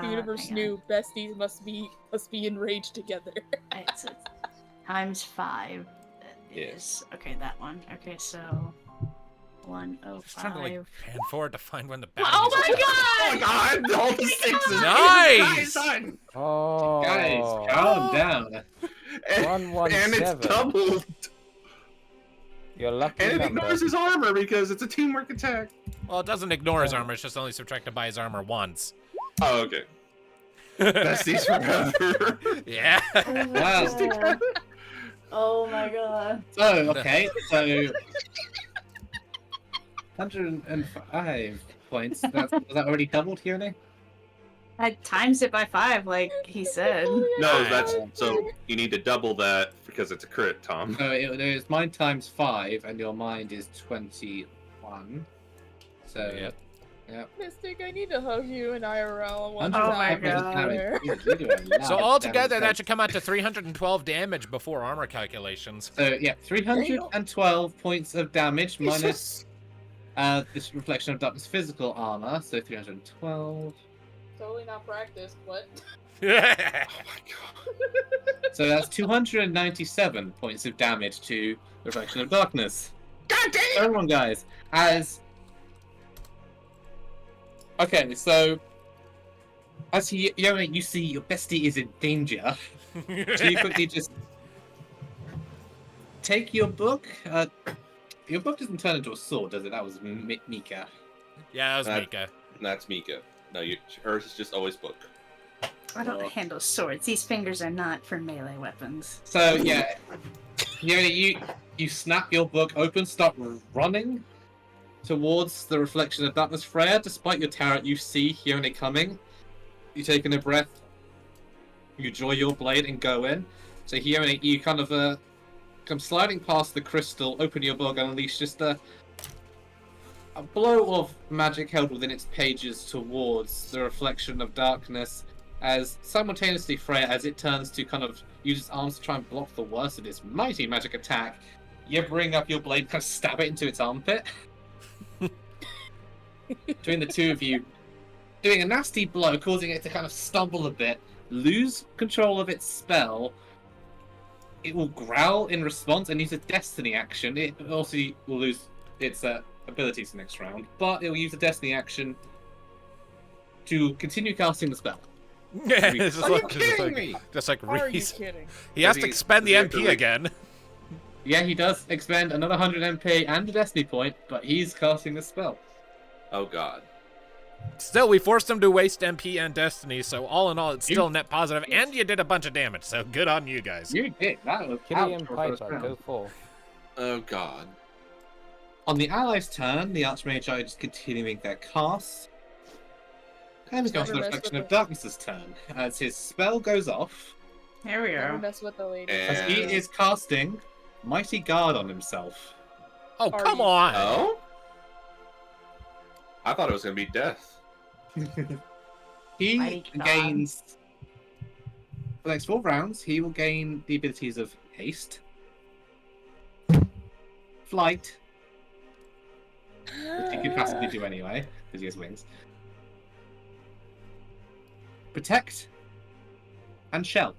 universe hang on. knew. Besties must be enraged together. It's times 5. Yeah. Is okay. That one. Okay, so Just trying to like 105. pan forward to find when the battle Oh music my starts. god! All the 6s. Nice! Oh. Guys, calm down. And 117. it's doubled. Your lucky And it number. ignores his armor because it's a teamwork attack. Well, it doesn't ignore his armor. It's just only subtracted by his armor once. Oh, okay. Besties forever. Yeah. Wow. Oh my god. So, okay, so 105 points. Was that already doubled, Keone? I times it by 5, like he said. No, that's so you need to double that because it's a crit, Tom. So it is mine times 5, and your mind is 21. So, Yep. Mystic, I need to hug you in IRL one 105 Oh my time. points of God. damage. Jesus, you do a lot So of altogether, damage. that should come out to 312 damage before armor calculations. So, yeah, 312 points of damage minus this reflection of darkness physical armor. So 312. Totally not practiced. What? Oh my god. So that's 297 points of damage to reflection of darkness. God damn! Everyone, guys, okay, so as you see your bestie is in danger, so you quickly just take your book. Your book doesn't turn into a sword, does it? That was Mika. Yeah, that was That- Mika. That's Mika. No, hers is just always book. I don't handle swords. These fingers are not for melee weapons. So yeah, you snap your book open, start running towards the reflection of darkness. Freya, despite your terror, you see Hyone coming. You take in a breath, you draw your blade and go in. So Hyone, you kind of come sliding past the crystal, open your book and unleash just a blow of magic held within its pages towards the reflection of darkness, as simultaneously Freya, as it turns to kind of use its arms to try and block the worst of this mighty magic attack, you bring up your blade, kind of stab it into its armpit. Between the two of you, doing a nasty blow, causing it to kind of stumble a bit, lose control of its spell. It will growl in response and use a destiny action. It also will lose its abilities next round, but it will use a destiny action to continue casting the spell. Yeah, it's just Are you like, kidding me? just like Are you Reese. kidding? He has Does to he- expend the does he have to MP again. Yeah, he does expend another 100 MP and a destiny point, but he's casting the spell. Oh god. Still, we forced him to waste MP and Destiny, so all in all, it's You- still net positive, and you did a bunch of damage, so good on you guys. You did. That was Kitty ouch and for a first Piper, round. go for. Oh god. On the allies' turn, the Archmage are just continuing their cast. And it's going to the Never mess Reflection with of Darkness's turn, as his spell goes off, There we Never go. mess with the lady. as he And- is casting Mighty Guard on himself. Oh, Are come you- on! Oh? I thought it was gonna be death. He Mighty Guard. gains, for the next 4 rounds, he will gain the abilities of Haste, Flight, which he could possibly do anyway, because he has wings, Protect, and Shell.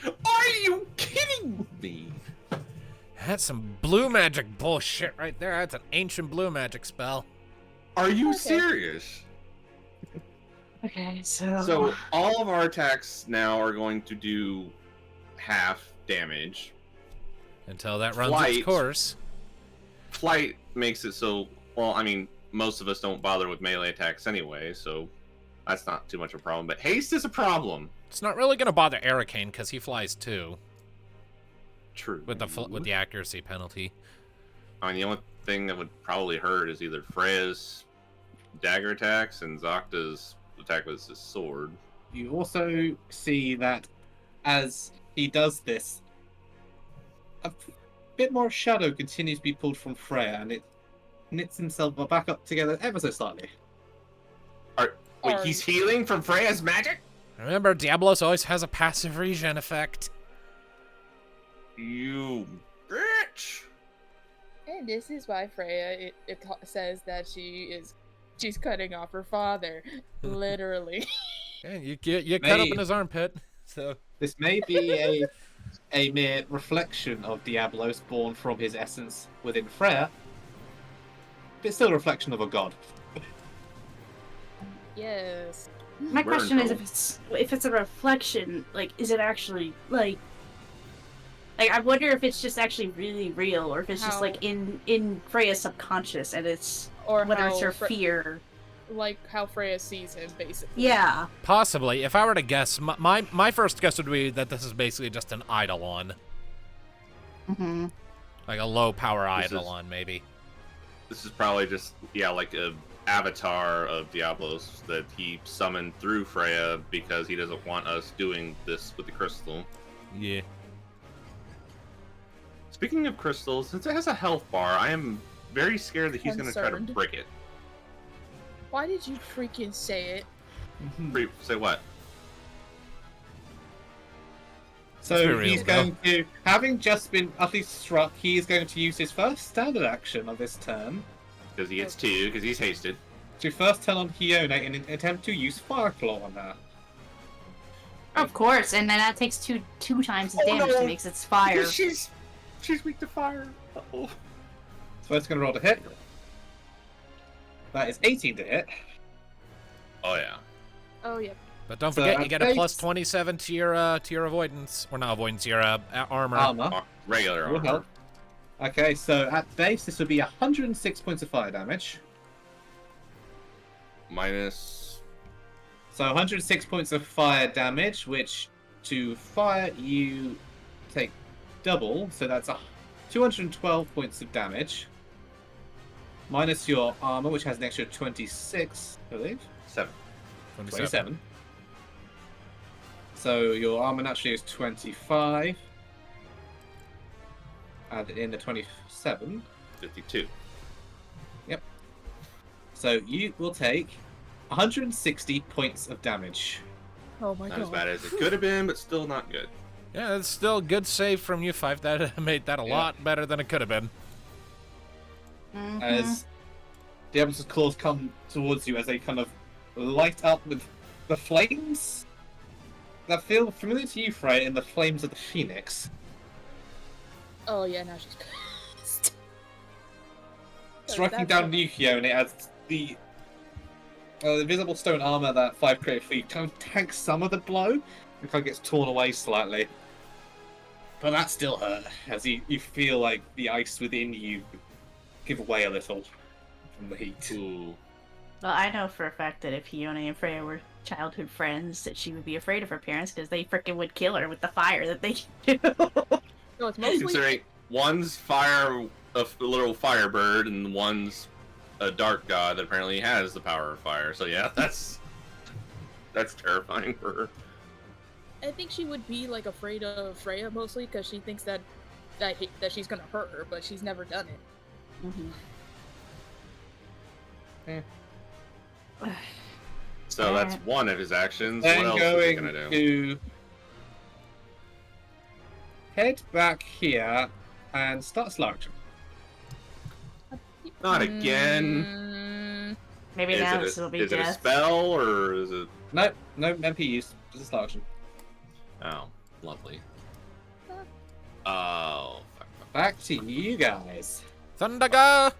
Are you kidding me? That's some blue magic bullshit right there. That's an ancient blue magic spell. Are you Okay. serious? Okay, so. So all of our attacks now are going to do half damage. Until that runs Flight. its course. Flight makes it so, well, I mean, most of us don't bother with melee attacks anyway, so that's not too much of a problem. But haste is a problem. It's not really going to bother Arcane because he flies too. True. With the accuracy penalty. I mean, the only thing that would probably hurt is either Freya's dagger attacks and Zocta's attack with his sword. You also see that as he does this, a bit more shadow continues to be pulled from Freya, and it knits himself back up together ever so slightly. Wait, he's healing from Freya's magic? Remember, Diablos always has a passive regen effect. You bitch! And this is why Freya says that she's cutting off her father, literally. Yeah, you cut open his armpit. So This may be a mere reflection of Diablos born from his essence within Freya, but it's still a reflection of a god. Yes. My We're in question is, trouble. if it's a reflection, like, is it actually like I wonder if it's just actually really real, or if it's just How- like in Freya's subconscious, and it's Or whether how it's her fear. like how Freya sees him, basically. Yeah. possibly, if I were to guess, my first guess would be that this is basically just an Eidolon. Mm-hmm. Like a low power This is- Eidolon, maybe. This is probably just, like a avatar of Diablos that he summoned through Freya because he doesn't want us doing this with the crystal. Yeah. Speaking of crystals, since it has a health bar, I am very scared that he's going to try to Concerned. break it. Why did you freaking say it? Say what? Let's So be real, he's going to, having just been utterly struck, he is going to use his first standard action of this turn Because he gets 2, because he's hasted. to first turn on Hione in an attempt to use Fireclaw on her. Of course, and then that takes two times the Oh, damage no. to make its fire. Because she's weak to fire. Uh-oh. So it's going to roll to hit. That is 18 to hit. Oh, yeah. Oh, yeah. But don't So forget, you at get a plus base- 27 to your avoidance, or not avoidance, your armor. Armor. Regular Will armor. help. Okay, so at base this would be 106 points of fire damage. Minus... So 106 points of fire damage, which to fire you take double, so that's 212 points of damage. Minus your armor, which has an extra 26, I believe. 7. 27. So your armor naturally is 25. Add in the 27. 52. So you will take 160 points of damage. Oh my Not as god. bad as it could have been, but still not good. Yeah, that's still a good save from you, Fife. That made that a Yeah. lot better than it could have been. Mhm. As Diablo's claws come towards you as they kind of light up with the flames that feel familiar to you, Frey, in the flames of the Phoenix. Oh yeah, now she's pissed. Striking That's down a- Nikione as the invisible stone armor that 5 created for you kind of tanks some of the blow and kind of gets torn away slightly. But that still hurt, as you feel like the ice within you give away a little from the heat. Ooh. Well, I know for a fact that if Hione and Freya were childhood friends, that she would be afraid of her parents because they frickin' would kill her with the fire that they do. No, it's mostly Considering one's fire, a little firebird, and one's a dark god that apparently has the power of fire. So yeah, that's terrifying for her. I think she would be like afraid of Freya mostly because she thinks that she's gonna hurt her, but she's never done it. So that's one of his actions. Then What else is he going gonna do? to head back here and start slouching. Not again. Mm, Maybe now this will be Is it a death. spell or is it? No MP use, just a slouching. Oh, lovely. Oh, Back to you guys. Thundaga!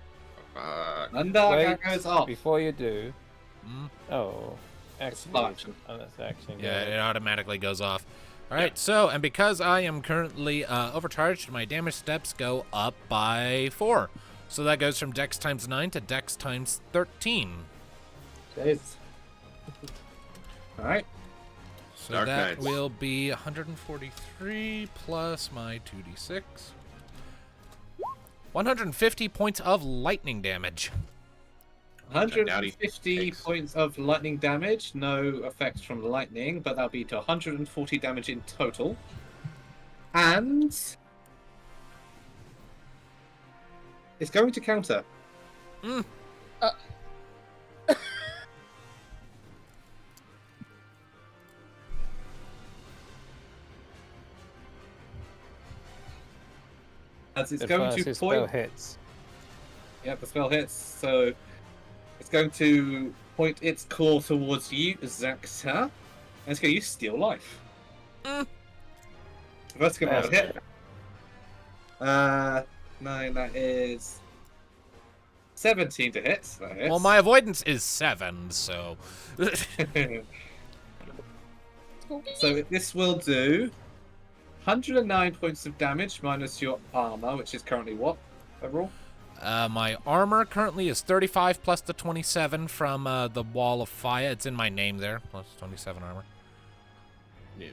fuck. Thunder Wait, goes off. before you do. Mm. Oh, Activation. Oh, that's action. Yeah, go it ahead. automatically goes off. All right, so, and because I am currently overcharged, my damage steps go up by 4. So that goes from Dex times 9 to Dex times 13. Jeez. All right. So Dark that Knights. will be 143 plus my 2d6. 150 points of lightning damage. 150 takes. points of lightning damage. No effects from lightning, but that'll be to 140 damage in total. And it's going to counter. As it's The going first to spell point. hits. Yep, the spell hits. So it's going to point its core towards you, Zakta. And it's going to use Steal Life. That's going to hit. 9, that is 17 to hit. That hits. Well, my avoidance is 7, so... So this will do 109 points of damage minus your armor, which is currently what overall? My armor currently is 35 plus the 27 from the Wall of Fire. It's in my name there, plus 27 armor. Yeah.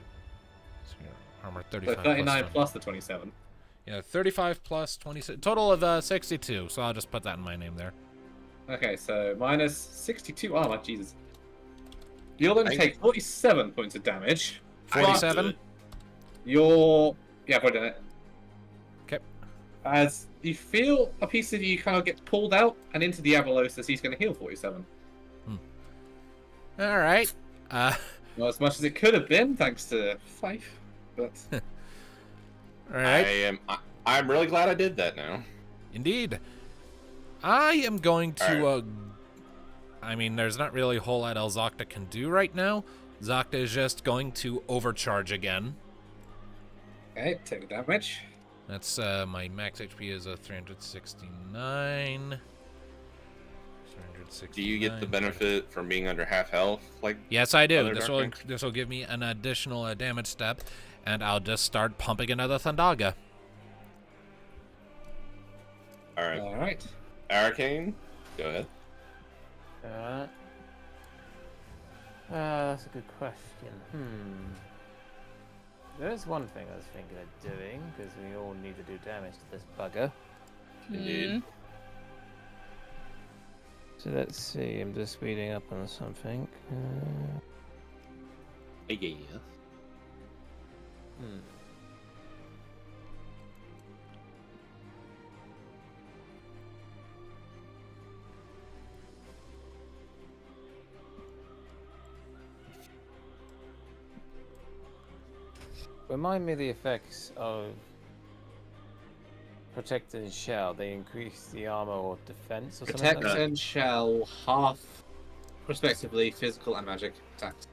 So your armor So 35 39 plus plus the 27. yeah, 35 plus 26. Total of 62, so I'll just put that in my name there. Okay, so minus 62 armor. Jesus. You'll then I- take 47 points of damage. 47? You're... Yeah, I've already done it. Okay. As you feel a piece of you kind of get pulled out and into Diablo's as he's going to heal 47. All right. Not as much as it could have been, thanks to Fife. But All right. I'm really glad I did that now. Indeed. I am going to, Alright. I mean, there's not really a whole lot else Zakta can do right now. Zakta is just going to overcharge again. okay, take the damage. That's, my max HP is a 369. 369. Do you get the benefit from being under half health? Like, Yes, I do. other This Dark will Knights? this will give me an additional damage step, and I'll just start pumping another Thundaga. all right, Alright. Arcane, go ahead. Alright. That's a good question. There's one thing I was thinking of doing, because we all need to do damage to this bugger. Indeed. So let's see, I'm just reading up on something. Yeah. Remind me the effects of Protect and Shell. They increase the armor or defense or something Protect like that? and shell half, respectively, physical and magic attacks.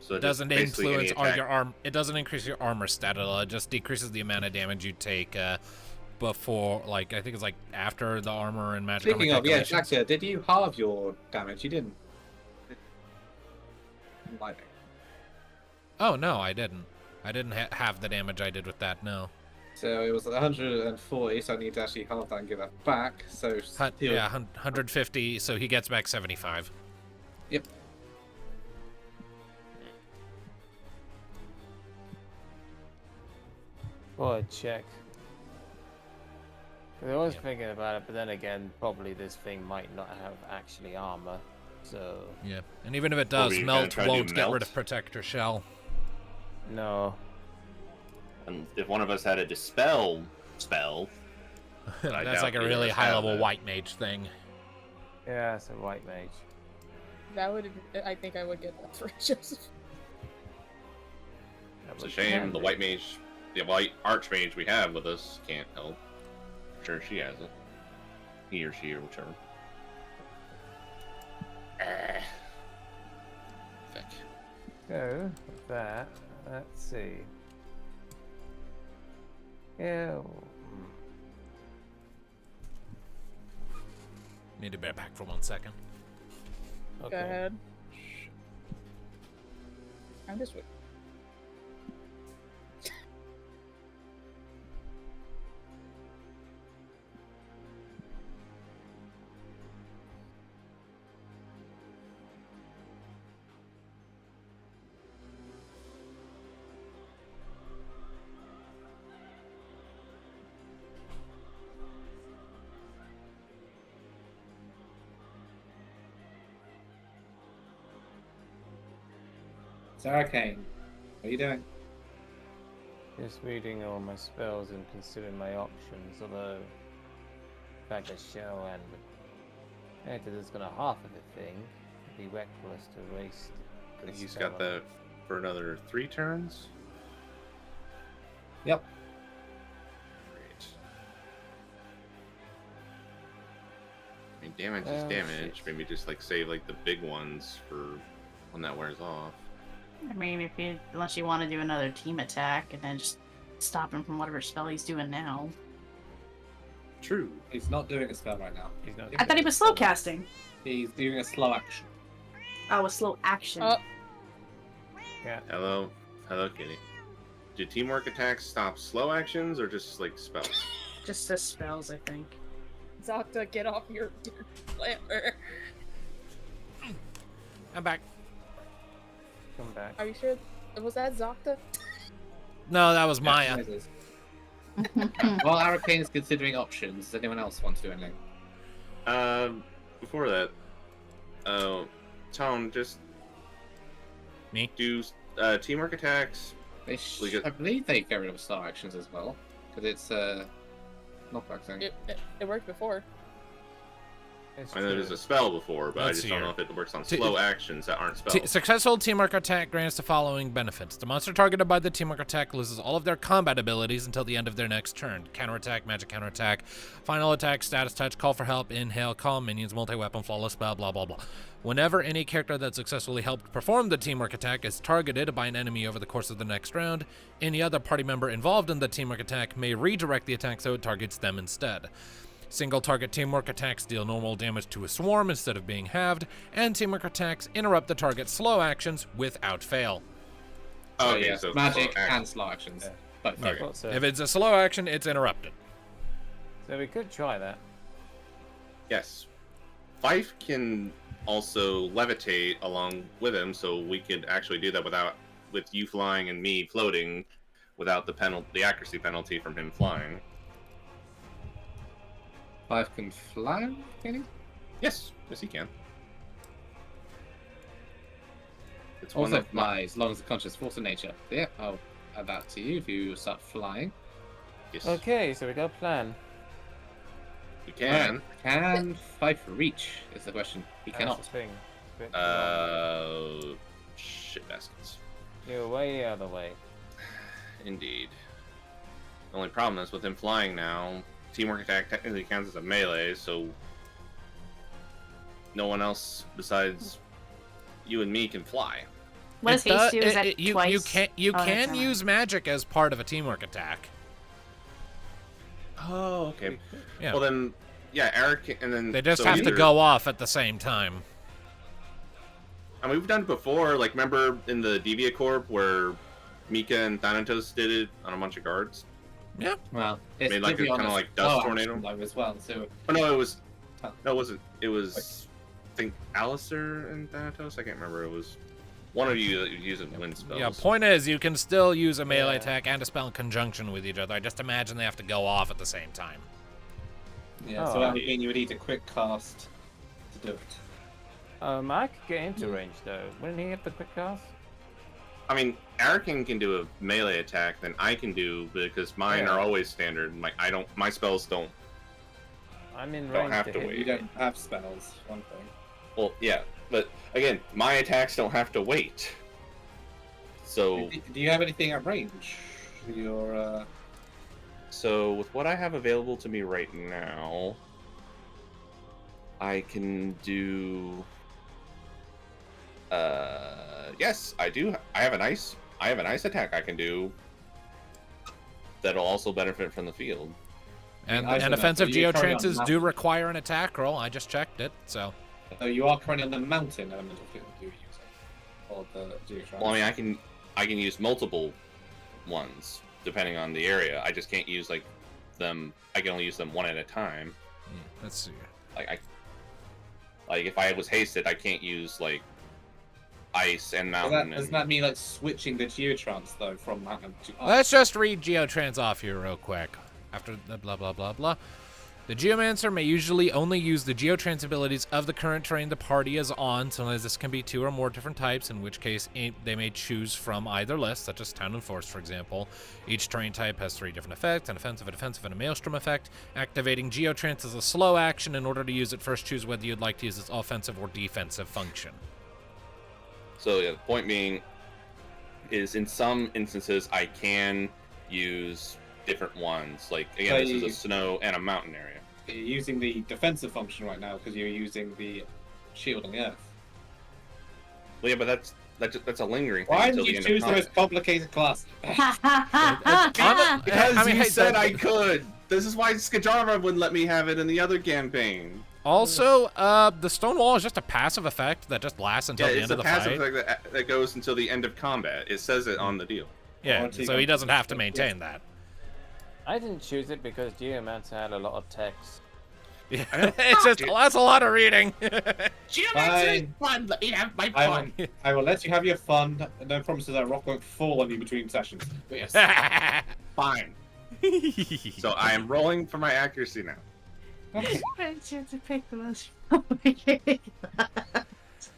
So It doesn't basically any influence attack- your arm. It doesn't increase your armor stat at all. It just decreases the amount of damage you take before, like, I think it's like after the armor and magic Speaking armor of, yeah, calculations. Jaxia, did you halve your damage? You didn't. Lightning. Oh no, I didn't. I didn't have the damage I did with that. No. So it was 140, so I need to actually halve that and give that back. So heal. Yeah, 150. So he gets back 75. Yep. Well, check. I was thinking about it, but then again, probably this thing might not have actually armor, so Yeah, and even if it What were does, you gonna melt try to do, won't get rid melt? of protector shell. no. And if one of us had a dispel spell, I That's doubt like a either of really us have high level that. white mage thing. Yeah, it's a white mage. That would, I think I would get that for Joseph. That it's a would shame be the white mage, the white archmage we have with us can't help. I'm sure she has it. He or she or whichever. Fuck. So, with that, let's see. Yeah. Need to bear back for 1 second. Okay. Go ahead. I'm just. Sarah Kane, what are you doing? Just reading all my spells and considering my options, although the fact that Shell and Hector is gonna half of the thing, it'd be reckless to waste. I think he's got that for another 3 turns. Yep. Great. I mean, damage is Oh, damage. shit. Maybe just like save like the big ones for when that wears off. I mean, unless you want to do another team attack and then just stop him from whatever spell he's doing now. True. He's not doing a spell right now. He's not. I thought he was slow casting. He's doing a slow action. Oh, a slow action. Oh. Yeah. Hello, Kitty. Do teamwork attacks stop slow actions or just like spells? Just the spells, I think. Zocta, get off your slammer. I'm back. Come back. Are you sure? Was that Zocta? No, that was Maya. Noises. While Arcane is considering options, does anyone else want to do anything? Before that, Tone, just Me? do teamwork attacks. I believe they get rid of slow actions as well, because it's knockback thing. It worked before. It's I know true. there's a spell before, but Let's I just see don't here. know if it works on T- slow actions that aren't spells. Successful teamwork attack grants the following benefits. The monster targeted by the teamwork attack loses all of their combat abilities until the end of their next turn. Counterattack, magic counterattack, final attack, status touch, call for help, inhale, calm, minions, multi-weapon, flawless spell, blah, blah, blah. Whenever any character that successfully helped perform the teamwork attack is targeted by an enemy over the course of the next round, any other party member involved in the teamwork attack may redirect the attack so it targets them instead. Single target teamwork attacks deal normal damage to a swarm instead of being halved, and teamwork attacks interrupt the target's slow actions without fail. So, Okay, yeah, so magic slow and slow actions. Yeah. Both. Okay. Well, so, If it's a slow action, it's interrupted. so we could try that. Yes. Fife can also levitate along with him, so we could actually do that with you flying and me floating, without the accuracy penalty from him flying. 5 can fly, can he? Yes, he can. It's Also of fly, as long as the conscious force of nature. So, yeah, I'll add that to you if you start flying. Yes, Okay, so we got a plan. we can. Alright, can Fife reach? Is the question. He That's cannot. the thing. Bit beyond. Shit baskets. You're way out of the way. Indeed. The only problem is with him flying now, teamwork attack technically counts as a melee, so no one else besides you and me can fly. What does haste do? Is that you twice? can Oh, that's can fine. use magic as part of a teamwork attack. Oh, okay. Yeah. Well then, yeah, Eric, and then They just so have to either- go off at the same time. I mean, we've done it before. Like, remember in the Devia Corp where Mika and Thanatos did it on a bunch of guards? Yeah. Well, it's Made like a to be kinda honest, like dust slow tornado? action, though, as well. So Oh no, it was. No, it wasn't. It was. I think Alistair and Thanatos. I can't remember. It was one of you that was using wind spells. Yeah, point is, you can still use a melee Yeah. attack and a spell in conjunction with each other. I just imagine they have to go off at the same time. yeah, Oh, so that would mean you would need a quick cast to do it. I could get into range though. Wouldn't he have the quick cast? I mean, Arakin can do a melee attack, then I can do because mine Yeah. are always standard. My spells don't. I'm in Don't range have to to hit wait. You don't have spells. One thing. Well, yeah, but again, my attacks don't have to wait. So, Do you have anything at range? Your so with what I have available to me right now, I can do. Yes, I do. I have a nice attack I can do. That'll also benefit from the field. And, I and don't know, offensive so you're currently on geotrances the do mountain. require an attack roll. I just checked it, so. So you are currently on the mountain element of field you're using. or the Geotrans? Well, I mean, I can use multiple ones depending on the area. I just can't use like them. I can only use them one at a time. Let's see. Like if I was hasted, I can't use like ice and mountain. Doesn't that mean like switching the Geotrans though from mountain to ice? Let's just read Geotrans off here real quick. After the blah blah blah blah. The Geomancer may usually only use the Geotrans abilities of the current terrain the party is on. Sometimes this can be 2 or more different types, in which case they may choose from either list, such as Town and Forest, for example. Each terrain type has 3 different effects: an offensive, a defensive, and a maelstrom effect. Activating Geotrans is a slow action. In order to use it, first choose whether you'd like to use its offensive or defensive function. So yeah, the point being is in some instances I can use different ones. Like again, this is a snow and a mountain area. You're using the defensive function right now because you're using the shield on the earth. Well, yeah, but that's a lingering thing Why until did the you end of choose the combat. most complicated class? Because I mean, you hey, said I could. This is why Skajarva wouldn't let me have it in the other campaign. Also, the stone wall is just a passive effect that just lasts until the It's end a of the passive fight. effect that goes until the end of combat. It says it on the deal. Yeah, so he doesn't have to maintain that. I didn't choose it because Geomancer had a lot of text. Yeah. It's just that's a lot of reading. Fine. Fun, let me have my I fun. will let you have your fun. No promises that rock won't fall on you between sessions. But yes. Fine. So I am rolling for my accuracy now.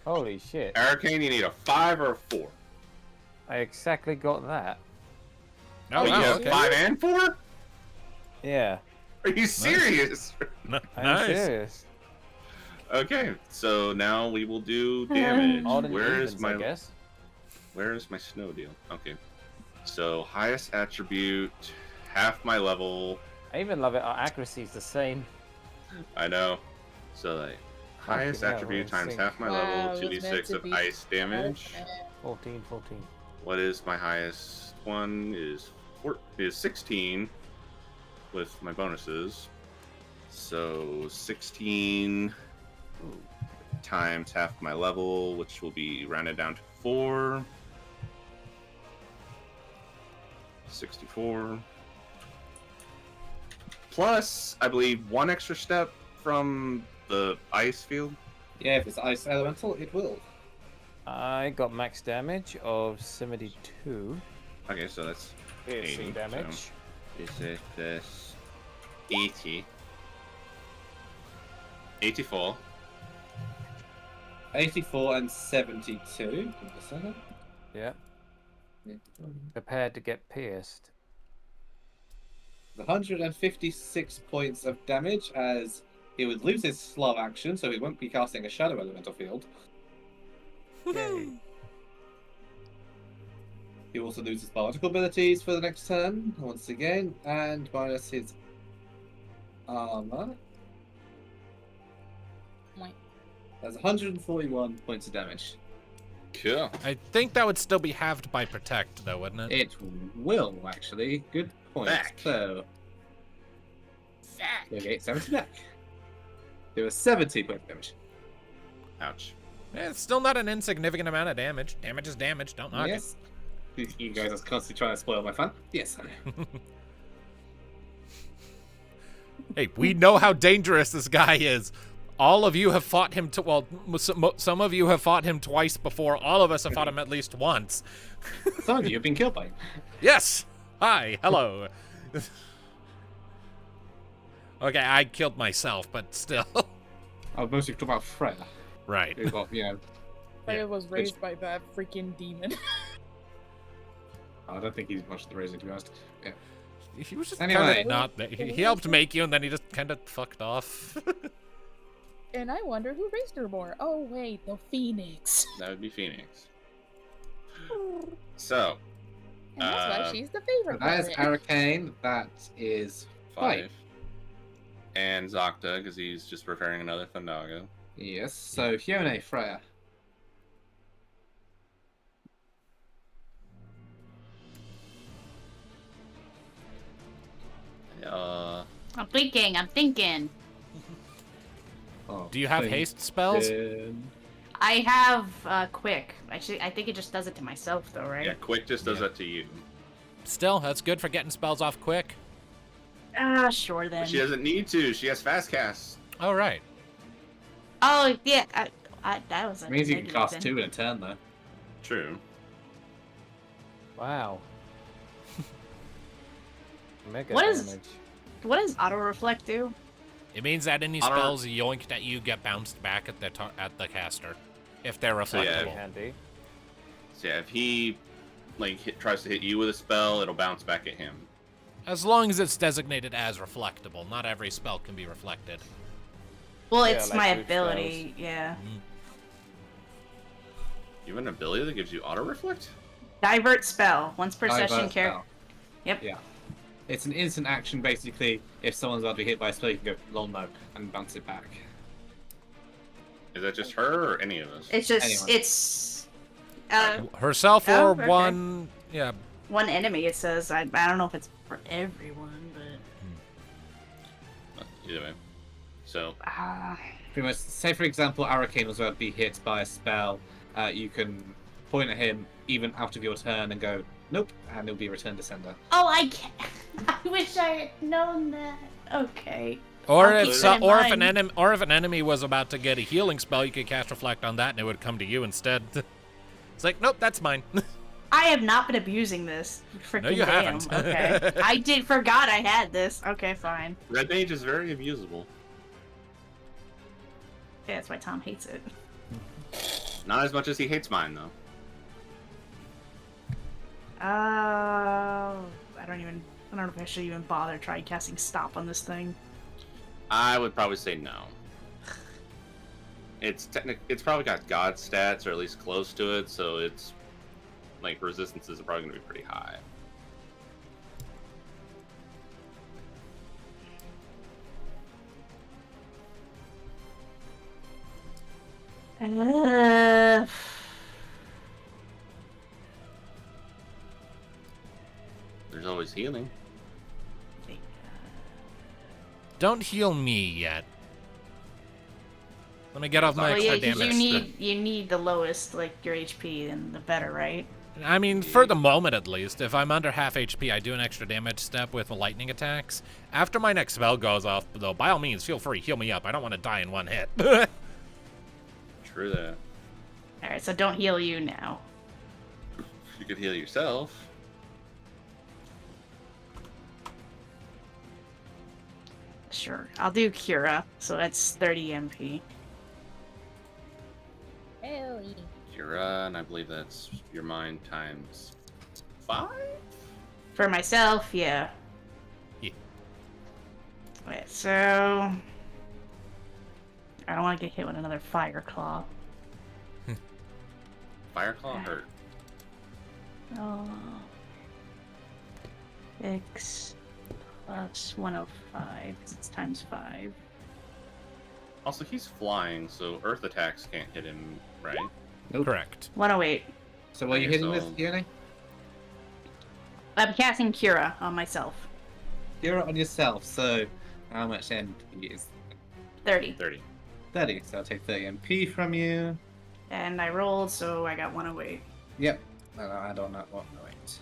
Holy shit. Arcane, you need a 5 or a 4. I exactly got that. Oh, Wait, wow, you have okay. 5 and 4? Yeah, Are you serious? I'm Nice. serious. Okay, so now we will do damage. Odd and Where evens, is I my guess. snow deal? Okay. So highest attribute, half my level. I even love it. Our accuracy is the same. I know. So like highest hell, attribute we're in times sync. half my Wow, level, it was 2d6 meant to of be. ice damage. 14. What is my highest one? Is 16 with my bonuses. So 16 times half my level, which will be rounded down to 4. 64. Plus, I believe 1 extra step from the ice field. Yeah, if it's ice elemental, it will. I got max damage of 72. Okay, so that's Piercing 80, damage. so this 80. 84. 84 and 72. Give me a second. Yeah. Prepared to get pierced. 156 points of damage as he would lose his slow action, so he won't be casting a shadow elemental field. Yay. He also loses particle abilities for the next turn, once again, and minus his armor. Mwah. That's 141 points of damage. Cool. I think that would still be halved by protect, though, wouldn't it? It will, actually. Good point. Back. So, Sack. okay, 70 back. There was 70 points of damage. Ouch. It's still not an insignificant amount of damage. Damage is damage. Don't knock Yes. You guys are constantly trying to spoil my fun. Yes. it. Hey, we know how dangerous this guy is. All of you have fought him. Some of you have fought him twice before. All of us have fought him at least once. Some of you have been killed by him. Yes. Hi. Hello. Okay, I killed myself, but still. Oh, mostly talk about Freya. Right. Who got, Freya was raised by that freaking demon. I don't think he's much of the reason, to be honest. Yeah. He was just Anyway. kinda not. He helped make you, and then he just kind of fucked off. And I wonder who raised her more. Oh wait, the Phoenix. That would be Phoenix. So, And that's why she's the favorite. That is one. Arcane. That is 5. And Zocta, because he's just preparing another Thundago. Yes. So Fiona, Freya. I'm thinking. Oh, Do you have thing. haste spells? I have quick. Actually, I think it just does it to myself, though, right? Yeah, quick just does that to you. Still, that's good for getting spells off quick. Ah, sure then. But she doesn't need to. She has fast cast. Oh, right. Oh yeah, that was. It means you can negative cast then. 2 in a turn, though. True. Wow. Mega What is- damage. What does auto reflect do? It means that any Auto- spells yoinked at you get bounced back at the caster, if they're So, yeah, reflectable. Handy. So yeah, if he tries to hit you with a spell, it'll bounce back at him. As long as it's designated as reflectable. Not every spell can be reflected. Well, Yeah, it's like my root ability. Yeah. You have an ability that gives you auto reflect? Divert spell. Once per session, Divert character. spell. Yep. Yeah. It's an instant action, basically. If someone's about to be hit by a spell, you can go lol no and bounce it back. Is that just her or any of us? It's just Anyone. it's Herself Oh, or okay. one... Yeah. one enemy. It says I don't know if it's for everyone, but Either way. So, Pretty much, say for example, Arcane was about to be hit by a spell. You can point at him even out of your turn and go nope, and it'll be return to sender. oh, I can't. I wish I had known that. Okay. Or I'll if keep it in if an enemy was about to get a healing spell, you could cast reflect on that, and it would come to you instead. It's like, nope, that's mine. I have not been abusing this. Freaking No, you damn. haven't. Okay. I forgot I had this. Okay, fine. Red Mage is very abusable. Yeah, that's why Tom hates it. Not as much as he hates mine, though. I don't know if I should even bother trying casting stop on this thing. I would probably say no. It's probably got god stats, or at least close to it, so it's like resistances are probably going to be pretty high. There's always healing. Don't heal me yet. Let me get off my Well, yeah, extra 'cause damage. you need the lowest, like, your HP, and the better, right? I mean, for the moment at least, if I'm under half HP, I do an extra damage step with lightning attacks. After my next spell goes off, though, by all means, feel free, heal me up. I don't want to die in one hit. True that. Alright, so don't heal you now. You could heal yourself. Sure. I'll do Cura, so that's 30 MP. Hell yeah. Kira, and I believe that's your mind times 5? For myself, yeah. Yeah. Wait, so... I don't want to get hit with another Fire Claw. Fireclaw hurt. Oh. 6 plus 105, 'cause it's times 5. Also, he's flying, so earth attacks can't hit him, right? Nope. Correct. 108. So what are you Okay, hitting so- with, Yoni? I'm casting Cura on myself. You're on yourself, so how much MP is 30. 30. 30? So I'll take 30 MP from you. And I rolled, so I got 108. Yep. And I'll add on that one. Oh, wait.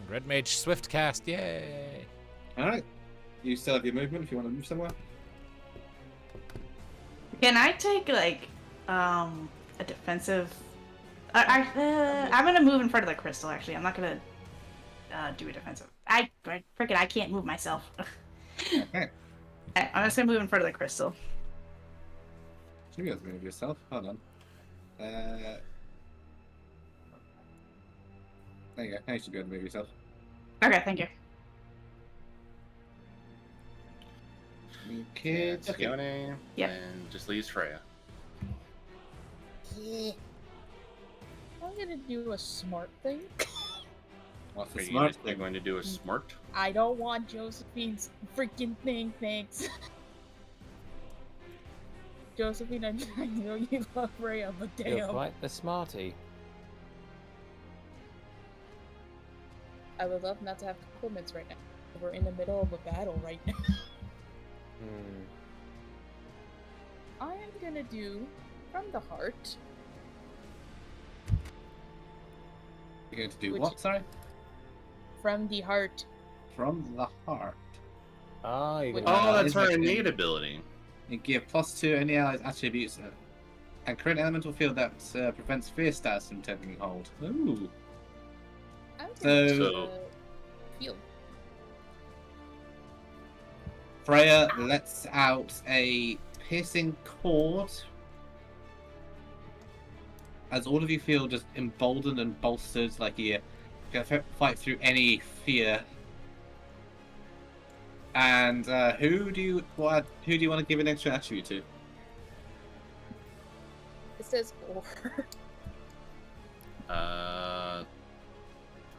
Red Mage Swift Cast, yay! Alright. You still have your movement if you want to move somewhere. Can I take, like, a defensive... I'm gonna move in front of the crystal, actually. I'm not gonna do a defensive. I can't move myself. Okay. I'm just gonna move in front of the crystal. Should be able to move yourself. Hold on. There you go. Now you should be able to move yourself. Okay, thank you. You kids. It's Yone, Yep. and just leaves Freya. Yeah. I'm gonna do a smart thing. What's Are the you smart you're thing? going to do a smart? I don't want Josephine's freaking thing, thanks. Josephine, I know you love Freya, but You're damn. quite the smarty. I would love not to have compliments right now. We're in the middle of a battle right now. Hmm. I am gonna do from the heart. You're going to do Which- what, sorry? From the heart. From the heart. Ah, you Which- got Oh, that's her Is it- innate ability. You give +2 any allies' attributes and create an elemental field that prevents fear stats from taking hold. Ooh. I'm gonna So- use So- the field. Freya lets out a piercing chord as all of you feel just emboldened and bolstered, like you can fight through any fear. And who do you want to give an extra attribute to? It says or.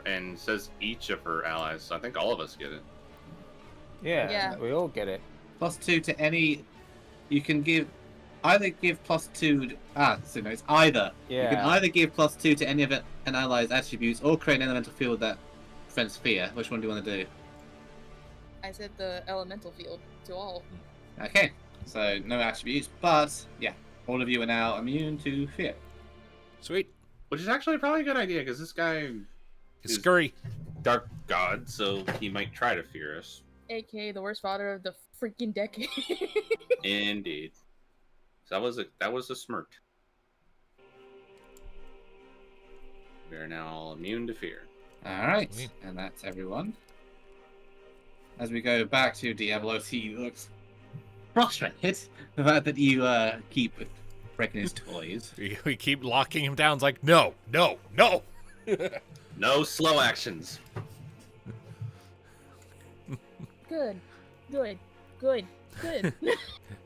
And says each of her allies, so I think all of us get it. Yeah, we all get it. +2 to any. You can either give +2. So no, it's either. You can Yeah. either give +2 to any of an ally's attributes or create an elemental field that prevents fear. Which one do you want to do? I said the elemental field to all. Okay, so no attributes, but yeah, all of you are now immune to fear. Sweet. Which is actually probably a good idea, because this guy He's Is- scurry. dark god, so he might try to fear us. AKA the worst fodder of the freaking decade. Indeed. So that was a smirk. We are now all immune to fear. All right, Sweet. and that's everyone. As we go back to Diablo, he looks frustrated the fact that you keep breaking his toys. We keep locking him down. It's like, no, no, no. No slow actions. Good, good, good, good.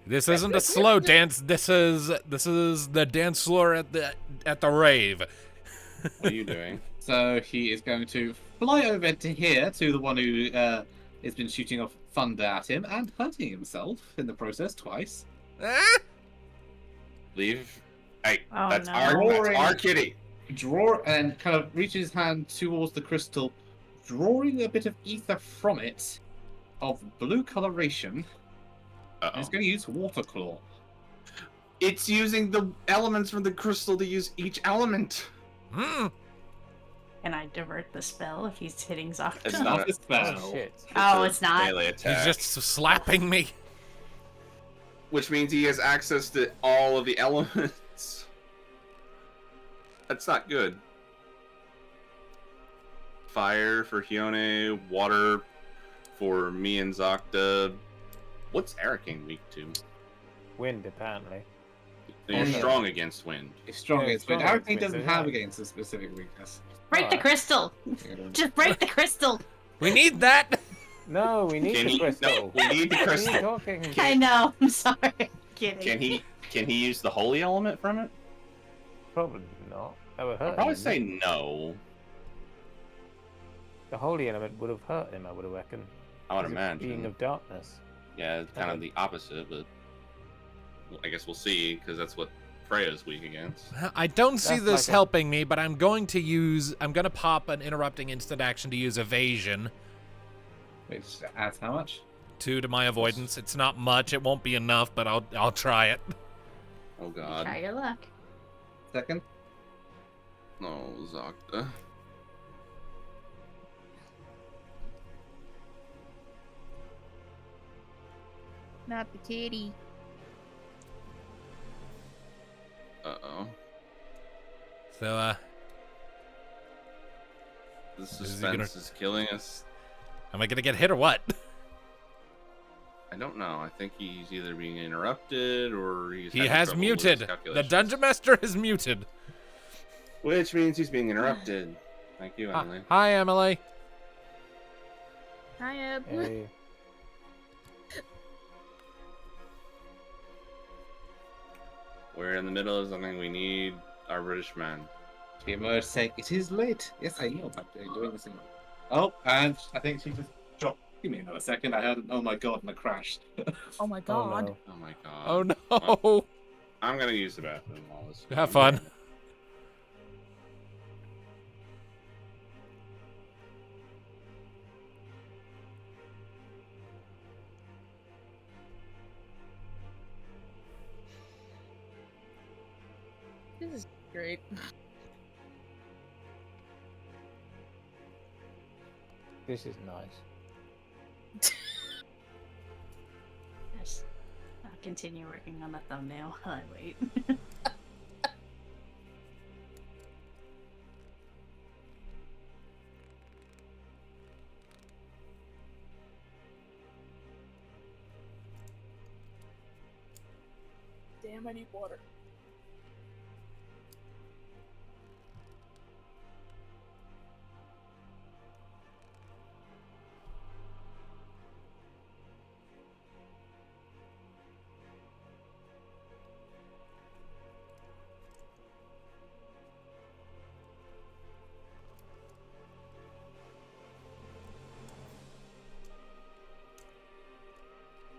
This isn't a slow dance. This is the dance floor at the rave. What are you doing? So he is going to fly over to here to the one who has been shooting off thunder at him and hurting himself in the process twice. Leave. Hey, Oh, that's no. our kitty. Draw and kind of reaches his hand towards the crystal, drawing a bit of ether from it of blue coloration. And Uh-oh. it's going to use Water Claw. It's using the elements from the crystal to use each element. Mm. Can I divert the spell if he's hitting Zocta? It's not a spell. Oh shit. Oh, a it's not. melee attack, He's just slapping me. which means he has access to all of the elements. That's not good. Fire for Hione, water for me and Zocta. What's Arcane weak to? Wind, apparently. You're Oh, no. strong against wind. It's strong Yeah, against wind. strong Arcane against doesn't wind, have yeah. against a specific weakness. Break the Alright. crystal! Just break the crystal! We need that. No, we need Can the he? crystal. No, we need the What are you crystal. talking? I know, I'm sorry. Kidding. Can he use the holy element from it? Probably not. That would hurt I'll probably him. say no. The holy element would have hurt him, I would reckon. I would He's a imagine. Being of darkness. Yeah, it's kind of Okay. the opposite, but I guess we'll see, because that's what Freya's weak against. I don't see That's this like a- helping me, but I'm going to pop an interrupting instant action to use evasion. Which adds how much? 2 to my avoidance. It's not much. It won't be enough, but I'll try it. Oh god. Try your luck. Second. No, Zocta. Not the kitty. Uh-oh. So The he suspense is killing us. am I gonna get hit or what? I don't know. I think he's either being interrupted or he's He having has trouble with his muted. The calculations. dungeon master is muted. Which means he's being interrupted. Thank you, Emily. Hi, Emily. Hi, Eb. Hey. We're in the middle of something. We need our British man. Timo saying it is late. Yes, I am. I'm doing this thing. Oh, and I think she just dropped. Give me another second. I heard an oh my god and I crashed. Oh my Oh god. no. Oh my god. Oh no. I'm gonna use the bathroom while this. Have fun. This is great. This is nice. Yes. I'll continue working on the thumbnail while I wait. Damn, I need water.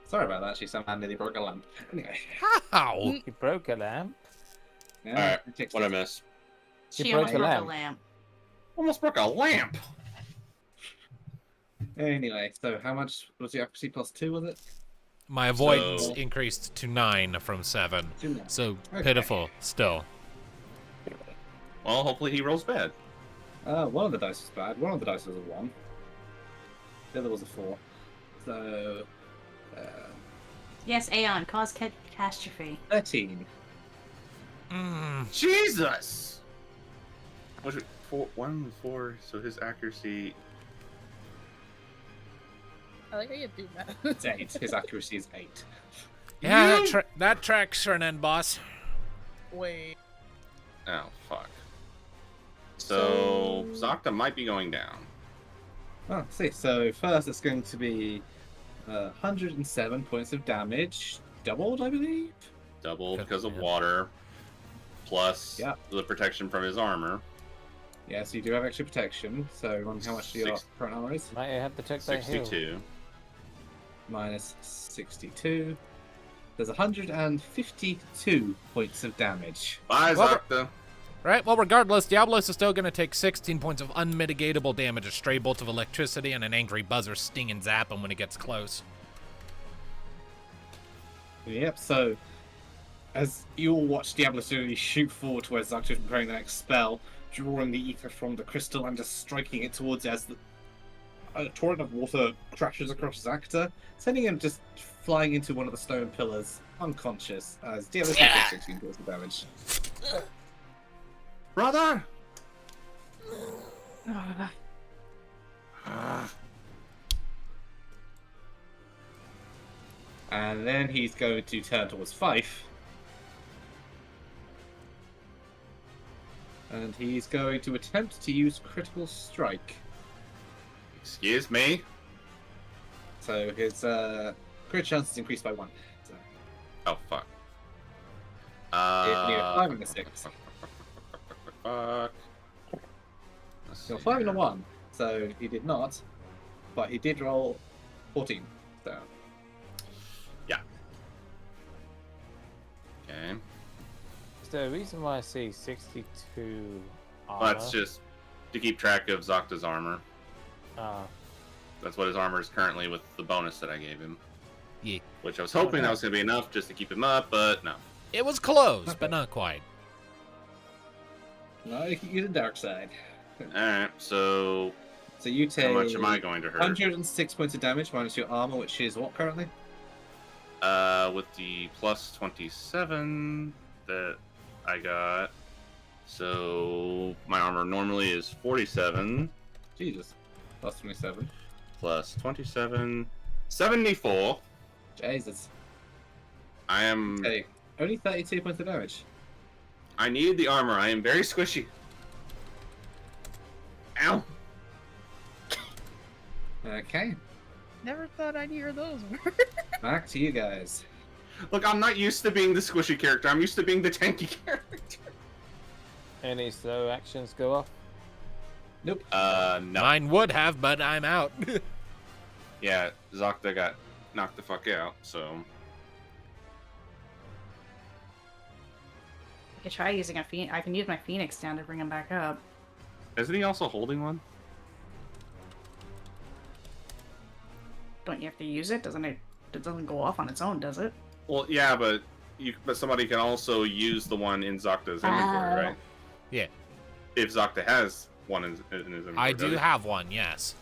Sorry about that. She somehow nearly broke a lamp. Anyway. How? You broke a lamp? Yeah, Alright, it takes what I time. miss? She She broke almost a broke a lamp. lamp. Almost broke a lamp. Anyway, so how much was the accuracy plus 2, was it? My avoidance So- increased to 9 from 7. 2 now. So Okay. pitiful still. Well, hopefully he rolls bad. One of the dice was bad. One of the dice was a 1. The other was a 4. So, Yes, Aeon, cause catastrophe. 13. Jesus! Was it 4, 1, 4? So his accuracy. I like how you do that. It's 8. His accuracy is 8. Yeah, that tracks for an end boss. Wait. Oh fuck. So Zakta might be going down. Oh, let's see. So first it's going to be 107 points of damage. Doubled, I believe? Double Okay, because of yeah. water, plus Yeah. the protection from his armor. Yes, you do have extra protection. So how much do your Six- current armor is? Might have to check that hill. 62. Minus 62. There's 152 points of damage. Bye, Well, Zakta. Right, well, regardless, Diablos is still going to take 16 points of unmitigatable damage, a stray bolt of electricity, and an angry buzzer sting and zap him when it gets close. Yep, so as you all watch Diablo slowly shoot forward to where Zakta is preparing the next spell, drawing the ether from the crystal and just striking it towards it as a torrent of water crashes across Zakta, sending him just flying into one of the stone pillars, unconscious, as Diablo takes 16 points of damage. Brother! And then he's going to turn towards Fife. And he's going to attempt to use Critical Strike. Excuse me? So his crit chance is increased by 1. So Oh, fuck. if you have 5 and a 6. Fuck. Let's So see 5 and a here. 1. So he did not. But he did roll 14. So Okay. So the reason why I see 62 armor. Well, that's just to keep track of Zakta's armor. That's what his armor is currently with the bonus that I gave him. Yeah. Which I was hoping that was going to be enough just to keep him up, but no. It was close, but not quite. no, you can use the dark side. Alright, so So you take how much am I going to hurt? 106 points of damage minus your armor, which is what currently? With the plus 27 that I got. So my armor normally is 47 Jesus. Plus 27. plus 27, 74. Jesus. I am. Hey, only 32 points of damage. I needed the armor. I am very squishy. Ow. Okay, Never thought I'd hear those words. back to you guys. Look, I'm not used to being the squishy character. I'm used to being the tanky character. Any slow actions go off? Nope. No. Mine would have, but I'm out. Yeah, Zakta got knocked the fuck out, so. I could try using a phoenix. I can use my phoenix down to bring him back up. Isn't he also holding one? Don't you have to use it? Doesn't it? It doesn't go off on its own, does it? Well, yeah, but but somebody can also use the one in Zocta's inventory, right? Yeah. If Zocta has one in his inventory. I does do he? have one, yes.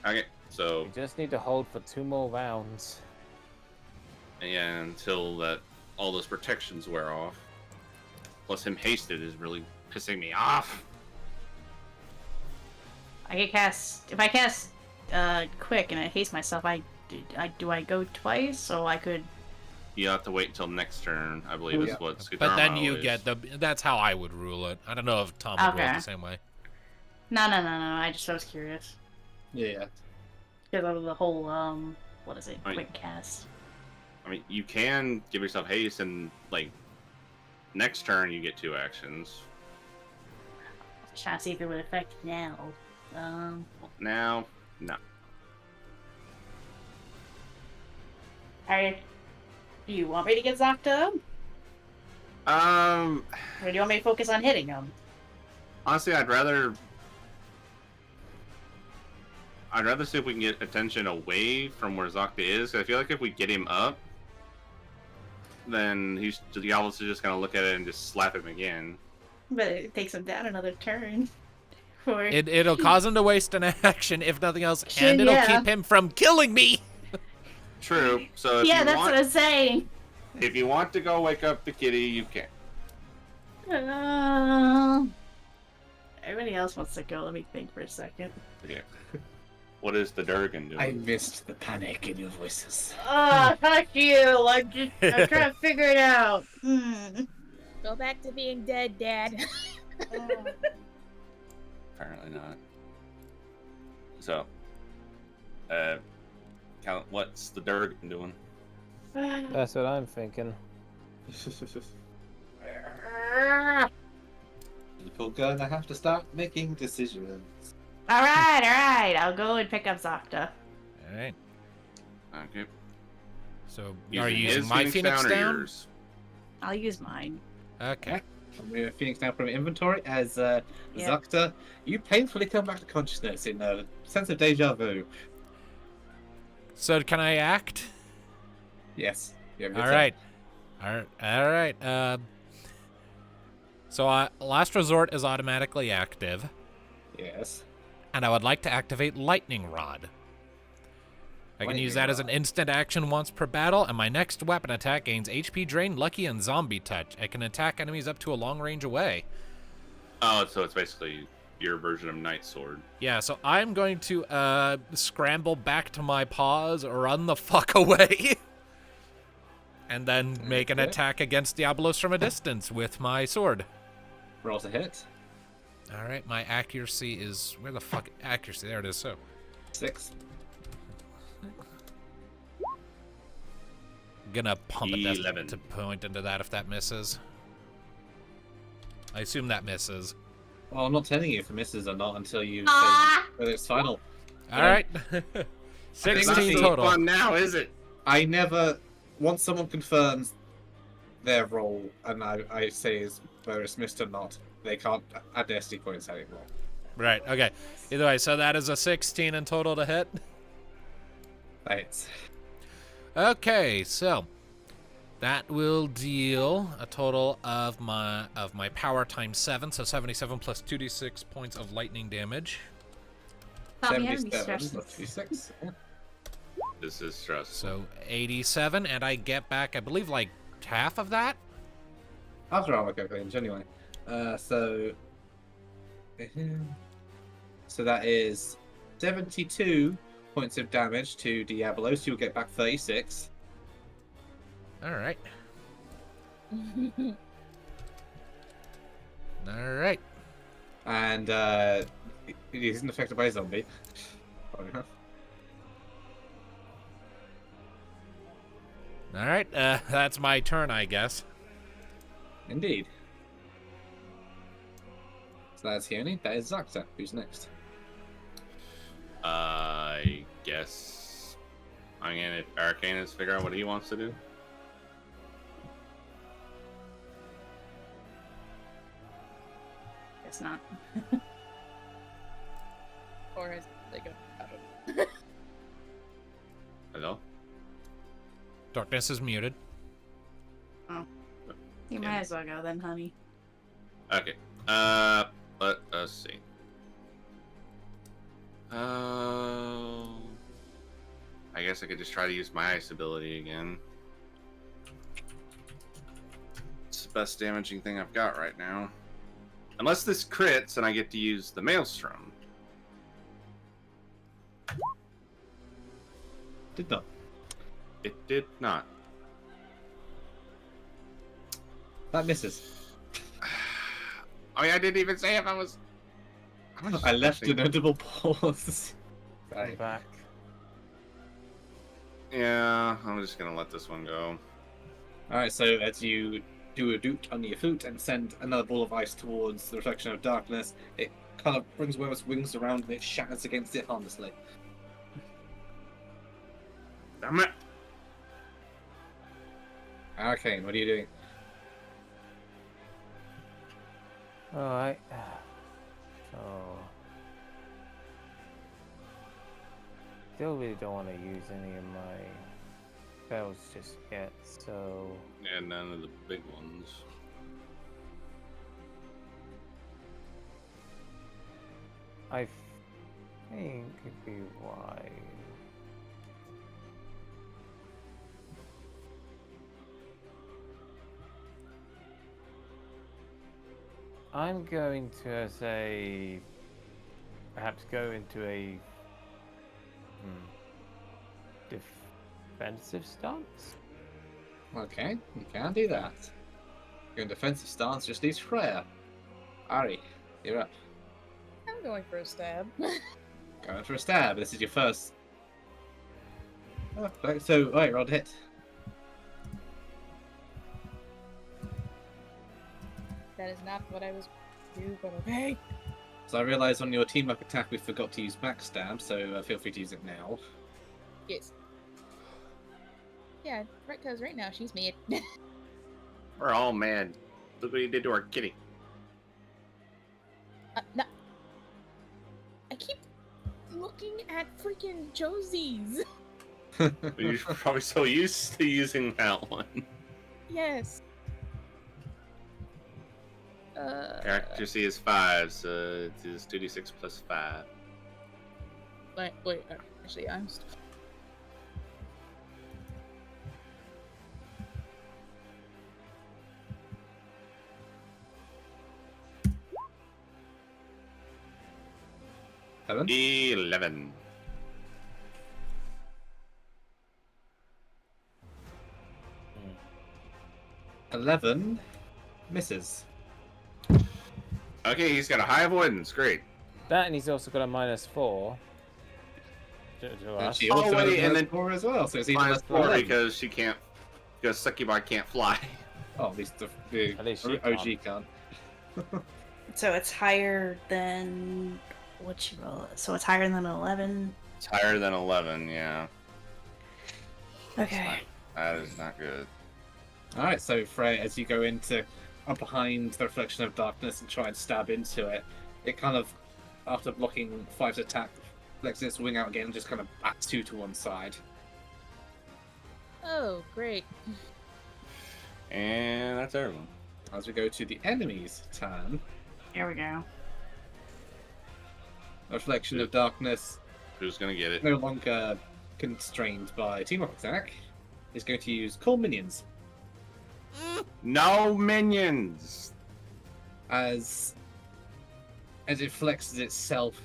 Okay, so We just need to hold for 2 more rounds. yeah, until that all those protections wear off. Plus, him hasted is really pissing me off. I can cast. If I cast quick and I haste myself, do I go twice? So I could. You have to wait until next turn, I believe is what But then Scudamaro you is. get the. That's how I would rule it. I don't know if Tom would rule it Okay. the same way. No. I was curious Yeah. because of the whole what is it? Right. Quick cast. I mean, you can give yourself haste, and like next turn you get 2 actions. Just trying to see if it would affect now. Now, no. Alright. Do you want me to get Zocta? Or do you want me to focus on hitting him? Honestly, I'd rather see if we can get attention away from where Zocta is. I feel like if we get him up, then Diablo's just gonna look at it and just slap him again. But it takes him down another turn. For... It'll cause him to waste an action, if nothing else, and it'll keep him from killing me! True. So if yeah, you that's want, what I'm saying. if you want to go wake up the kitty, you can. Everybody else wants to go. Let me think for a second. Yeah. What is the Durgan doing? I missed the panic in your voices. Oh, fuck you! I'm trying to figure it out. Go back to being dead, Dad. Apparently not. So, count. What's the Durgan doing? That's what I'm thinking. People gonna have to start making decisions. All right. I'll go and pick up Zocta. Alright. Okay. So, are you his using my Phoenix or down? yours? I'll use mine. Okay. I'm moving Phoenix down from inventory as Yeah. Zocta. You painfully come back to consciousness in a sense of deja vu. So, can I act? Yes. You have your Alright. Alright. So, Last Resort is automatically active, turn. Yes. and I would like to activate Lightning Rod. I can use that as an instant action once per battle, and my next weapon attack gains HP drain, lucky, and zombie touch. I can attack enemies up to a long range away. Oh, so it's basically your version of Night Sword. Yeah, so I'm going to scramble back to my paws, run the fuck away, and then make an Okay. attack against Diablos from a distance with my sword. Rolls a hit. Alright, my accuracy is... Where the fuck... Accuracy, there it is, so... 6. Gonna pump it 11. to point into that if that misses. I assume that misses. Well, I'm not telling you if it misses or not until you say Ah! whether it's final. Alright. think 16 that's total. Fun now, is it? I never... Once someone confirms their role and I say is whether it's missed or not, they can't add their SD points anymore. Right, okay. Either way, so that is a 16 in total to hit. Thanks. Okay, so that will deal a total of my power times 7, so 77 plus 2d6 points of lightning damage. Thought we had any 77 stresses. plus 26. Yeah. This is stressful. So 87, and I get back, I believe, like half of that. After armor calculation, anyway. So that is 72 points of damage to Diablo, so you'll get back 36. All right. All right. And it isn't affected by a zombie. Funny enough. All right. That's my turn, I guess. Indeed. So that's Heone. That is Zocta. Who's next? I guess I'm gonna Arcanus figure out what he wants to do. Guess not. Or has they go? Hello? Darkness is muted. Oh. Might as well go then, honey. Okay. Let us see. I guess I could just try to use my ice ability again. It's the best damaging thing I've got right now. Unless this crits and I get to use the Maelstrom. Did not. It did not. That misses. I mean, I didn't even say if I was. I left a notable pause. Come back. Yeah, I'm just gonna let this one go. Alright, so as you do a doot on your foot and send another ball of ice towards the reflection of darkness, it kind of brings one of its wings around and it shatters against it harmlessly. Damn it! Okay, what are you doing? Alright. So. Still really don't want to use any of my spells just yet, so. Yeah, none of the big ones. I think it'd be wise. I'm going to say perhaps go into a defensive stance. Okay, you can do that. Your defensive stance just needs Freya. Ari, you're up. I'm going for a stab. Going for a stab. This is your first. Okay, so, right, roll to hit. That is not what I was do, but okay. So I realise on your teamwork attack we forgot to use backstab, so feel free to use it now. Yes. Yeah, right. Because right now she's mad. We're all mad. Look what you did to our kitty. No. I keep looking at freaking Josie's. You're probably so used to using that one. Yes. Accuracy is 5, so it is 2d6 plus 5. Wait, actually, I'm still... Seven? 11. Hmm. 11 misses. Okay, he's got a high avoidance. Great. That, and he's also got a -4. To And us. she also wait, has and a then- 4 as well, so it's even Minus less than 4 11. because she can't. Because Succubi can't fly. Oh, at least the At least she OG can't. So it's higher than what you roll. So it's higher than 11. It's higher than 11, yeah. Okay. That is not good. Alright, so Frey, as you go into up behind the reflection of darkness and try and stab into it, it kind of, after blocking 5's attack, flexes its wing out again and just kind of bats you to one side. Oh, great. And that's everyone. As we go to the enemy's turn, Here we go. reflection of darkness, Who's gonna get it? no longer constrained by teamwork attack, is going to use Call Minions. No minions! As it flexes itself,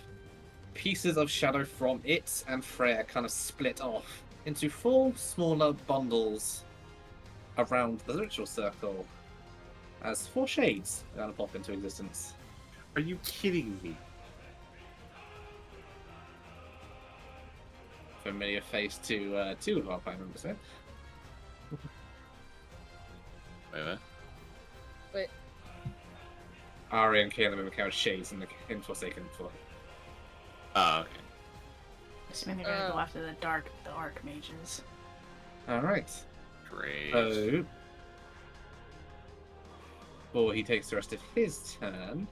pieces of shadow from it and Freya kind of split off into 4 smaller bundles around the ritual circle, as 4 shades are going to pop into existence. Are you kidding me? Familiar face to 2 of our party members here. Wait, what? Wait, Ari and Kayla mimic out shades in Forsaken for. Oh, okay. Assuming they're gonna go after the archmages. Alright. Great. So, before he takes the rest of his turn,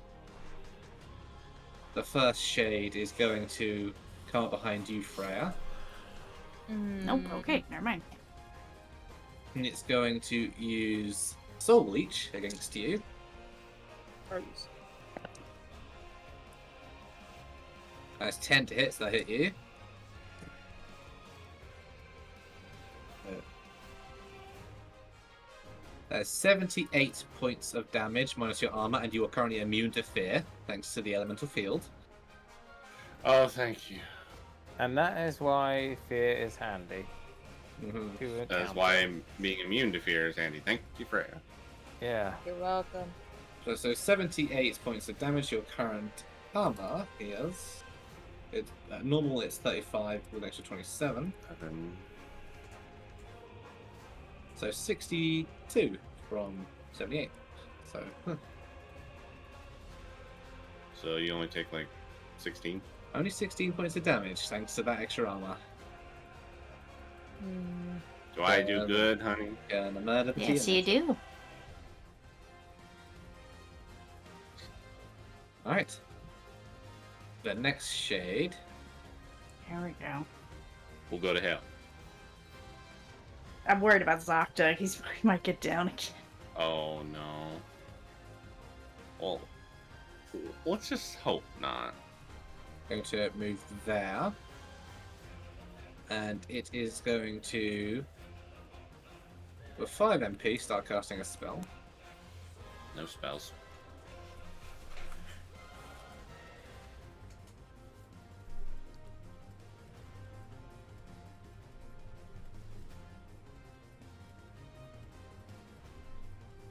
the first shade is going to come up behind you, Freya, Nope. Okay. Never mind. and it's going to use Soul Leech against you. Argus. That's 10 to hit, so that hit you. That's 78 points of damage minus your armor, and you are currently immune to fear, thanks to the elemental field. Oh, thank you. And that is why fear is handy. Mm-hmm. To That's account why for. being immune to fear is handy. Thank you, Freya. Yeah. You're welcome. So 78 points of damage. Your current armor is... normal it's 35 with an extra 27. So 62 from 78. So... So you only take like 16? Only 16 points of damage, thanks to that extra armor. Do I do good, honey? Gonna murder the Yes, TNS. you do. Alright. The next shade. Here we go. We'll go to hell. I'm worried about Zocta. He might get down again. Oh no. Well, let's just hope not. Going to move there. And it is going to, with 5 MP, start casting a spell. No spells.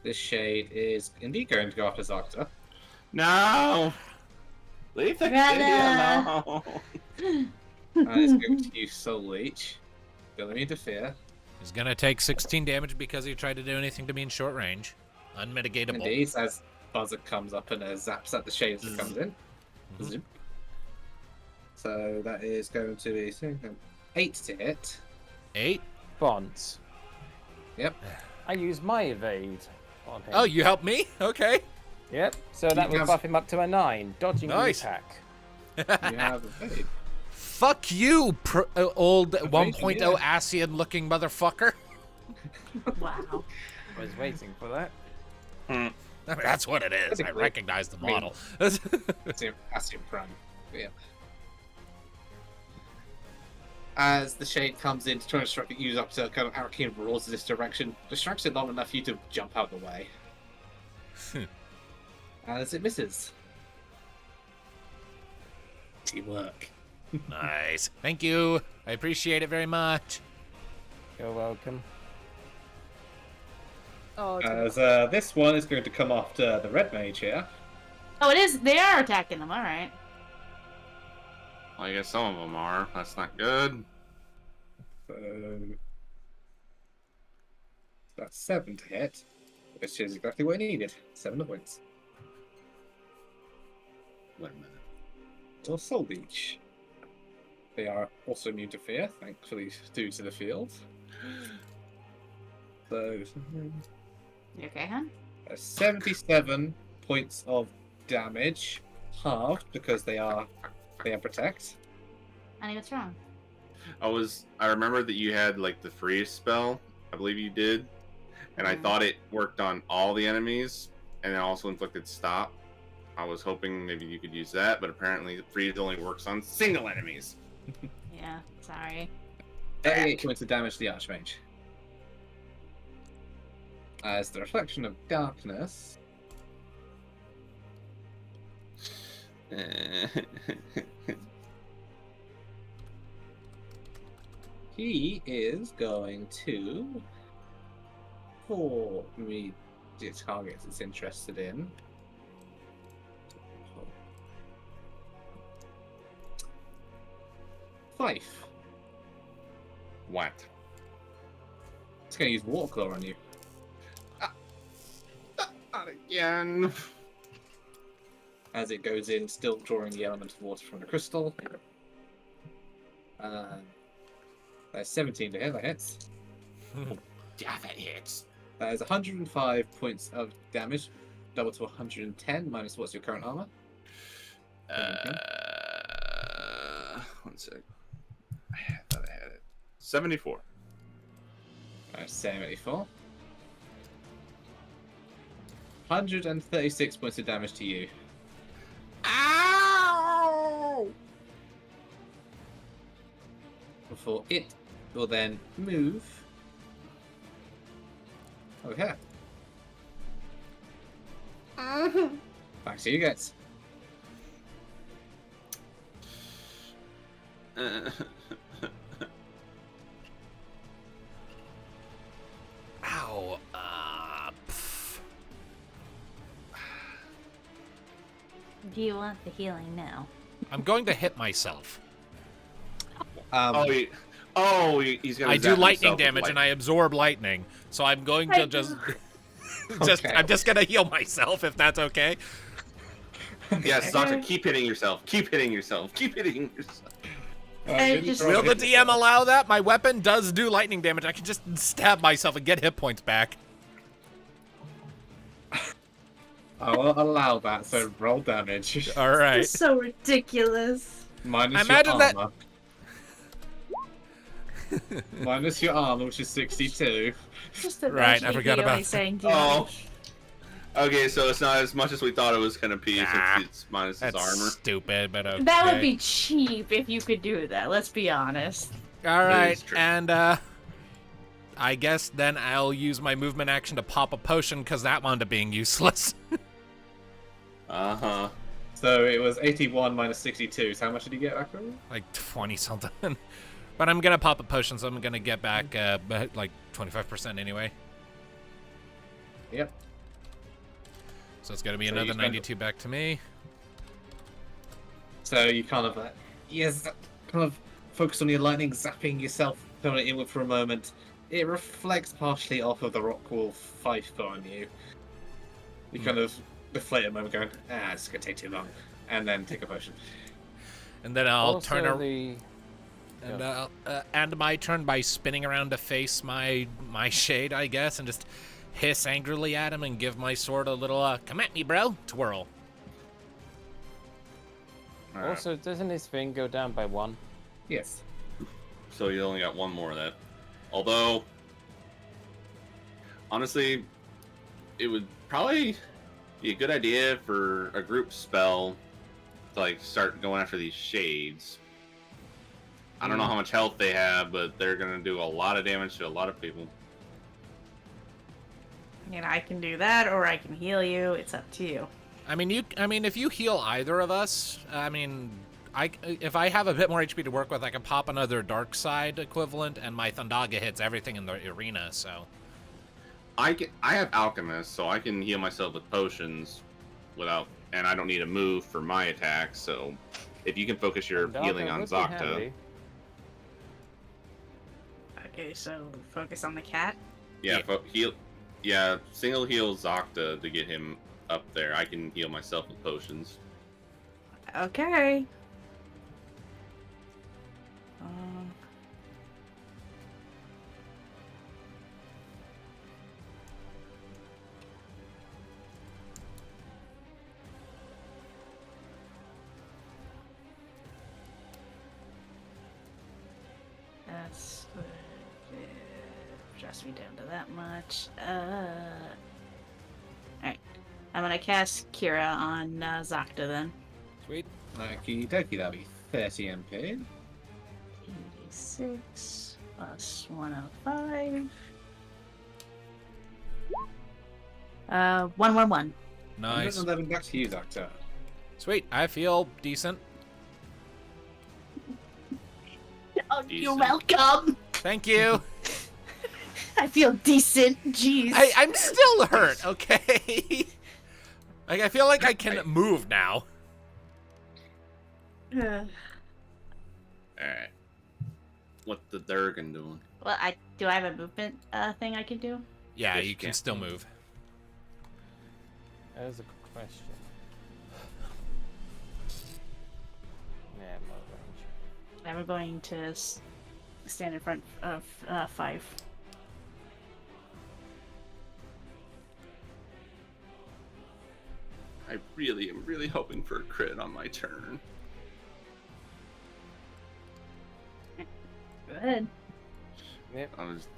This shade is indeed going to go after Zocta. No! Leave the Rana! kitty alone! And it's going to use Soul Leech. Gonna interfere. He's gonna take 16 damage because he tried to do anything to me in short range. Unmitigatable. Indeed, as Buzzer comes up and zaps at the shade as it comes in. Mhm. Zoop. So that is going to be 8 to hit. 8. Bonds. Yep. I use my evade on him. Oh, you helped me? Okay. Yep. So that You would have- buff him up to a 9. Dodging Nice. the attack. You have evade. Fuck you, old Evade, 1.0 yeah. Asian looking motherfucker. Wow. I was waiting for that. I mean, that's what it is. I Typically, recognize the I mean- model. Assume Prime. Yeah. As the shade comes in to try and distract you up to kind of Arakin roars in this direction, distracts it long enough for you to jump out the way. As it misses. Teamwork. Nice. Thank you. I appreciate it very much. You're welcome. Oh, it's As this one is going to come after the red mage here. Oh, it is. They are attacking them. All right. Well, I guess some of them are. That's not good. So that's 7 to hit, which is exactly what I needed. 7 points. Wait a minute. Or Soul Beach. They are also immune to fear, thankfully due to the field. So You okay, hon? 77 points of damage, halved because they are protect. Honey, what's wrong? I remember that you had like the freeze spell. I believe you did, and I thought it worked on all the enemies, and it also inflicted stop. I was hoping maybe you could use that, but apparently the freeze only works on single enemies. Yeah. Sorry. 38 points of damage to the Archmage. As the reflection of darkness. He is going to, for me, the targets it's interested in. Fife. What? It's going to use Water Claw on you. Not again. As it goes in, still drawing the element of water from the crystal. That's 17 to hit, that hits. Yeah, that hits. That is 105 points of damage, double to 110, minus what's your current armor? 1 sec. I thought I had it. 74. 74. 136 points of damage to you. Ow! Before it will then move. Okay. Back to you guys. Ow. Do you want the healing now? I'm going to hit myself. He's gonna. I do zap lightning himself with damage and I absorb lightning, so I'm going to just, Okay. I'm just gonna heal myself if that's okay. Yes, Doctor, keep hitting yourself. Keep hitting yourself. Keep hitting yourself. I just- Will the DM allow that? My weapon does do lightning damage. I can just stab myself and get hit points back. I will allow that, so roll damage. All right. It's so ridiculous. Minus Imagine your that- armor. Minus your armor, which is 62. Just Right, I imagine forgot Hiyoi about saying Oh. damage. Okay, so it's not as much as we thought it was gonna be. Nah, Since it's minus his That's armor. stupid, but okay. That would be cheap if you could do that. Let's be honest. All That right, is true. and I guess then I'll use my movement action to pop a potion because that wound up being useless. So it was 81 minus 62. So how much did you get back from? Like 20 something. But I'm gonna pop a potion, so I'm gonna get back like 25% anyway. Yep. So it's gonna be So another you spend- 92 back to me. So you kind of kind of focus on your lightning, zapping yourself, throwing it inward for a moment. It reflects partially off of the rock wall 5 foot on you. You kind of deflate a moment, going, it's gonna take too long, and then take a potion. And then I'll Also, turn around the and end my turn by spinning around to face my shade, I guess, and just hiss angrily at him and give my sword a little "come at me, bro" twirl. Also, doesn't his thing go down by 1? Yes. So you only got one more of that. Although, honestly, it would probably be a good idea for a group spell to like start going after these shades. I don't know how much health they have, but they're gonna do a lot of damage to a lot of people. You know, I can do that, or I can heal you. It's up to you. I mean, if you heal either of us, if I have a bit more HP to work with, I can pop another dark side equivalent, and my Thundaga hits everything in the arena. So I have alchemist, so I can heal myself with potions without, and I don't need to move for my attack. So if you can focus your Thundaga healing on would be Zakta, handy. Okay, so focus on the cat. yeah, single heal Zakta to get him up there. I can heal myself with potions. Okay. That's adjust me down to that much. Alright. I'm gonna cast Kira on Zakta then. sweet. Okie dokie, that'll be 30 MP. 86 plus 105. 111. Nice. 111 back to you, Doctor. Sweet. I feel decent. Oh, you're Decent. welcome. Thank you. I feel decent. Jeez. I'm still hurt. Okay. Like I feel like I can move now. Uh, Alright. What the Durgan doing? well, do I have a movement thing I can do? Yeah, Yes, you you can can. still move. That is a good question. Yeah, more range. I'm going to stand in front of 5. I really am hoping for a crit on my turn. Go ahead. Yep. I was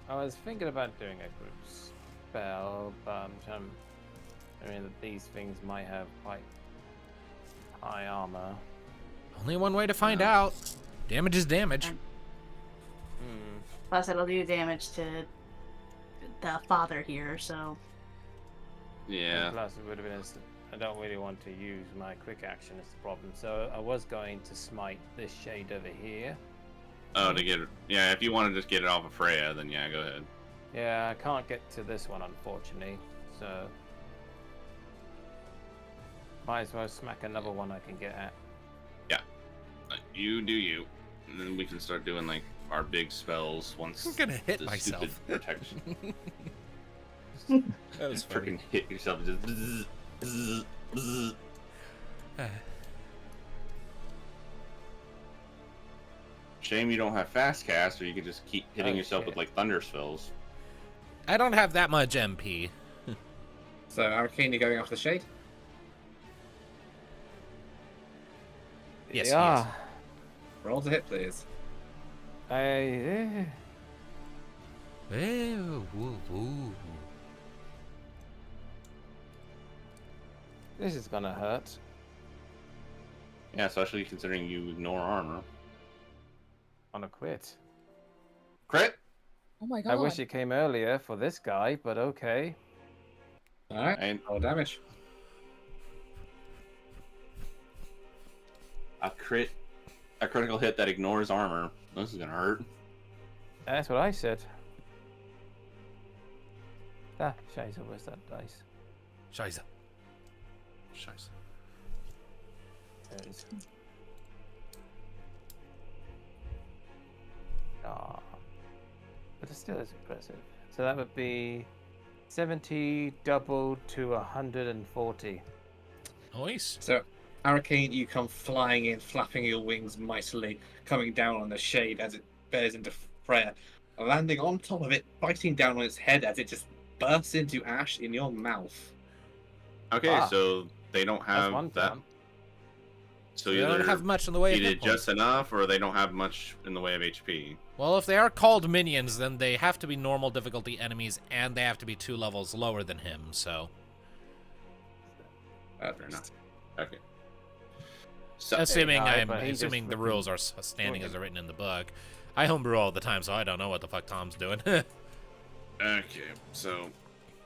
I was thinking about doing a group spell, but considering that these things might have quite high armor. Only one way to find out. Damage is damage. Plus, it'll do damage to the father here, so. Yeah. And plus, it would have been. I don't really want to use my quick action as the problem, so I was going to smite this shade over here. Oh, to get it. Yeah, if you want to just get it off of Freya, then yeah, go ahead. Yeah, I can't get to this one, unfortunately, so might as well smack another one I can get at. Yeah. You do you. And then we can start doing, like, our big spells once I'm gonna hit the myself. stupid protection. That was funny. Freaking hit yourself. Just bzz, bzz, bzz. Shame you don't have fast cast, or you could just keep hitting Oh, yourself shit. with, like, thunder spells. I don't have that much MP. So, Arcane, you're going off the shade? Yes, Yeah. Roll to hit, please. Woo, woo. This is gonna hurt. Yeah, especially considering you ignore armor. On a quit. Crit? Oh my god. I wish it came earlier for this guy, but okay. Alright, And roll damage. a critical hit that ignores armor. This is gonna hurt. That's what I said. Ah, Shiza, where's that dice? Scheiße. Scheiße. There it is. Ah, but it still is impressive. So that would be 70 doubled to 140. Nice. So, Arcane, you come flying in, flapping your wings mightily, coming down on the shade as it bears into Freya, landing on top of it, biting down on its head as it just bursts into ash in your mouth. Okay, Ah. so they don't That's have one that. turn. So They either don't have much in the way you of did hit points. just enough, or they don't have much in the way of HP. Well, if they are called minions, then they have to be normal difficulty enemies, and they have to be 2 levels lower than him, so... Fair enough. Okay. So, Assuming Hey, I'm but he just assuming the freaking rules are standing as fucking- they're written in the book. I homebrew all the time, so I don't know what the fuck Tom's doing. okay, so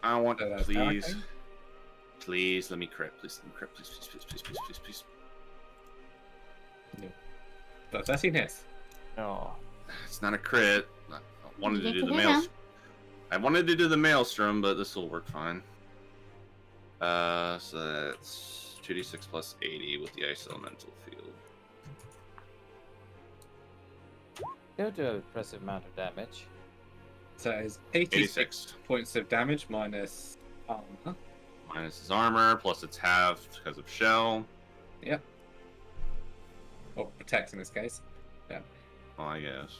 I want to That's please, Arcane? please let me crit. Please let me crit. Please, please, please, please, please, please, please. But 13 hits. Oh, It's not a crit. I wanted to You do get the to hit maelstrom. him. I wanted to do the maelstrom, but this will work fine. So that's 2d6 plus 80 with the ice elemental field. they'll do an impressive amount of damage. So it's 86 86 points of damage minus armor. minus his armor, plus it's halved because of shell. Yep. Or protect in this case. Well, I guess.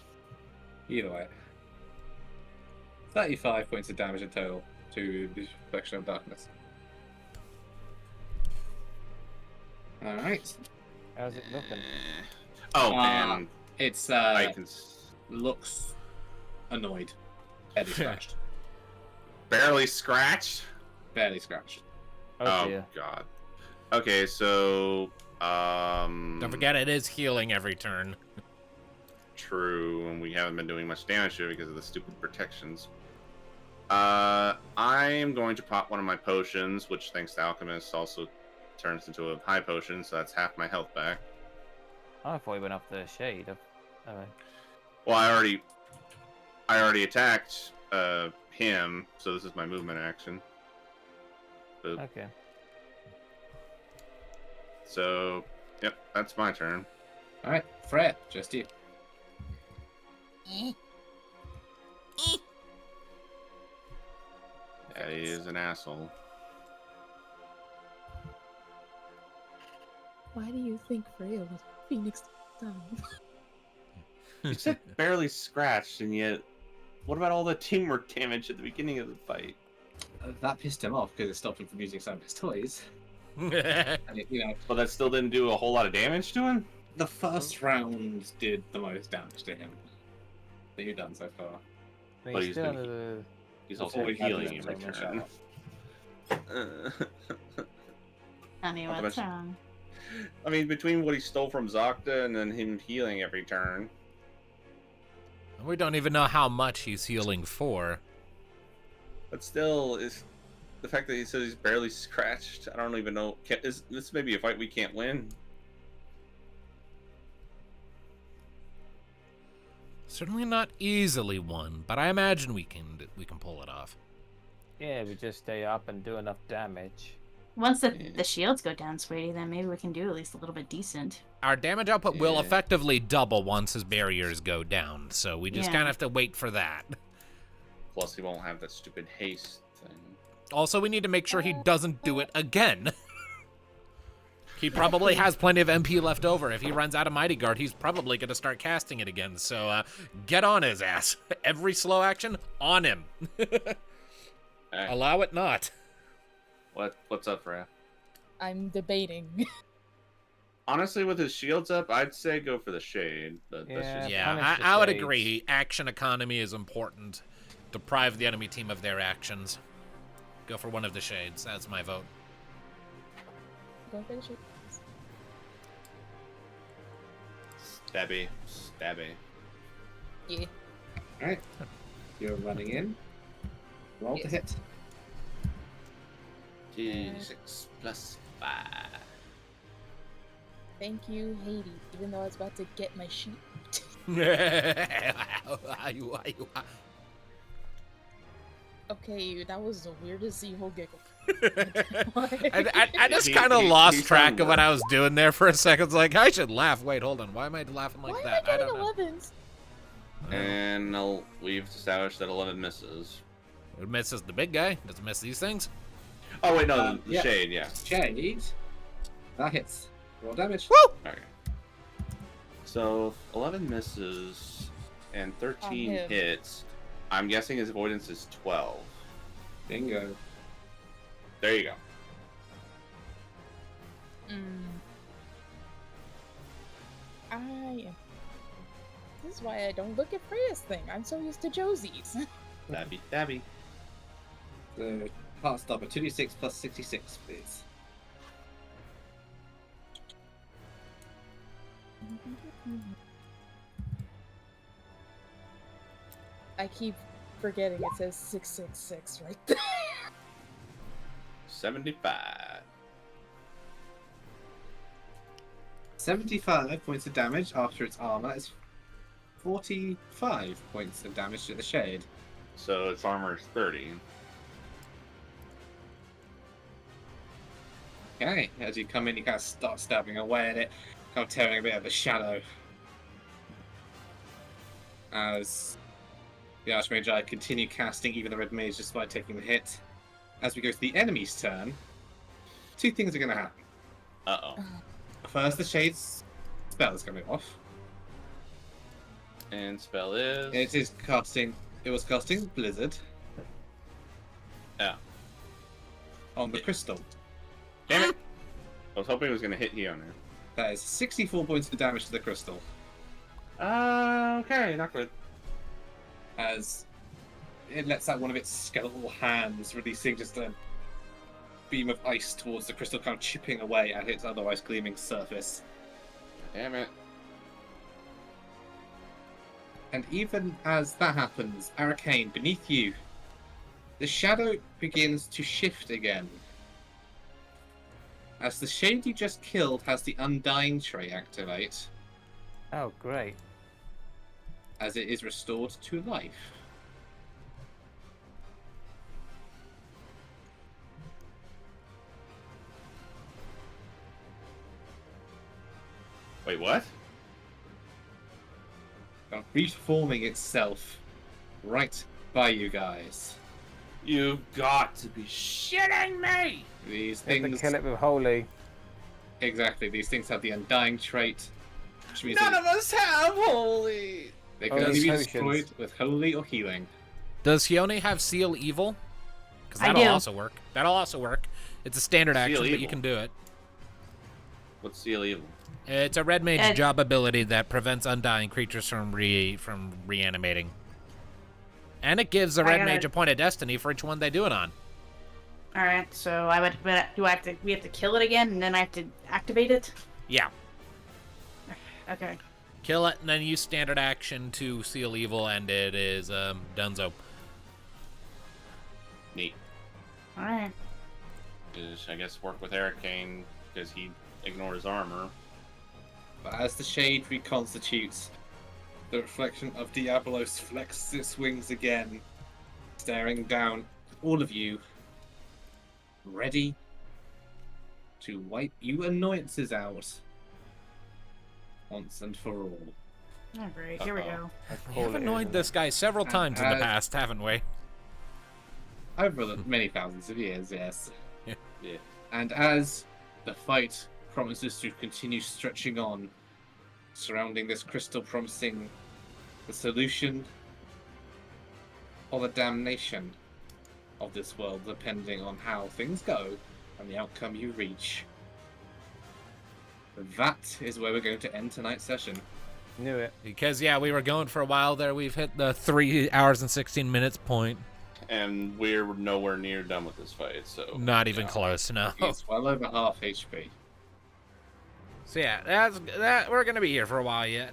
Either way. 35 points of damage in total to the Reflection of Darkness. Alright. How's it looking? Oh man, It's I can looks annoyed. Barely scratched. barely scratch. Barely scratched. Oh, dear. God. Okay, so Don't forget, it is healing every turn. true, and we haven't been doing much damage here because of the stupid protections. I'm going to pop one of my potions, which thanks to Alchemist also turns into a high potion, so that's half my health back. Oh, I thought he went up the shade. Well, I already attacked him, so this is my movement action. Boop. Okay. So, yep, that's my turn. Alright, Freya, just you. Eh. Yeah, he is an asshole. Why do you think Freya was Phoenix down? You said barely scratched, and yet, what about all the teamwork damage at the beginning of the fight? That pissed him off because it stopped him from using some of his toys. Yeah, And you know, But that still didn't do a whole lot of damage to him? the first round did the most damage to him that you've done so far. But he's still been under the... He's Before also we had healing him in take my return. shot. Tell me Not to what's mention- wrong. I mean, between what he stole from Zocta and then him healing every turn. We don't even know how much he's healing for. But still, is the fact that he says he's barely scratched. I don't even know. This may be a fight we can't win. Certainly not easily won, but I imagine we can pull it off. Yeah, we just stay up and do enough damage. Once the shields go down, sweetie, then maybe we can do at least a little bit decent. Our damage output will Yeah. effectively double once his barriers go down, so we just Yeah. kind of have to wait for that. Plus, he won't have that stupid haste thing. Also, we need to make sure he doesn't do it again. He probably has plenty of MP left over. If he runs out of Mighty Guard, he's probably going to start casting it again. So get on his ass. Every slow action, on him. Alright, Allow it not. what's up, Freya? I'm debating. Honestly, with his shields up, I'd say go for the shade. But that's Yeah. just... Yeah, punish the I would shades. agree. Action economy is important. Deprive the enemy team of their actions. Go for one of the shades. That's my vote. Go for the shit. Stabby. Yeah. Alright. You're running in. Roll to Yes. hit. D6 plus 5. Thank you, Hades. Even though I was about to get my sheep. Okay, that was the weirdest evil giggle. I just He- kind of he- lost he's track found of what one. I was doing there for a second. It's like, I should laugh. Wait, hold on. Why am I laughing like Why that? am I I getting don't know. 11s? And we've established that 11 misses. It misses the big guy. Doesn't miss these things. Oh, wait, no, the yeah. shade, yeah. Shade. That hits. Roll damage. Okay. So, 11 misses and 13 him. hits. I'm guessing his avoidance is 12. Bingo. There you go. This is why I don't look at Freya's thing. I'm so used to Josie's. Dabby. So, Heartstopper, 2d6 plus 66, please. I keep forgetting it says 666 right there. 75. 75 points of damage after its armor is 45 points of damage to the shade. So its armor is 30. Okay, as you come in, you kind of start stabbing away at it, kind of tearing a bit of the shadow. As the Archmage continue casting even the Red Mage despite taking the hit. As we go to the enemy's turn, two things are going to happen. Uh-oh. First, the Shade's spell is going off. And spell is... It was casting Blizzard Yeah. on the crystal. Damn it! I was hoping it was going to hit Hioner. That is 64 points of damage to the crystal. Okay, not good. As it lets out one of its skeletal hands, releasing just a beam of ice towards the crystal, kind of chipping away at its otherwise gleaming surface. Damn it. And even as that happens, Arcane, beneath you, the shadow begins to shift again. As the shade you just killed has the Undying trait activate, Oh, great. as it is restored to life. Wait, what? Kind of reforming itself right by you guys. You've got to be shitting me! These Have to things, kill it with holy. exactly, these things have the Undying trait, which means None that of us have holy! they can Oh, only be potions. destroyed with holy or healing. Does Hione have Seal Evil? Because I that'll do. also work. That'll also work. It's a standard Seal action, but you Evil. can do it. What's Seal Evil? It's a red mage Uh, job ability that prevents undying creatures from reanimating. And it gives the I red gotta- mage a point of destiny for each one they do it on. All right, so we have to kill it again, and then I have to activate it? Yeah. Okay. Kill it, and then use standard action to seal evil, and it is Dunzo. Neat. All right. Just, I guess work with Arcane because he ignored his armor. But as the shade reconstitutes, the reflection of Diablo flexes its wings again, staring down at all of you, ready to wipe you annoyances out once and for all. All right, here we go. We have annoyed this guy several times in the past, haven't we? Over the many thousands of years, yes. Yeah. Yeah. And as the fight promises to continue stretching on, surrounding this crystal promising the solution or the damnation of this world, depending on how things go and the outcome you reach. That is where we're going to end tonight's session. Knew it. Because, yeah, we were going for a while there. We've hit the 3 hours and 16 minutes point. And we're nowhere near done with this fight, so... Not even close, no. It's well over half HP. So, yeah, we're going to be here for a while yet.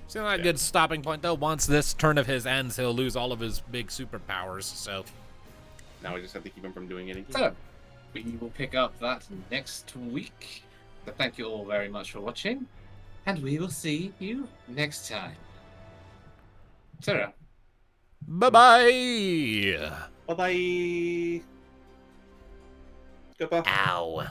Seems like a good stopping point, though. Once this turn of his ends, he'll lose all of his big superpowers, so... Now we just have to keep him from doing it again. So, we will pick up that next week. So thank you all very much for watching, and we will see you next time. Sarah. Bye-bye! Bye-bye! Goodbye. Ow.